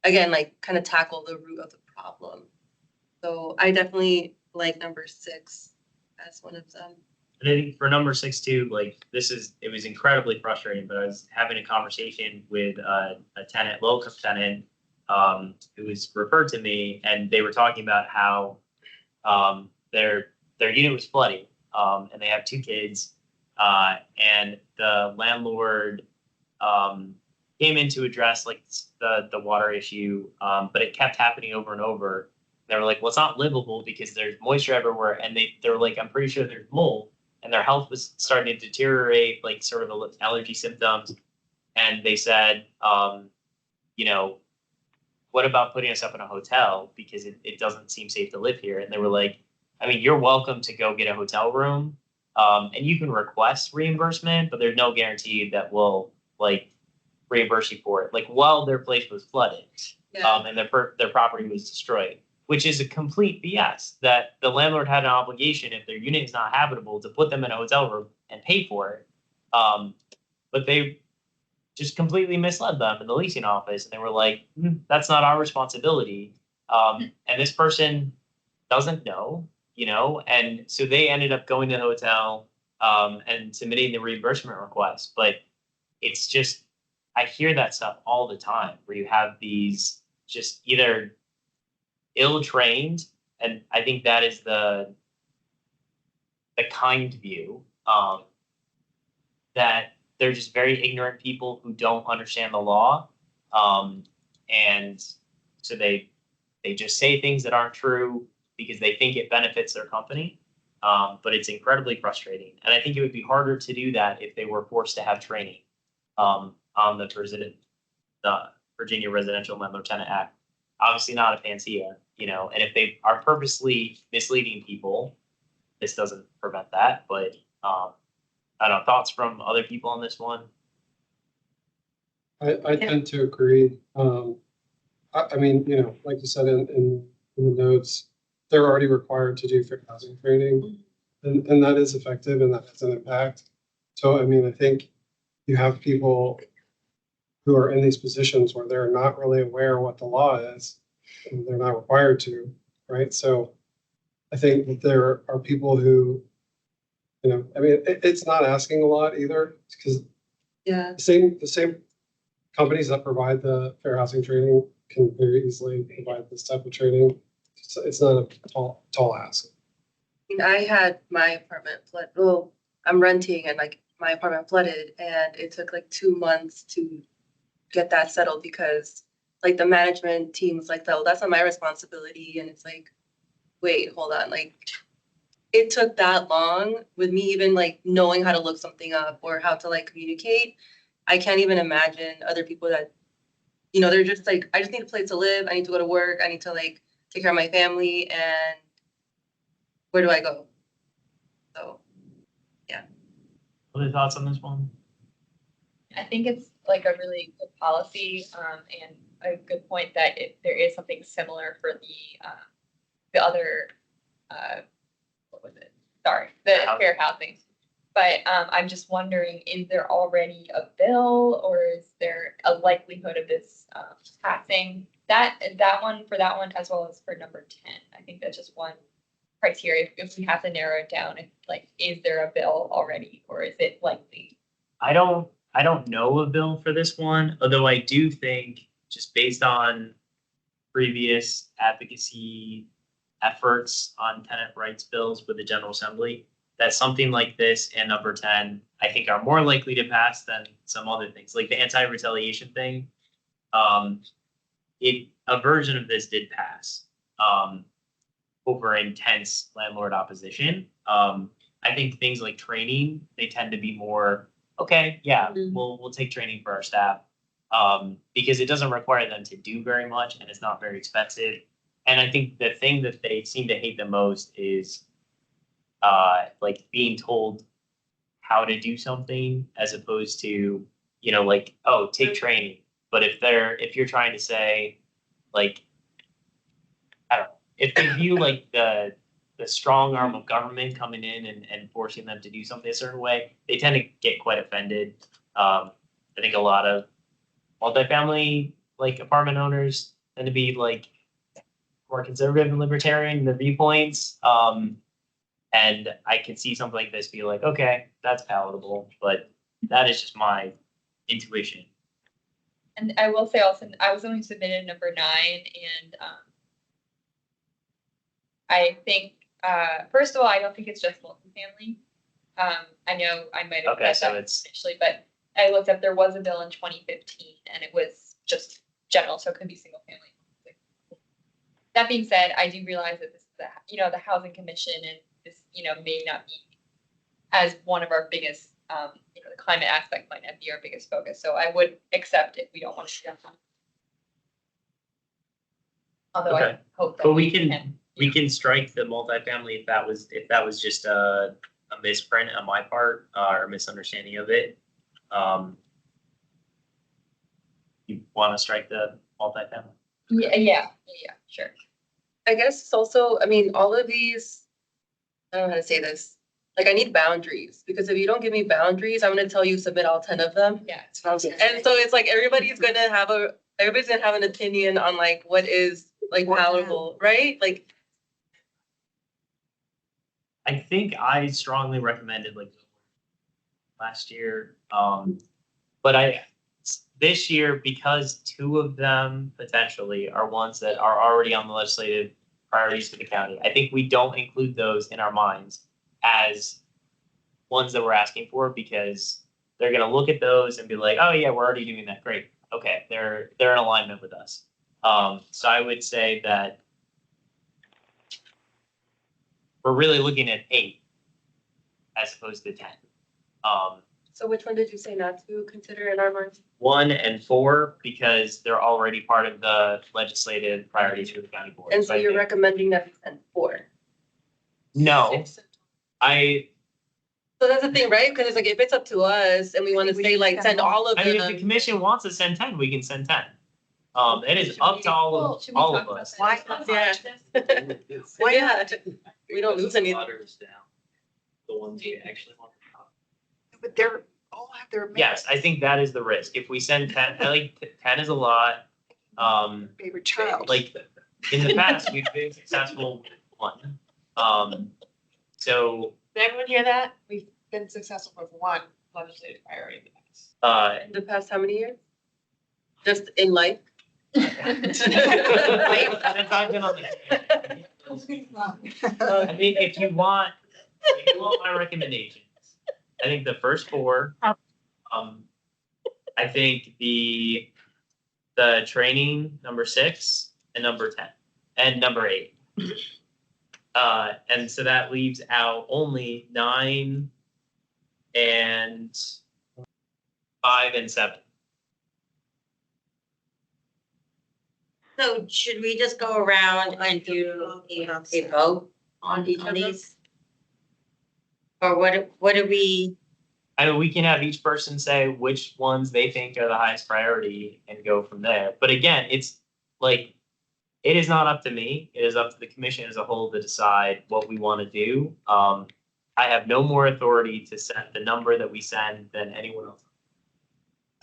again, like kind of tackle the root of the problem. So I definitely like number 6 as one of them. And I think for number 6 too, like it was incredibly frustrating, but I was having a conversation with a tenant, local tenant, who was referred to me, and they were talking about how their unit was flooding, and they have 2 kids, and the landlord came in to address like the water issue, but it kept happening over and over. They were like, well, it's not livable because there's moisture everywhere, and they were like, I'm pretty sure there's mold, and their health was starting to deteriorate, like sort of allergy symptoms, and they said, you know, what about putting us up in a hotel because it doesn't seem safe to live here? And they were like, I mean, you're welcome to go get a hotel room, and you can request reimbursement, but there's no guarantee that we'll like reimburse you for it. Like while their place was flooded, and their property was destroyed, which is a complete BS. That the landlord had an obligation if their unit is not habitable to put them in a hotel room and pay for it, but they just completely misled them in the leasing office, and they were like, "That's not our responsibility." And this person doesn't know, and so they ended up going to the hotel and submitting the reimbursement request. But it's just, I hear that stuff all the time, where you have these just either ill-trained, and I think that is the kind view, that they're just very ignorant people who don't understand the law, and so they just say things that aren't true because they think it benefits their company, but it's incredibly frustrating. And I think it would be harder to do that if they were forced to have training on the Virginia Residential Landlord Tenant Act. Obviously not a panacea, and if they are purposely misleading people, this doesn't prevent that. But I don't know, thoughts from other people on this one? I tend to agree. I mean, like you said in the notes, they're already required to do fair housing training, and that is effective and that has an impact. So, I mean, I think you have people who are in these positions where they're not really aware what the law is, and they're not required to, right? So I think that there are people who, I mean, it's not asking a lot either, because the same companies that provide the fair housing training can very easily provide this type of training. It's not a tall ask. I mean, I had my apartment flood. Well, I'm renting, and like my apartment flooded, and it took like 2 months to get that settled because like the management team was like, "Oh, that's not my responsibility," and it's like, wait, hold on, like it took that long with me even like knowing how to look something up or how to like communicate. I can't even imagine other people that, they're just like, I just need a place to live. I need to go to work. I need to like take care of my family, and where do I go? So, yeah. Other thoughts on this one? I think it's like a really good policy, and a good point that there is something similar for the other, what was it? Sorry, the fair housing. But I'm just wondering, is there already a bill, or is there a likelihood of this passing? That one, as well as for number 10. I think that's just one criteria if we have to narrow it down. If like, is there a bill already, or is it likely? I don't know a bill for this one, although I do think, just based on previous advocacy efforts on tenant rights bills with the General Assembly, that something like this and number 10, I think, are more likely to pass than some other things. Like the anti-retaliation thing, a version of this did pass over intense landlord opposition. I think things like training, they tend to be more, okay, yeah, we'll take training for our staff, because it doesn't require them to do very much and it's not very expensive. And I think the thing that they seem to hate the most is like being told how to do something, as opposed to, like, oh, take training. But if you're trying to say, like, I don't know, if they view like the the strong arm of government coming in and forcing them to do something a certain way, they tend to get quite offended. I think a lot of multifamily like apartment owners tend to be like more conservative and libertarian in their viewpoints. And I could see something like this be like, okay, that's palatable, but that is just my intuition. And I will say also, I was only submitted number 9, and I think, first of all, I don't think it's just multifamily. I know I might have Okay, said so that it's initially, but I looked up, there was a bill in 2015, and it was just general, so it could be single family. That being said, I do realize that this is the Housing Commission, and this, may not be as one of our biggest, the climate aspect might not be our biggest focus. So I would accept it. We don't want to do that. Although Okay. I hope that But we can strike the multifamily if that was just a misprint on my part or a misunderstanding of it. You want to strike the multifamily? Yeah, sure. I guess it's also, I mean, all of these, I don't know how to say this. Like, I need boundaries, because if you don't give me boundaries, I'm gonna tell you submit all 10 of them. Yeah. And so it's like everybody's gonna have an opinion on like what is like palatable, right? Like, I think I strongly recommended like last year. But this year, because 2 of them potentially are ones that are already on the legislative priorities for the county, I think we don't include those in our minds as ones that we're asking for, because they're going to look at those and be like, oh yeah, we're already doing that. Great. Okay. They're in alignment with us. So I would say that we're really looking at 8 as opposed to 10. so which one did you say not to consider in our minds? 1 and 4, because they're already part of the legislative priorities for the county board. And so you're recommending that we send 4. No, So that's the thing, right? Because it's like, if it's up to us and we want to say like, send all of I them. mean, if the commission wants to send 10, we can send 10. It is up to all of us. Why? Yeah. Why not? We don't lose anything. The ones you actually want to talk. But they're all have their. Yes, I think that is the risk. If we send 10, I like 10 is a lot. Favorite child. Like in the past, we've been successful with 1. So Did everyone hear that? We've been successful with 1 legislative priority in the past. In the past how many years? Just in life? since I've been on the I mean, if you want my recommendations, I think the first 4, I think the training number 6 and number 10 and number 8. And so that leaves out only 9 and 5 and 7. So should we just go around and do a vote on each of these? Or what do we? I mean, we can have each person say which ones they think are the highest priority and go from there. But again, it's like, it is not up to me. It is up to the commission as a whole to decide what we want to do. I have no more authority to set the number that we send than anyone else.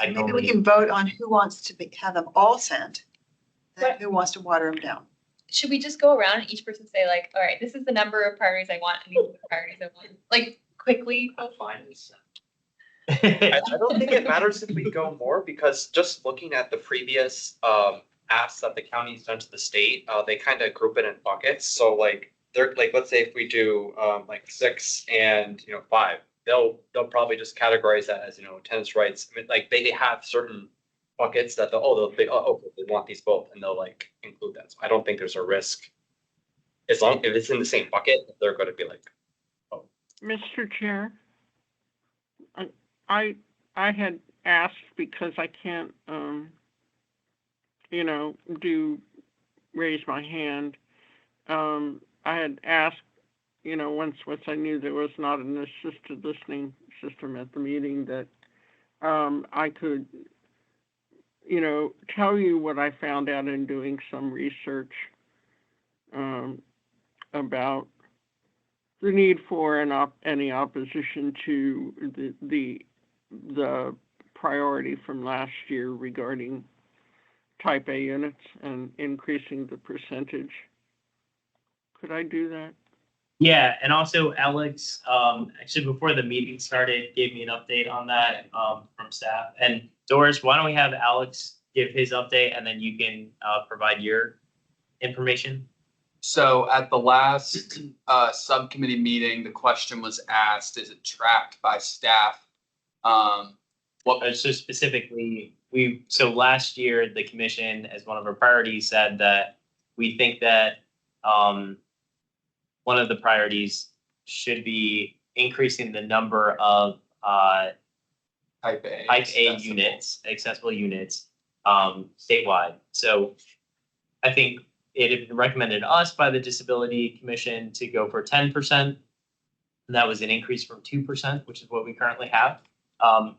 Maybe we can vote on who wants to have them all sent, and who wants to water them down. Should we just go around and each person say like, all right, this is the number of priorities I want, and these are the priorities I want, like quickly? I'll find this. I don't think it matters if we go more, because just looking at the previous asks that the county's done to the state, they kind of group it in buckets. So like they're like, let's say if we do like 6 and 5, they'll probably just categorize that as tenants' rights. I mean, like they have certain buckets that they want these both, and they'll like include that. So I don't think there's a risk, as long if it's in the same bucket, they're going to be like, oh. Mr. Chair, I had asked because I can't, raise my hand. I had asked, once I knew there was not an assisted listening system at the meeting, that I could, tell you what I found out in doing some research about the need for any opposition to the priority from last year regarding type A units and increasing the percentage. Could I do that? Yeah, and also Alex, actually before the meeting started, gave me an update on that from staff. And Doris, why don't we have Alex give his update and then you can provide your information? So at the last subcommittee meeting, the question was asked, is it tracked by staff? So specifically, so last year, the commission, as one of our priorities, said that we think that one of the priorities should be increasing the number of Type A units, accessible units, statewide. So I think it had been recommended to us by the Disability Commission to go for 10%. And that was an increase from 2%, which is what we currently have.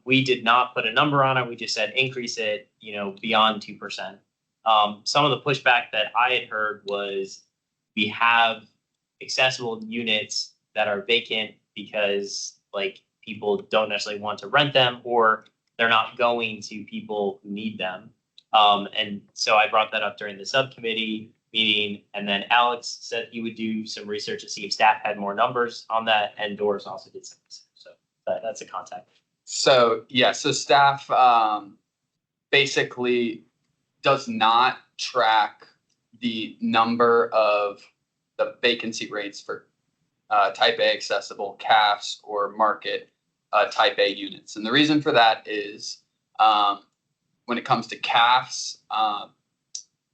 We did not put a number on it. We just said increase it, beyond 2%. Some of the pushback that I had heard was we have accessible units that are vacant because people don't necessarily want to rent them or they're not going to people who need them. And so I brought that up during the subcommittee meeting, and then Alex said he would do some research to see if staff had more numbers on that, and Doris also did some research. So that's a contact. So staff basically does not track the number of the vacancy rates for type A accessible CAFs or market type A units. And the reason for that is when it comes to CAFs,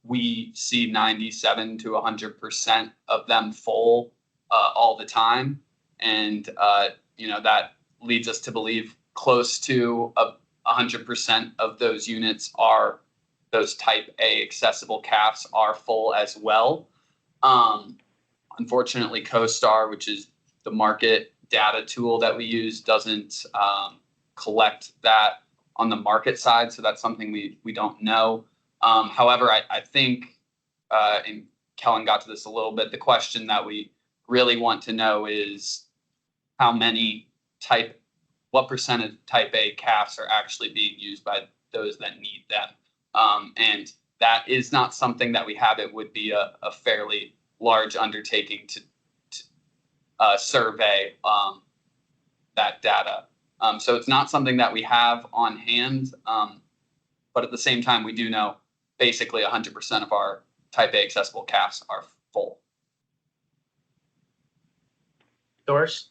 we see 97 to 100% of them full all the time. And, that leads us to believe close to 100% of those units are those type A accessible CAFs are full as well. Unfortunately, CoStar, which is the market data tool that we use, doesn't collect that on the market side. So that's something we don't know. However, I think, and Kellen got to this a little bit, the question that we really want to know is what percent of type A CAFs are actually being used by those that need them. And that is not something that we have. It would be a fairly large undertaking to survey that data. So it's not something that we have on hand. But at the same time, we do know basically 100% of our type A accessible CAFs are full. Doris?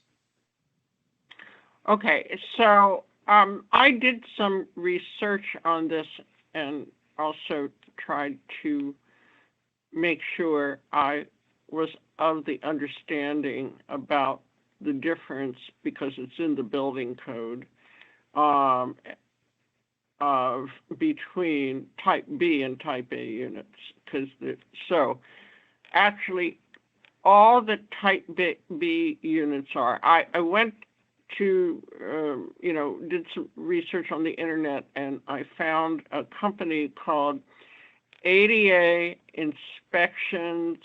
Okay, so I did some research on this and also tried to make sure I was of the understanding about the difference, because it's in the building code, of between type B and type A units. So actually all the type B units are, I went to, did some research on the internet, and I found a company called ADA Inspections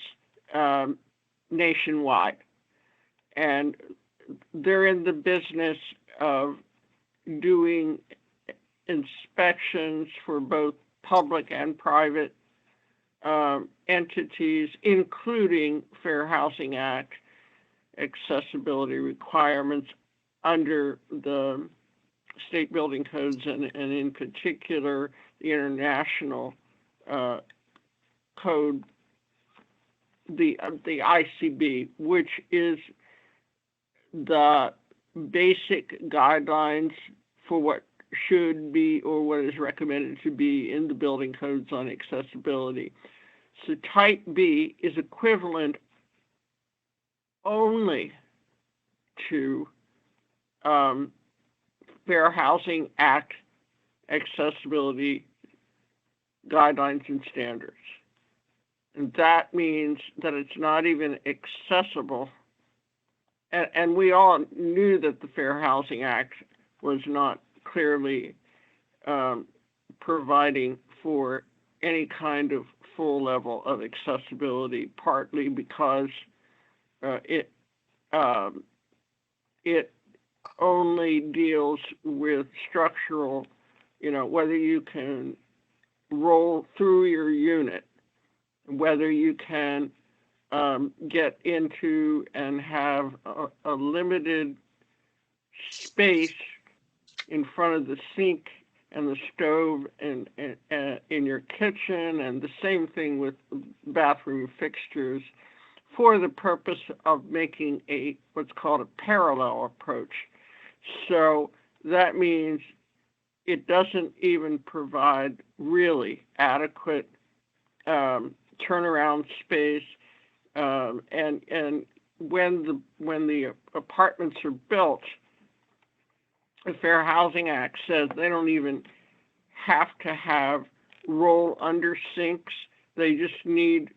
Nationwide. And they're in the business of doing inspections for both public and private entities, including Fair Housing Act accessibility requirements under the state building codes, and in particular the international code, the ICB, which is the basic guidelines for what should be or what is recommended to be in the building codes on accessibility. So type B is equivalent only to Fair Housing Act accessibility guidelines and standards. And that means that it's not even accessible. And we all knew that the Fair Housing Act was not clearly providing for any kind of full level of accessibility, partly because it it only deals with structural, whether you can roll through your unit, whether you can get into and have a limited space in front of the sink and the stove and in your kitchen, and the same thing with bathroom fixtures, for the purpose of making what's called a parallel approach. So that means it doesn't even provide really adequate turnaround space, and when the apartments are built, the Fair Housing Act says they don't even have to have roll under sinks. They just need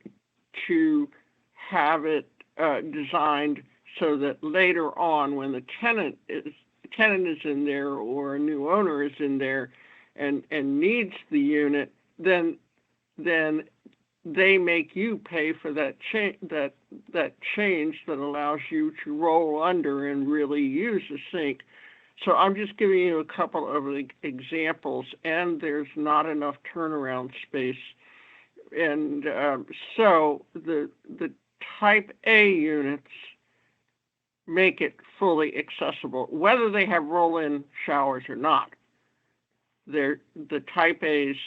to have it designed so that later on, when the tenant is in there or a new owner is in there and needs the unit, then they make you pay for that change that allows you to roll under and really use the sink. So I'm just giving you a couple of examples, and there's not enough turnaround space. And so the type A units make it fully accessible, whether they have roll-in showers or not. The type A's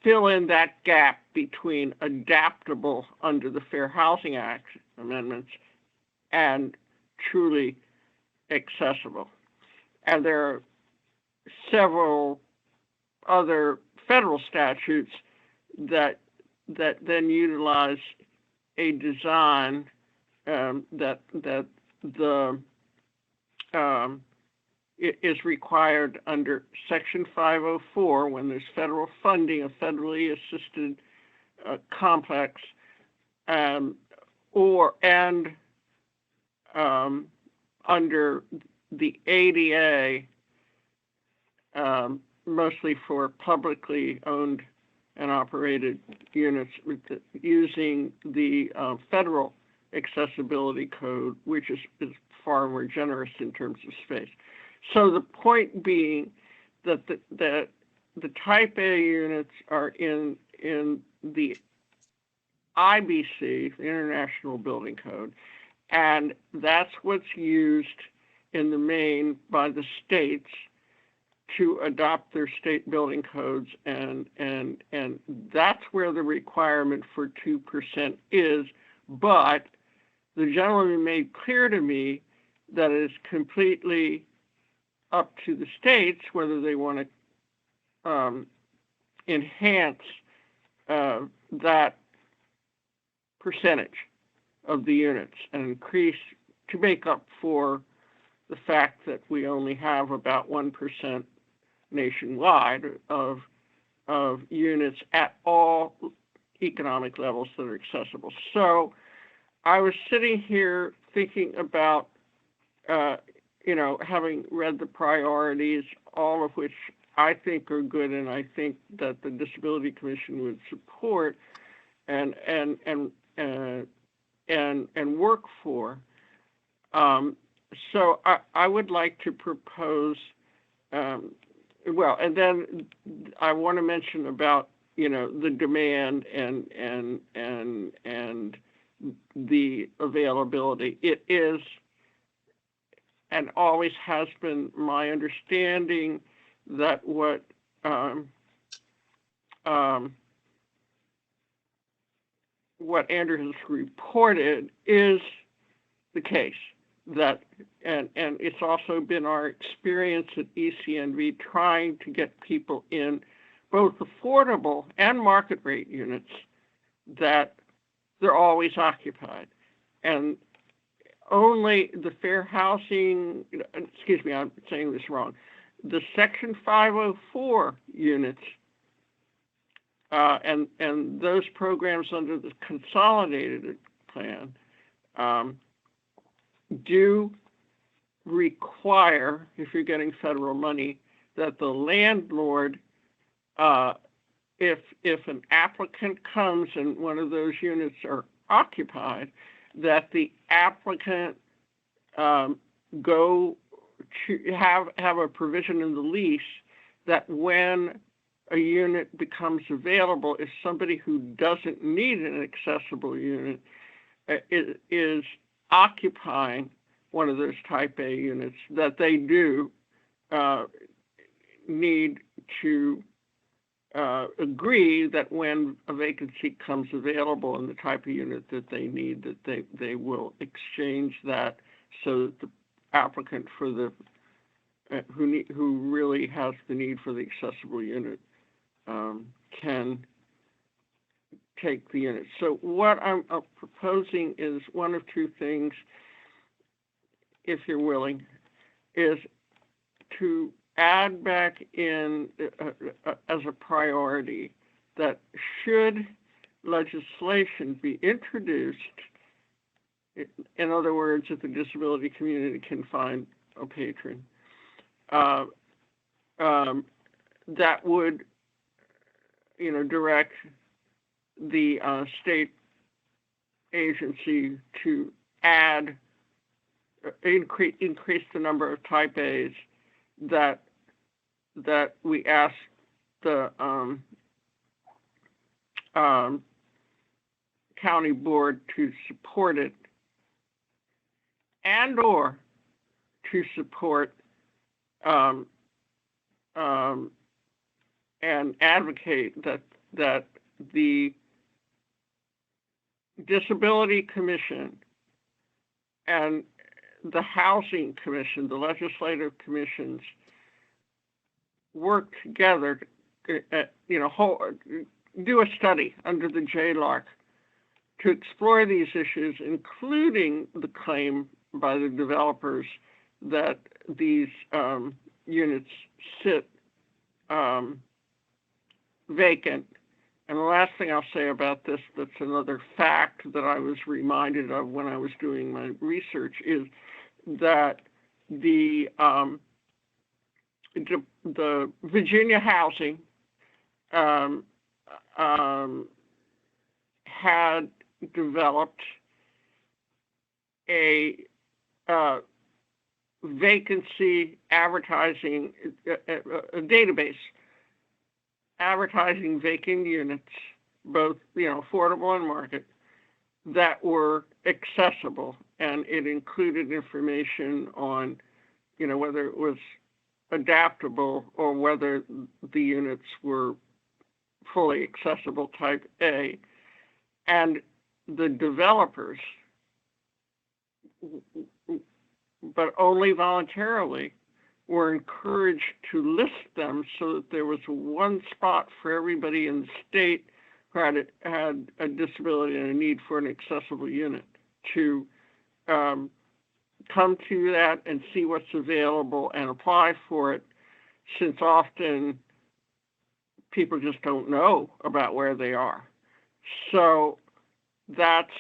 fill in that gap between adaptable under the Fair Housing Act amendments and truly accessible. And there are several other federal statutes that then utilize a design that is required under Section 504 when there's federal funding of federally assisted complex, under the ADA, mostly for publicly owned and operated units, using the federal accessibility code, which is far more generous in terms of space. So the point being that the type A units are in the IBC, the International Building Code, and that's what's used in the main by the states to adopt their state building codes, and that's where the requirement for 2% is. But the gentleman made clear to me that it's completely up to the states whether they want to enhance that percentage of the units and increase to make up for the fact that we only have about 1% nationwide of units at all economic levels that are accessible. So I was sitting here thinking about, having read the priorities, all of which I think are good, and I think that the Disability Commission would support and work for. So I would like to propose, and then I want to mention about the demand and the availability. It is and always has been my understanding that what Andrew has reported is the case. That and it's also been our experience at ECNV trying to get people in both affordable and market rate units that they're always occupied. And only the fair housing, excuse me, I'm saying this wrong, the Section 504 units and those programs under the consolidated plan do require, if you're getting federal money, that the landlord, if an applicant comes and one of those units are occupied, that the applicant go to have a provision in the lease that when a unit becomes available, if somebody who doesn't need an accessible unit is occupying one of those type A units, that they do need to agree that when a vacancy comes available in the type of unit that they need, that they will exchange that so that the applicant for the who really has the need for the accessible unit can take the unit. So what I'm proposing is one of two things, if you're willing, is to add back in as a priority that should legislation be introduced, in other words, if the disability community can find a patron, that would, direct the state agency to increase the number of type A's that we ask the county board to support it, and or to support and advocate that the Disability Commission and the Housing Commission, the legislative commissions, work together, do a study under the JLARC to explore these issues, including the claim by the developers that these units sit vacant. And the last thing I'll say about this, that's another fact that I was reminded of when I was doing my research, is that the Virginia Housing had developed a vacancy advertising a database advertising vacant units, both affordable and market, that were accessible, and it included information on whether it was adaptable or whether the units were fully accessible type A. And the developers, but only voluntarily, were encouraged to list them so that there was one spot for everybody in the state who had a disability and a need for an accessible unit to come to that and see what's available and apply for it, since often people just don't know about where they are. So that's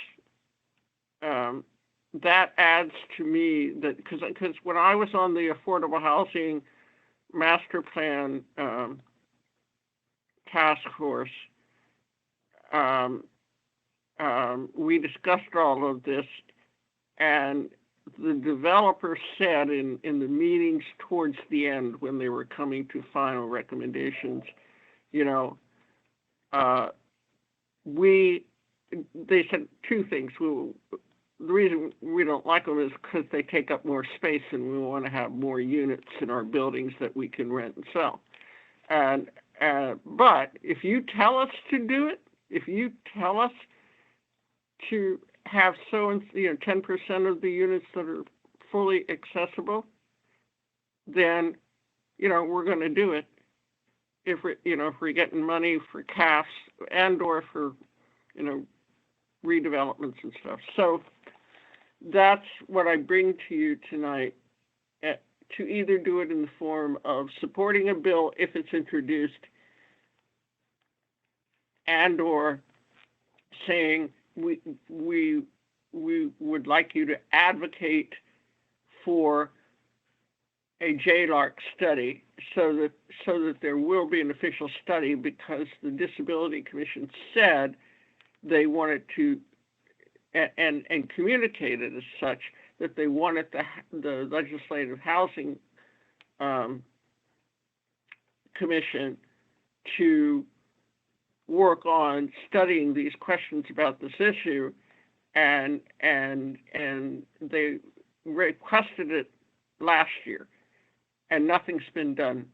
that adds to me that because when I was on the Affordable Housing Master Plan task force, we discussed all of this, and the developer said in the meetings towards the end when they were coming to final recommendations, they said two things. The reason we don't like them is because they take up more space, and we want to have more units in our buildings that we can rent and sell. But if you tell us to do it, if you tell us to have 10% of the units that are fully accessible, then we're going to do it. If we're getting money for CAFs and or for redevelopments and stuff. So that's what I bring to you tonight, to either do it in the form of supporting a bill if it's introduced, and or saying we would like you to advocate for a JLARC study so that there will be an official study, because the Disability Commission said they wanted to and communicated as such that they wanted the Legislative Housing Commission to work on studying these questions about this issue, and they requested it last year, and nothing's been done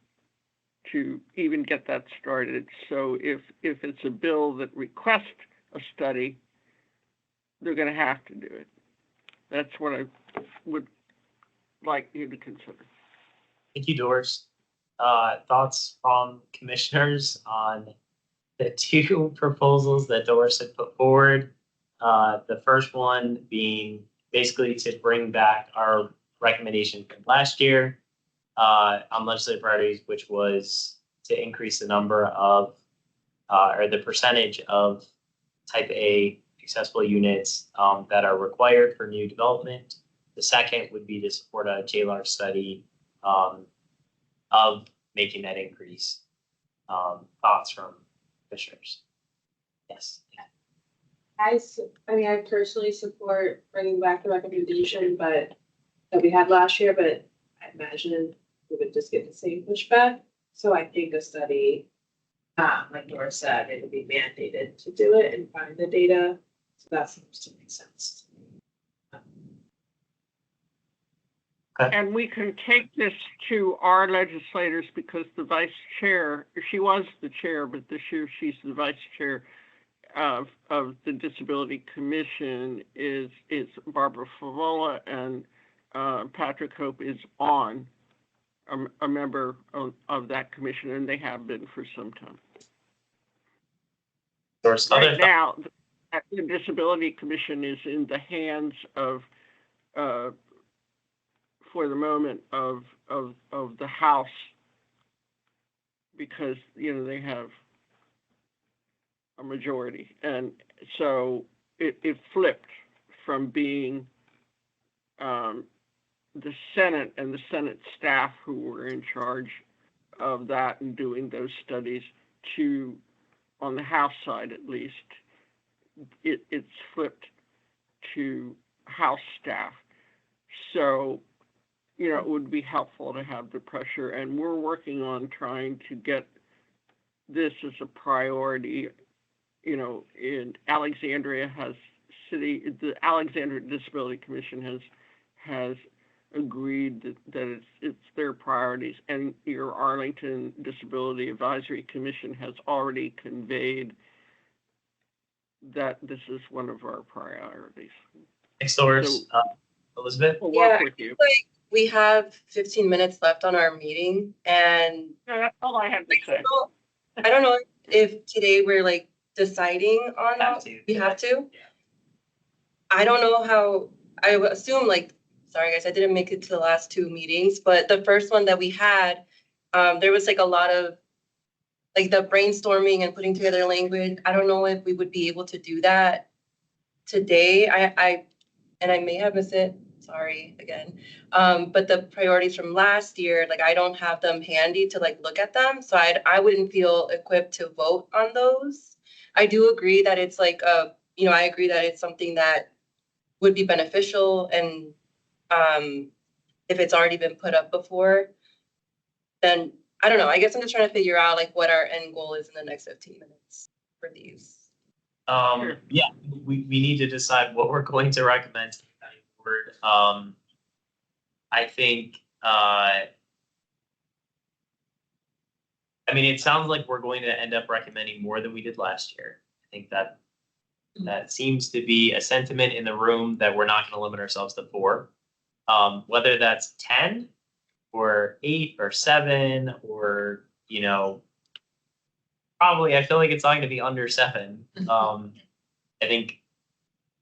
to even get that started. So if it's a bill that requests a study, they're going to have to do it. That's what I would like you to consider. Thank you, Doris. Thoughts from commissioners on the two proposals that Doris had put forward? The first one being basically to bring back our recommendation from last year on legislative priorities, which was to increase the number of or the percentage of type A accessible units that are required for new development. The second would be to support a JLAR study of making that increase. Thoughts from commissioners? Yes. I mean, I personally support bringing back the recommendation, but that we had last year, but I imagine we would just get the same pushback. So I think a study, like Dora said, it would be mandated to do it and find the data. So that seems to make sense. And we can take this to our legislators because the vice chair, she was the chair, but this year she's the vice chair of the Disability Commission is Barbara Favola, and Patrick Hope is on a member of that commission, and they have been for some time. Right now, the Disability Commission is in the hands of, for the moment, of the House, because they have a majority, and so it flipped from being the Senate and the Senate staff who were in charge of that and doing those studies to, on the House side at least, it's flipped to House staff. So, it would be helpful to have the pressure, and we're working on trying to get this as a priority. In Alexandria the Alexandria Disability Commission has agreed that it's their priorities, and your Arlington Disability Advisory Commission has already conveyed that this is one of our priorities. Thanks, Doris. So, Elizabeth? We'll Yeah, work with you. like we have 15 minutes left on our meeting, and Yeah, that's all I have to say. I don't know if today we're like deciding on how we have to. I don't know how, I would assume sorry guys, I didn't make it to the last two meetings, but the first one that we had, there was like a lot of the brainstorming and putting together language. I don't know if we would be able to do that today. I may have missed it, sorry again. But the priorities from last year, I don't have them handy to look at them. So I wouldn't feel equipped to vote on those. I do agree that it's I agree that it's something that would be beneficial, and if it's already been put up before, then I don't know. I guess I'm just trying to figure out what our end goal is in the next 15 minutes for these. Yeah, we need to decide what we're going to recommend to the county board. I think, it sounds like we're going to end up recommending more than we did last year. I think that seems to be a sentiment in the room that we're not going to limit ourselves to 4. Whether that's 10 or 8 or 7 or, probably, I feel like it's not going to be under 7. I think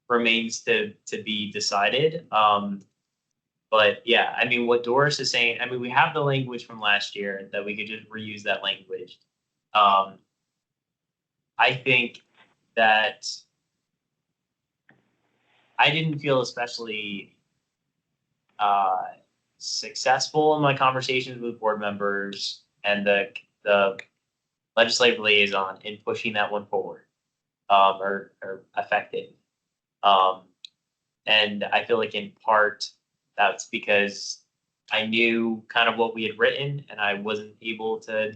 remains to be decided. But yeah, what Doris is saying, we have the language from last year that we could just reuse that language. I think that I didn't feel especially successful in my conversations with board members and the legislative liaison in pushing that one forward, or effective. And I feel like in part, that's because I knew kind of what we had written and I wasn't able to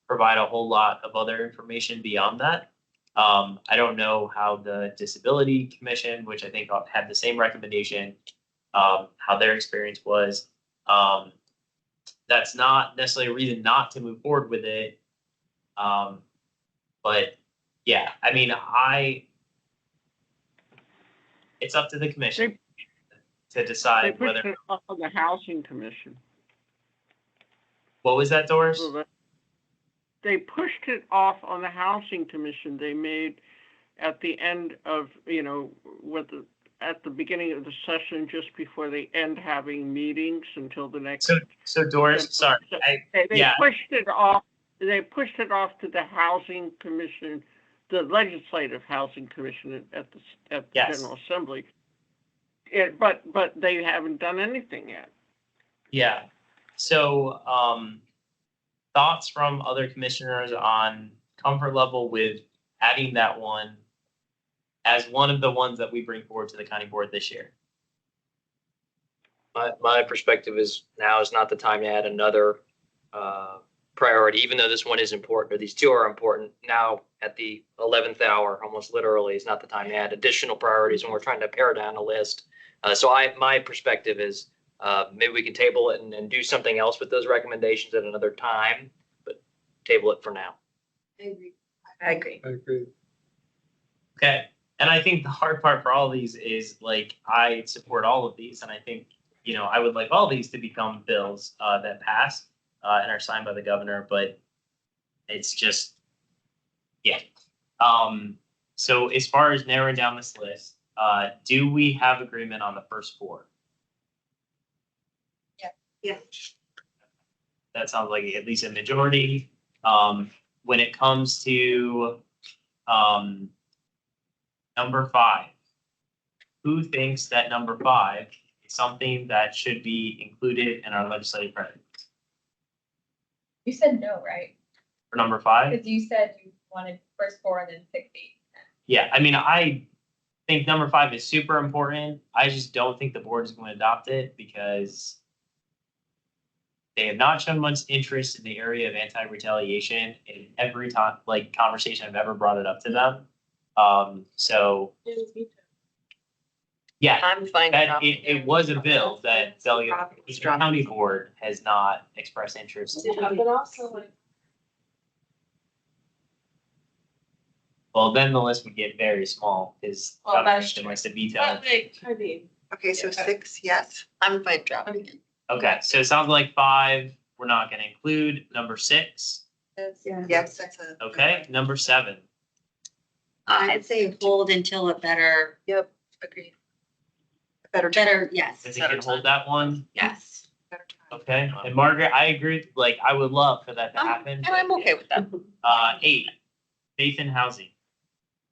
provide a whole lot of other information beyond that. I don't know how the Disability Commission, which I think had the same recommendation, how their experience was. That's not necessarily a reason not to move forward with it. But yeah, I mean, it's up to the commission to They decide pushed whether, it off on the housing commission. what was that, Doris? They pushed it off on the housing commission. They made at the end of, at the beginning of the session, just before they end having meetings until the next. So Doris, sorry, They pushed it off. They pushed it off to the housing commission, the legislative housing commission at the Yes. General Assembly. But they haven't done anything yet. Yeah. So, thoughts from other commissioners on comfort level with adding that one as one of the ones that we bring forward to the county board this year? My perspective is now is not the time to add another priority, even though this one is important, or these two are important. Now at the 11th hour, almost literally, is not the time to add additional priorities when we're trying to pare down a list. So my perspective is maybe we can table it and do something else with those recommendations at another time, but table it for now. I agree. Okay. And I think the hard part for all of these is, like, I support all of these, and I think, I would like all these to become bills that pass and are signed by the governor, but it's just, yeah. So as far as narrowing down this list, do we have agreement on the first four? Yeah. That sounds like at least a majority. When it comes to number 5, who thinks that number 5 is something that should be included in our legislative priorities? You said no, right? For number 5? Because you said you wanted first 4 and then 60. Yeah, I mean, I think number 5 is super important. I just don't think the board is going to adopt it because they have not shown much interest in the area of anti-retaliation in every time, conversation I've ever brought it up to them. So yeah, I'm fine. it was a bill that the county board has not expressed interest in. But also like. Well, then the list would get very small because Well, that's Governor wants to veto. But like, I mean. Okay, so 6, yes. I'm fine dropping it. Okay, so it sounds like 5, we're not gonna include. Number 6, Yes, that's a. okay, number 7. I'd say hold until a better. Yep, agreed. Better, yes. If you can hold that one, Yes. okay. And Margaret, I agree, I would love for that to happen. And I'm okay with that. 8, faith in housing.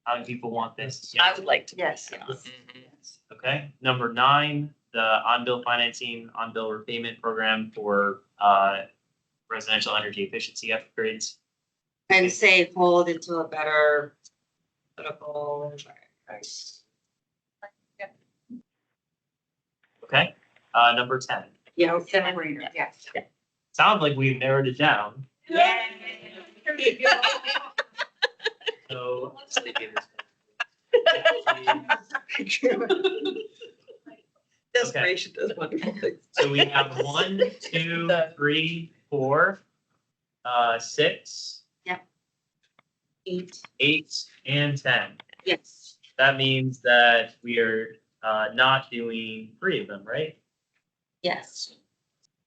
How do people want this? I would like to. Yes. Okay, number 9, the on-bill financing, on-bill repayment program for residential energy efficiency upgrades. And say hold until a better political. Okay, number 10. Yeah, yes. Sounds like we've narrowed it down. Yeah. So Desperation does wonderful things. So we have 1, 2, 3, 4, 6. Yep. 8. 8 and 10. Yes. That means that we are not doing 3 of them, right? Yes.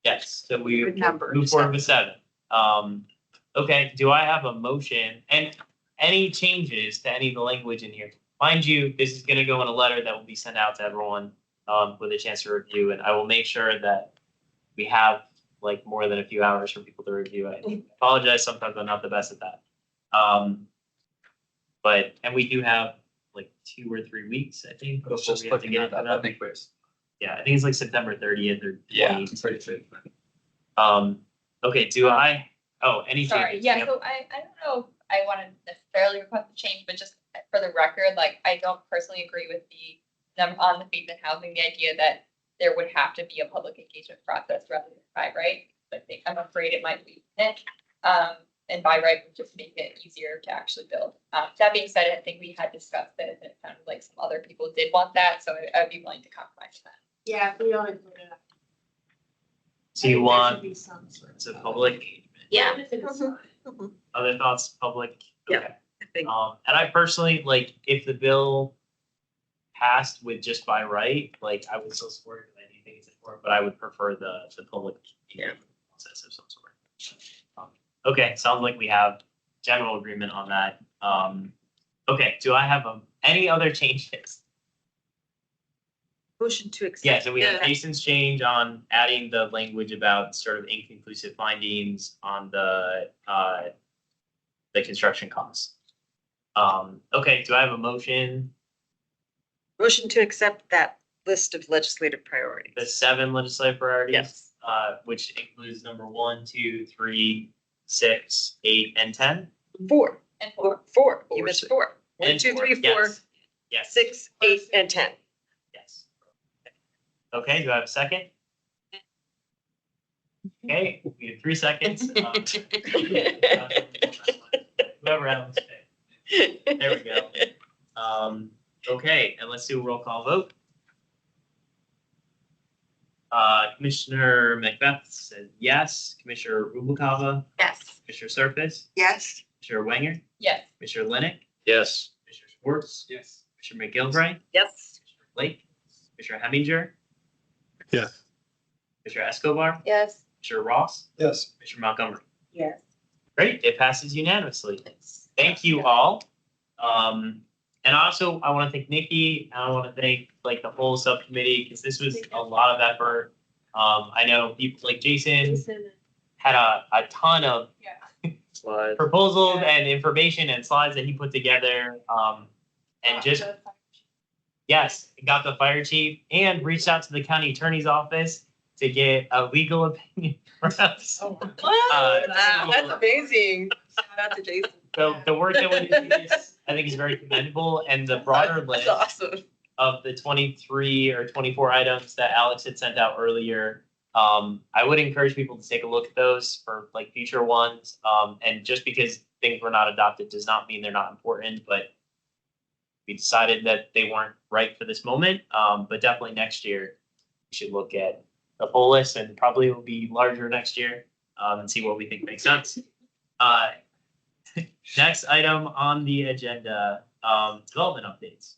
Yes. So we Good number. move forward with 7. Okay. Do I have a motion and any changes to any of the language in here? Mind you, this is going to go in a letter that will be sent out to everyone with a chance to review, and I will make sure that we have more than a few hours for people to review it. I apologize. Sometimes I'm not the best at that. And we do have 2 or 3 weeks, I think. I was before just we have to looking get at into that. I think it's. Yeah, I think it's September 30th or 20th. Pretty soon. Okay, do I? Oh, any Sorry, changes? yeah, Yep. so I don't know if I want to necessarily request a change, but just for the record, I don't personally agree with the them on the faith in housing, the idea that there would have to be a public engagement process rather than by right. I think I'm afraid it might be it. And by right would just make it easier to actually build. That being said, I think we had discussed it, and it sounded like some other people did want that, so I'd be willing to compromise that. Yeah, we don't include it. So you want Be some sort it's a public, Yeah. other thoughts, public? Yeah, Okay. I think. And I personally, like, if the bill passed with just by right, like, I would still support it, I do think it's important, but I would prefer the public process of some sort. Okay, sounds like we have general agreement on that. Okay, do I have any other changes? Motion to accept. Yeah, so we have Jason's change on adding the language about sort of inconclusive findings on the construction costs. Okay, do I have a motion? Motion to accept that list of legislative priorities. The 7 legislative priorities? Yes. Which includes number 1, 2, 3, 6, 8, and 10? 4. And Four. You missed 4. 1, And 2, 3, 4, yes. Yes. 6, 8, and 10. Yes. Okay, do I have a second? Okay, we have 3 seconds. Whoever else. There we go. Okay, and let's do a roll call vote. Commissioner Macbeth says yes. Commissioner Rubalcava, Yes. Commissioner Surface, Yes. Commissioner Wenger, Yes. Commissioner Lennick, Yes. Commissioner Schwartz, Yes. Commissioner McGilvray, Yes. Commissioner Blake, Commissioner Heminger, Yes. Commissioner Escobar, Yes. Commissioner Ross, Yes. Commissioner Montgomery. Yes. Great, it passes unanimously. Thank you all. And also I want to thank Nikki. I want to thank like the whole subcommittee because this was a lot of effort. I know people like Jason had a ton of Slides. proposals and information and slides that he put together. And just yes, got the fire chief and reached out to the county attorney's office to get a legal opinion from us. That's amazing. Shout out to Jason. So the work that went into this, I think, is very commendable, and the broader list That's awesome. of the 23 or 24 items that Alex had sent out earlier. I would encourage people to take a look at those for like future ones. And just because things were not adopted does not mean they're not important, but we decided that they weren't right for this moment. But definitely next year, we should look at the full list, and probably will be larger next year, and see what we think makes sense. Next item on the agenda, development updates.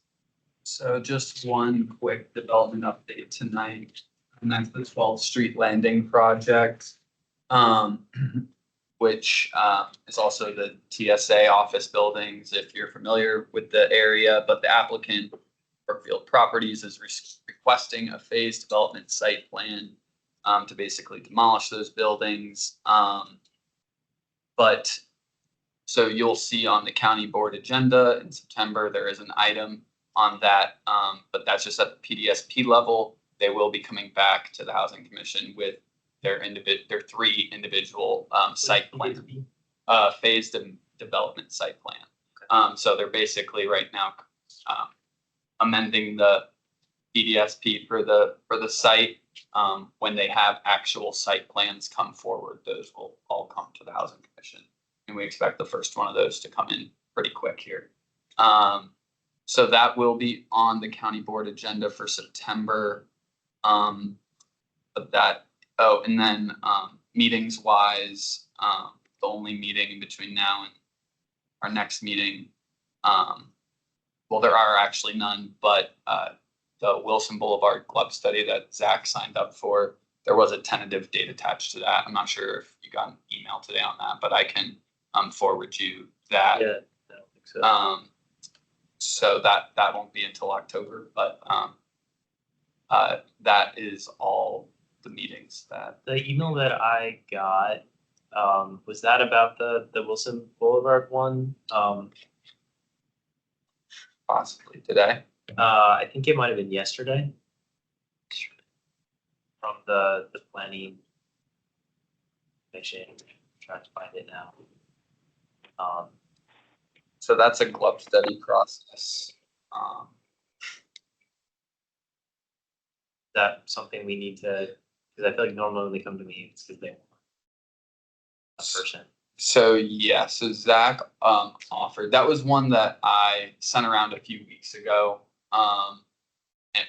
So just one quick development update tonight, and that's the 12th Street Landing project, which is also the TSA office buildings, if you're familiar with the area, but the applicant, Brookfield Properties, is requesting a phased development site plan to basically demolish those buildings. But so you'll see on the county board agenda in September, there is an item on that, but that's just at the PDSP level. They will be coming back to the Housing Commission with their 3 individual site plan, phased development site plan. So they're basically right now amending the PDSP for the site. When they have actual site plans come forward, those will all come to the Housing Commission. And we expect the first one of those to come in pretty quick here. So that will be on the county board agenda for September. But that, and then meetings wise, the only meeting in between now and our next meeting, well, there are actually none, but the Wilson Boulevard Club study that Zach signed up for, there was a tentative date attached to that. I'm not sure if you got an email today on that, but I can forward you that. Yeah, I don't think so. So that won't be until October, but that is all the meetings that. The email that I got, was that about the Wilson Boulevard one? Possibly today. I think it might have been yesterday. From the planning commission. Trying to find it now. So that's a club study process. that something we need to, because I feel like normally when they come to me, it's because they want a person. So yeah, so Zach offered, that was one that I sent around a few weeks ago.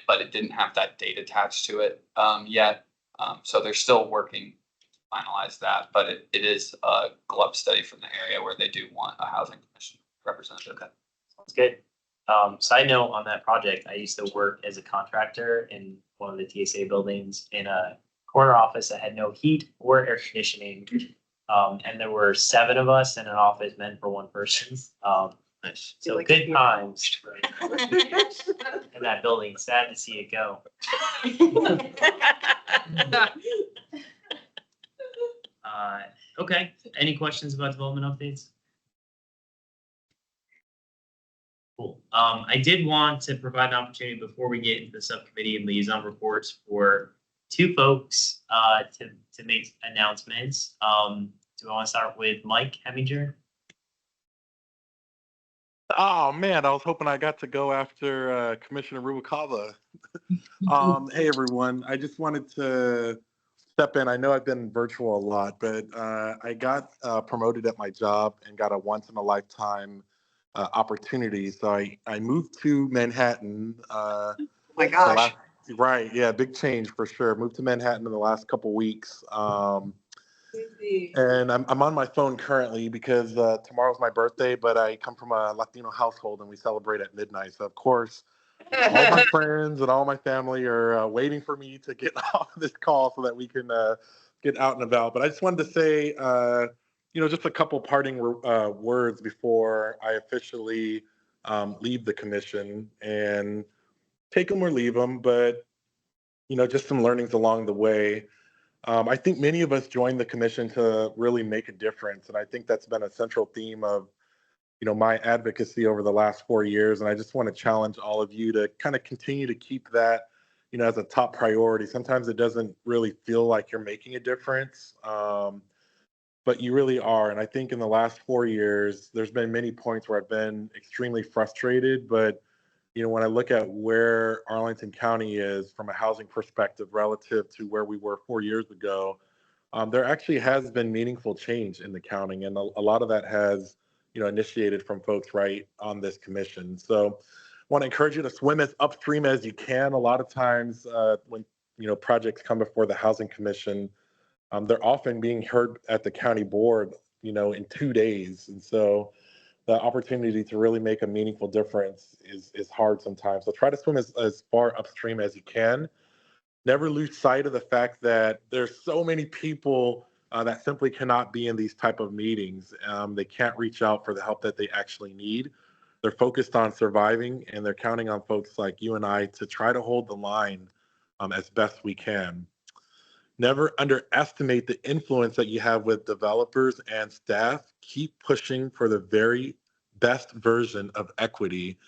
But it didn't have that date attached to it yet. So they're still working to finalize that, but it is a glove study from the area where they do want a housing commission representative. Okay, sounds good. Side note on that project, I used to work as a contractor in one of the TSA buildings in a corner office that had no heat or air conditioning. And there were 7 of us in an office meant for one person. Nice. So good times in that building. Sad to see it go. Okay. Any questions about development updates? Cool. I did want to provide an opportunity before we get into the subcommittee and liaison reports for 2 folks to make announcements. Do I want to start with Mike Heminger? Oh man, I was hoping I got to go after Commissioner Rubalcaba. Hey everyone, I just wanted to step in. I know I've been virtual a lot, but I got promoted at my job and got a once in a lifetime opportunity. So I moved to Manhattan. Oh my gosh. Right, yeah, big change for sure. Moved to Manhattan in the last couple weeks. And I'm on my phone currently because tomorrow's my birthday, but I come from a Latino household and we celebrate at midnight. So of course, all my friends and all my family are waiting for me to get off this call so that we can get out and about. But I just wanted to say, just a couple parting words before I officially leave the commission, and take them or leave them, but just some learnings along the way. I think many of us joined the commission to really make a difference, and I think that's been a central theme of my advocacy over the last 4 years. And I just want to challenge all of you to kind of continue to keep that as a top priority. Sometimes it doesn't really feel like you're making a difference, but you really are. And I think in the last 4 years, there's been many points where I've been extremely frustrated, but when I look at where Arlington County is from a housing perspective relative to where we were 4 years ago, there actually has been meaningful change in the county, and a lot of that has, initiated from folks right on this commission. So, I want to encourage you to swim as upstream as you can. A lot of times, when projects come before the Housing Commission, they're often being heard at the county board, in 2 days, and so the opportunity to really make a meaningful difference is hard sometimes. So try to swim as far upstream as you can. Never lose sight of the fact that there's so many people that simply cannot be in these type of meetings. They can't reach out for the help that they actually need. They're focused on surviving, and they're counting on folks like you and I to try to hold the line as best we can. Never underestimate the influence that you have with developers and staff. Keep pushing for the very best version of equity.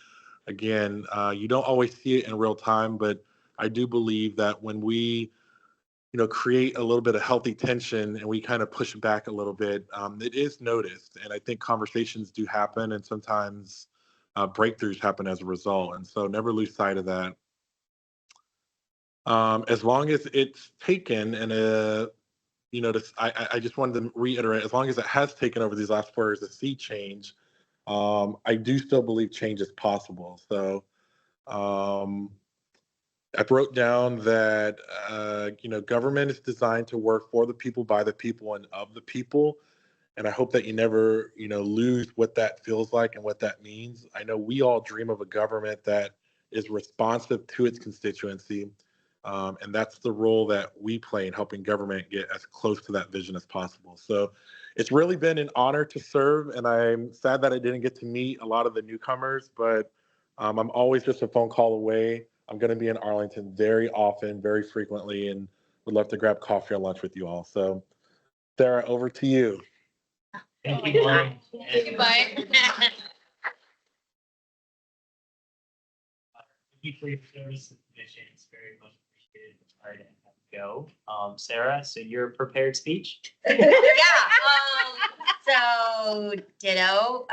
Again, you don't always see it in real time, but I do believe that when we, create a little bit of healthy tension and we kind of push back a little bit, it is noticed. And I think conversations do happen, and sometimes breakthroughs happen as a result. And so never lose sight of that. As long as it's taken, and I just wanted to reiterate, as long as it has taken over these last 4 years to see change, I do still believe change is possible. So I wrote down that government is designed to work for the people, by the people, and of the people. And I hope that you never lose what that feels like and what that means. I know we all dream of a government that is responsive to its constituency. And that's the role that we play in helping government get as close to that vision as possible. So it's really been an honor to serve, and I'm sad that I didn't get to meet a lot of the newcomers, but I'm always just a phone call away. I'm going to be in Arlington very often, very frequently, and would love to grab coffee or lunch with you all. So Sarah, over to you. Thank you, Mike. Goodbye. Thank you for your service to the commission. It's very much appreciated. Sorry to have to go. Sarah, so your prepared speech? So ditto.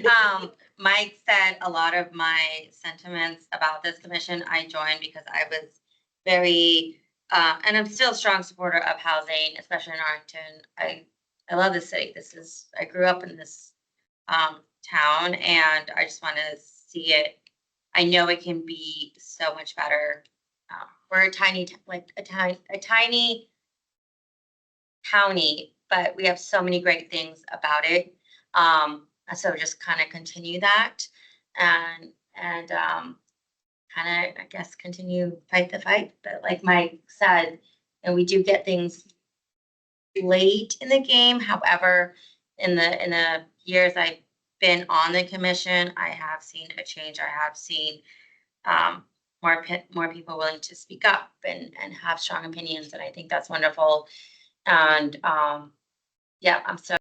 No. Mike said a lot of my sentiments about this commission. I joined because I was very, and I'm still a strong supporter of housing, especially in Arlington. I love this city. I grew up in this town, and I just want to see it. I know it can be so much better. We're a tiny county, but we have so many great things about it. So just kind of continue that, and kind of, I guess, continue fight the fight. But like Mike said, and we do get things late in the game. However, in the years I've been on the commission, I have seen a change. I have seen more people willing to speak up and have strong opinions, and I think that's wonderful. And yeah, I'm so